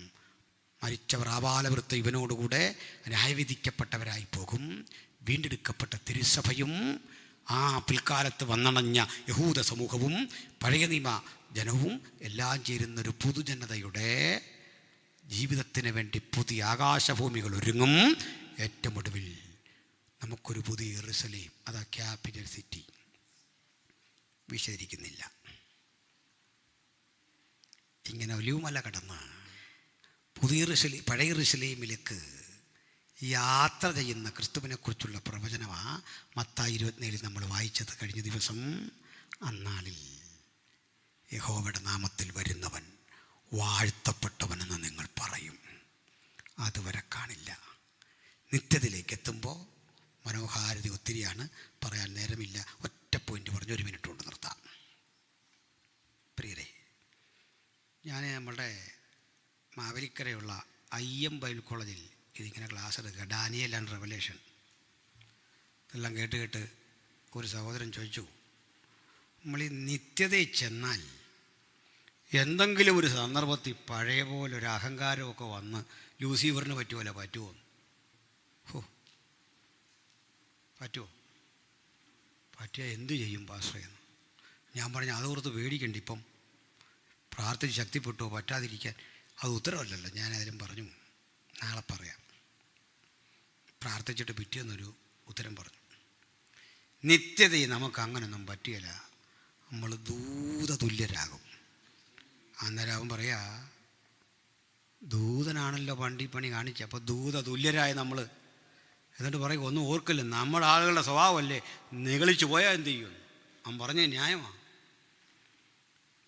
[SPEAKER 1] മരിച്ചവർ ആബാലവൃത്തം ഇവനോടുകൂടെ ന്യായവിധിക്കപ്പെട്ടവരായി പോകും. വീണ്ടെടുക്കപ്പെട്ട തിരുസഭയും ആ പിൽക്കാലത്ത് വന്നണഞ്ഞ യഹൂദ സമൂഹവും പഴയ നിയമ ജനവും എല്ലാം ചേരുന്നൊരു പൊതുജനതയുടെ ജീവിതത്തിന് വേണ്ടി പുതിയ ആകാശഭൂമികൾ ഒരുങ്ങും. ഏറ്റവും ഒടുവിൽ നമുക്കൊരു പുതിയ യെരുശലേം, അതാ ക്യാപിറ്റൽ സിറ്റി. വിശദീകരിക്കുന്നില്ല. ഇങ്ങനെ ഒലിവുമല കടന്ന് പഴയ യെരുശലേമിലേക്ക് യാത്ര ചെയ്യുന്ന ക്രിസ്തുവിനെക്കുറിച്ചുള്ള പ്രവചനമാണ് മത്തായി 27 നമ്മൾ വായിച്ചത് കഴിഞ്ഞ ദിവസം. അന്നാളിൽ യഹോവയുടെ നാമത്തിൽ വരുന്നവൻ വാഴ്ത്തപ്പെട്ടവനെന്ന് നിങ്ങൾ പറയും. അതുവരെ കാണില്ല. നിത്യതയിലേക്ക് എത്തുമ്പോൾ മനോഹാരിത ഒത്തിരിയാണ്, പറയാൻ നേരമില്ല. ഒറ്റ പോയിന്റ് പറഞ്ഞ് 1 മിനിറ്റ് കൊണ്ട് നിർത്താം. പ്രിയരെ, ഞാൻ നമ്മളുടെ മാവേലിക്കരയുള്ള IM ബൈബിൾ കോളേജിൽ ഇതിങ്ങനെ ക്ലാസ് എടുക്കുക, ഡാനിയൽ ആൻഡ് റെവലേഷൻ. ഇതെല്ലാം കേട്ട് ഒരു സഹോദരൻ ചോദിച്ചു, നമ്മൾ ഈ നിത്യതയിൽ ചെന്നാൽ എന്തെങ്കിലും ഒരു സന്ദർഭത്തിൽ പഴയ പോലെ ഒരു അഹങ്കാരമൊക്കെ വന്ന് ലൂസിഫറിന് പറ്റുമോ? പറ്റിയാൽ എന്തു ചെയ്യും പാസ്റ്ററേന്ന് ഞാൻ പറഞ്ഞു. അതോർത്ത് പേടിക്കണ്ട, ഇപ്പം പ്രാർത്ഥിച്ച് ശക്തിപ്പെട്ടോ പറ്റാതിരിക്കാൻ. അത് ഉത്തരവല്ലല്ലോ. ഞാനതിലും പറഞ്ഞു, നാളെ പറയാം. പ്രാർത്ഥിച്ചിട്ട് പിറ്റേന്നൊരു ഉത്തരം പറഞ്ഞു. നിത്യതയിൽ നമുക്ക് അങ്ങനൊന്നും പറ്റിയല്ല. നമ്മൾ ദൂതതുല്യരാകും. അന്നേരം അവൻ പറയാ, ദൂതനാണല്ലോ പണി കാണിച്ച, അപ്പോൾ ദൂതതുല്യരായ നമ്മൾ. എന്നിട്ട് പറയും, ഒന്നും ഓർക്കില്ല, നമ്മുടെ ആളുകളുടെ സ്വഭാവമല്ലേ, നിഗളിച്ചു പോയാൽ എന്ത് ചെയ്യും? അവൻ പറഞ്ഞ ന്യായമാണ്.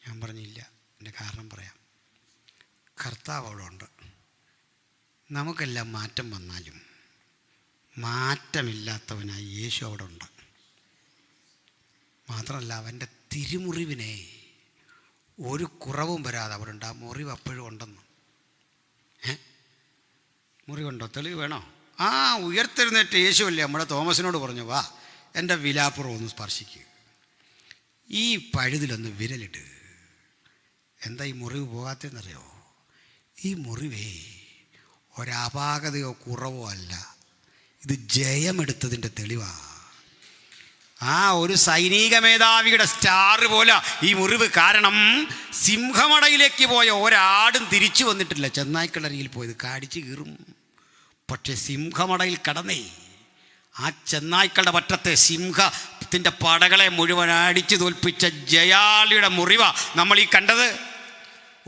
[SPEAKER 1] ഞാൻ പറഞ്ഞില്ല. എൻ്റെ കാരണം പറയാം. കർത്താവ് അവിടെ ഉണ്ട്. നമുക്കെല്ലാം മാറ്റം വന്നാലും മാറ്റമില്ലാത്തവനായി യേശു അവിടെ ഉണ്ട്. മാത്രമല്ല, അവൻ്റെ തിരുമുറിവിനെ ഒരു കുറവും വരാതെ അവിടെ ഉണ്ട്. ആ മുറിവ് അപ്പോഴും ഉണ്ടെന്ന്. മുറിവുണ്ടോ? തെളിവ് വേണോ? ഉയർത്തെഴുന്നേറ്റ് യേശുവല്ലേ നമ്മുടെ തോമസിനോട് പറഞ്ഞു, വാ എൻ്റെ വിലാപ്പുറം ഒന്ന് സ്പർശിക്കുക, ഈ പഴുതിലൊന്ന് വിരലിട്ട്. എന്താ ഈ മുറിവ് പോകാത്തതെന്നറിയോ? ഈ മുറിവേ ഒരപാകതയോ കുറവോ അല്ല, ഇത് ജയമെടുത്തതിൻ്റെ തെളിവാണ്. ഒരു സൈനിക മേധാവിയുടെ സ്റ്റാർ പോലെ ഈ മുറിവ്. കാരണം സിംഹമടയിലേക്ക് പോയ ഒരാടും തിരിച്ചു വന്നിട്ടില്ല. ചെന്നായ്ക്കളരിയിൽ പോയത് കാടിച്ച് കീറും. പക്ഷെ സിംഹമടയിൽ കടന്നേ ആ ചെന്നായ്ക്കളുടെ പറ്റത്തെ സിംഹത്തിൻ്റെ പടകളെ മുഴുവൻ അടിച്ചു തോൽപ്പിച്ച ജയാളിയുടെ മുറിവ നമ്മൾ ഈ കണ്ടത്.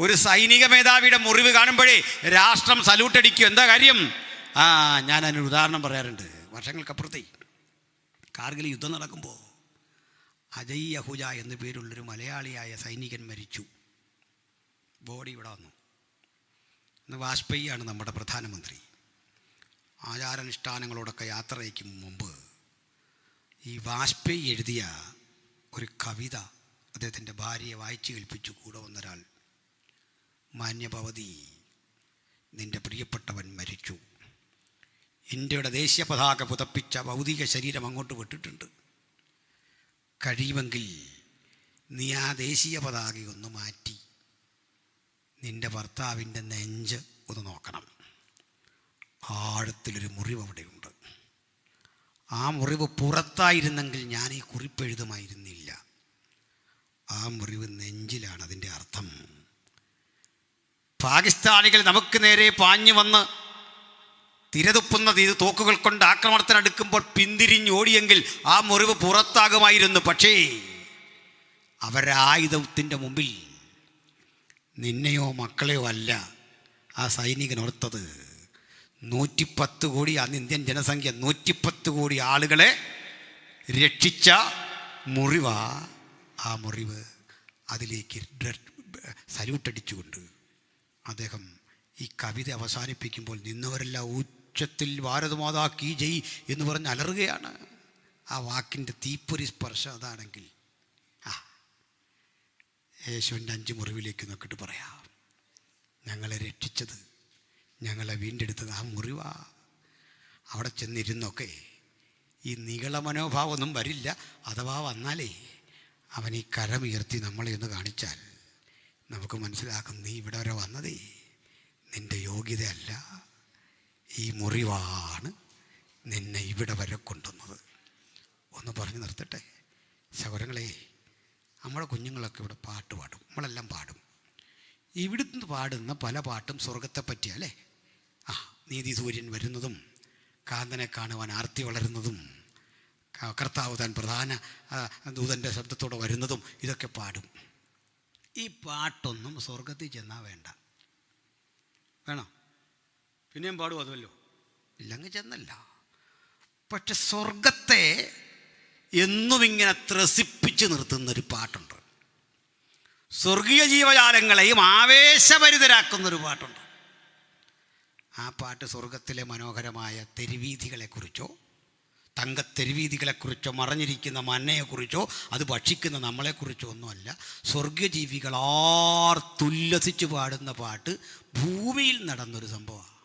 [SPEAKER 1] ഒരു സൈനിക മേധാവിയുടെ മുറിവ് കാണുമ്പോഴേ രാഷ്ട്രം സല്യൂട്ടടിക്കും. എന്താ കാര്യം? ഞാൻ അതിനൊരു ഉദാഹരണം പറയാറുണ്ട്. വർഷങ്ങൾക്കപ്പുറത്തേ കാർഗിൽ യുദ്ധം നടക്കുമ്പോൾ അജയ് അഹുജ എന്നു പേരുള്ളൊരു മലയാളിയായ സൈനികൻ മരിച്ചു. ബോഡി ഇവിടെ വന്നു. ഇന്ന് വാജ്പേയിയാണ് നമ്മുടെ പ്രധാനമന്ത്രി. ആചാരാനുഷ്ഠാനങ്ങളോടൊക്കെ യാത്ര അയക്കും മുമ്പ് ഈ വാജ്പേയി എഴുതിയ ഒരു കവിത അദ്ദേഹത്തിൻ്റെ ഭാര്യയെ വായിച്ചു കേൾപ്പിച്ചു. കൂടെ വന്നൊരാൾ, മാന്യഭവതി, നിൻ്റെ പ്രിയപ്പെട്ടവൻ മരിച്ചു. ഇന്ത്യയുടെ ദേശീയ പതാക പുതപ്പിച്ച ഭൗതിക ശരീരം അങ്ങോട്ട് വിട്ടിട്ടുണ്ട്. കഴിയുമെങ്കിൽ നീ ആ ദേശീയ പതാകയൊന്ന് മാറ്റി നിൻ്റെ ഭർത്താവിൻ്റെ നെഞ്ച് ഒന്ന് നോക്കണം. ആഴത്തിലൊരു മുറിവ് അവിടെയുണ്ട്. ആ മുറിവ് പുറത്തായിരുന്നെങ്കിൽ ഞാൻ ഈ കുറിപ്പെഴുതുമായിരുന്നില്ല. ആ മുറിവ് നെഞ്ചിലാണ്. അതിൻ്റെ അർത്ഥം പാകിസ്ഥാനികൾ നമുക്ക് നേരെ പാഞ്ഞു വന്ന് തിരതുപ്പുന്ന തോക്കുകൾ കൊണ്ട് ആക്രമണത്തിനടുക്കുമ്പോൾ പിന്തിരിഞ്ഞോടിയെങ്കിൽ ആ മുറിവ് പുറത്താകുമായിരുന്നു. പക്ഷേ അവരായുധത്തിൻ്റെ മുമ്പിൽ നിന്നെയോ മക്കളെയോ അല്ല ആ സൈനികൻ ഓർത്തത്. 110 കോടി, അന്ന് ഇന്ത്യൻ ജനസംഖ്യ 110 കോടി ആളുകളെ രക്ഷിച്ച മുറിവാ ആ മുറിവ്. അതിലേക്ക് സല്യൂട്ടടിച്ചുകൊണ്ട് അദ്ദേഹം ഈ കവിത അവസാനിപ്പിക്കുമ്പോൾ നിന്നവരെല്ലാം ഉച്ചത്തിൽ ഭാരതമാതാ കീ ജയ് എന്ന് പറഞ്ഞ് അലറുകയാണ്. ആ വാക്കിൻ്റെ തീപ്പൊരി സ്പർശം അതാണെങ്കിൽ യേശുവിൻ്റെ 5 മുറിവിലേക്ക് നോക്കിയിട്ട് പറയാം, ഞങ്ങളെ രക്ഷിച്ചത്, ഞങ്ങളെ വീണ്ടെടുത്തത് ആ മുറിവാ. അവിടെ ചെന്നിരുന്നൊക്കെ ഈ നികള മനോഭാവമൊന്നും വരില്ല. അഥവാ വന്നാലേ അവൻ ഈ കരമുയർത്തി നമ്മളെ ഒന്ന് കാണിച്ചാൽ നമുക്ക് മനസ്സിലാക്കും, നീ ഇവിടെ വരെ വന്നതേ നിൻ്റെ യോഗ്യതയല്ല, ഈ മുറിവാണ് നിന്നെ ഇവിടെ വരെ കൊണ്ടുവന്നത്. ഒന്ന് പറഞ്ഞു നിർത്തട്ടെ സഹോദരങ്ങളെ, നമ്മുടെ കുഞ്ഞുങ്ങളൊക്കെ ഇവിടെ പാട്ട് പാടും, നമ്മളെല്ലാം പാടും. ഇവിടുന്ന് പാടുന്ന പല പാട്ടും സ്വർഗത്തെ പറ്റിയല്ലേ. നീതി സൂര്യൻ വരുന്നതും കാന്തനെ കാണുവാൻ ആർത്തി വളരുന്നതും കർത്താവ് താൻ പ്രധാന ദൂതൻ്റെ ശബ്ദത്തോടെ വരുന്നതും ഇതൊക്കെ പാടും. ഈ പാട്ടൊന്നും സ്വർഗത്തിൽ ചെന്നാൽ വേണ്ട. വേണോ? പിന്നെയും പാടും അതുമല്ലോ, ഇല്ലെങ്കിൽ ചെന്നല്ല. പക്ഷെ സ്വർഗത്തെ എന്നും ഇങ്ങനെ ത്രസിപ്പിച്ച് നിർത്തുന്നൊരു പാട്ടുണ്ട്. സ്വർഗീയ ജീവജാലങ്ങളെയും ആവേശഭരിതരാക്കുന്നൊരു പാട്ടുണ്ട്. ആ പാട്ട് സ്വർഗത്തിലെ മനോഹരമായ തെരുവീഥികളെക്കുറിച്ചോ തങ്കത്തെരുവീഥികളെക്കുറിച്ചോ മറഞ്ഞിരിക്കുന്ന മന്നയെക്കുറിച്ചോ അത് ഭക്ഷിക്കുന്ന നമ്മളെക്കുറിച്ചോ ഒന്നുമല്ല. സ്വർഗീയ ജീവികൾ ആർത്തുല്ലസിച്ച് പാടുന്ന പാട്ട് ഭൂമിയിൽ നടന്നൊരു സംഭവമാണ്.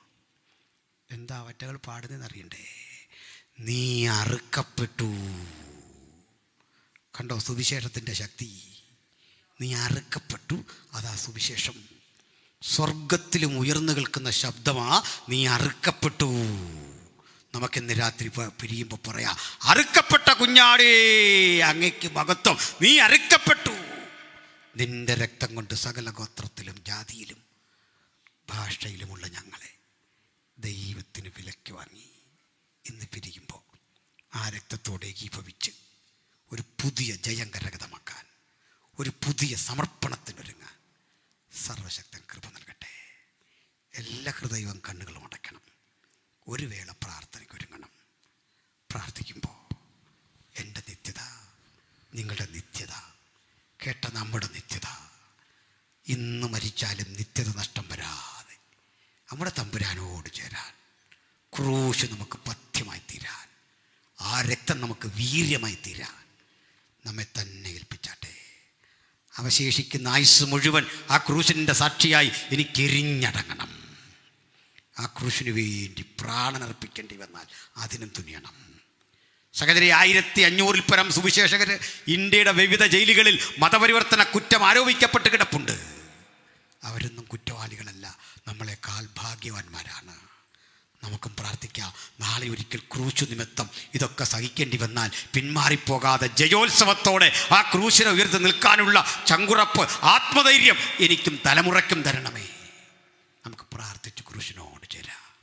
[SPEAKER 1] എന്താ അവറ്റകൾ പാടുന്നതെന്നറിയണ്ടേ? നീ അറുക്കപ്പെട്ടു. കണ്ടോ സുവിശേഷത്തിൻ്റെ ശക്തി? നീ അറുക്കപ്പെട്ടു, അതാ സുവിശേഷം. സ്വർഗത്തിലും ഉയർന്നു കേൾക്കുന്ന ശബ്ദമാ നീ അറുക്കപ്പെട്ടു. നമുക്കിന്ന് രാത്രി പിരിയുമ്പോൾ പറയാം, അറുക്കപ്പെട്ട കുഞ്ഞാടേ അങ്ങയ്ക്ക് മഹത്വം, നീ അറുക്കപ്പെട്ടു. നിന്റെ രക്തം കൊണ്ട് സകല ഗോത്രത്തിലും ജാതിയിലും ഭാഷയിലുമുള്ള ഞങ്ങളെ ദൈവത്തിന് വിലയ്ക്ക് വാങ്ങി. ഇന്ന് പിരിയുമ്പോൾ ആ രക്തത്തോടെ ഏകീഭവിച്ച് ഒരു പുതിയ ജയം കരഗതമാക്കാൻ, ഒരു പുതിയ സമർപ്പണത്തിനൊരുങ്ങാൻ സർവശക്തൻ കൃപ നൽകട്ടെ. എല്ലാ ഹൃദയവും കണ്ണുകളും അടയ്ക്കണം. ഒരു വേള പ്രാർത്ഥനയ്ക്ക് ഒരുങ്ങണം. പ്രാർത്ഥിക്കുമ്പോൾ എൻ്റെ നിത്യത, നിങ്ങളുടെ നിത്യത, കേട്ട നമ്മുടെ നിത്യത, ഇന്ന് മരിച്ചാലും നിത്യത നഷ്ടം വരാതെ നമ്മുടെ തമ്പുരാനോട് ചേരാൻ, ക്രൂശ് നമുക്ക് പഥ്യമായി തീരാൻ, ആ രക്തം നമുക്ക് വീര്യമായി തീരാൻ നമ്മെ തന്നെ ഏൽപ്പിച്ചാട്ടെ. അവശേഷിക്കുന്ന ആയുസ് മുഴുവൻ ആ ക്രൂശിൻ്റെ സാക്ഷിയായി എനിക്കെരിഞ്ഞടങ്ങണം. ആ ക്രൂശിന് വേണ്ടി പ്രാണനർപ്പിക്കേണ്ടി വന്നാൽ അതിനും തുനിയണം. സഹോദരി, 1500-ൽ പരം സുവിശേഷകർ ഇന്ത്യയുടെ വിവിധ ജയിലുകളിൽ മതപരിവർത്തന കുറ്റം ആരോപിക്കപ്പെട്ട് കിടപ്പുണ്ട്. അവരൊന്നും കുറ്റവാളികളല്ല, നമ്മളെക്കാൾ ഭാഗ്യവാന്മാരാണ്. നമുക്കും പ്രാർത്ഥിക്കാം, നാളെ ഒരിക്കൽ ക്രൂശു നിമിത്തം ഇതൊക്കെ സഹിക്കേണ്ടി വന്നാൽ പിന്മാറിപ്പോകാതെ ജയോത്സവത്തോടെ ആ ക്രൂശിനെ ഉയർത്തി നിൽക്കാനുള്ള ചങ്കുറപ്പ്, ആത്മധൈര്യം എനിക്കും തലമുറയ്ക്കും തരണമേ. നമുക്ക് പ്രാർത്ഥിച്ച് ക്രൂശിനോട് ചേരാം.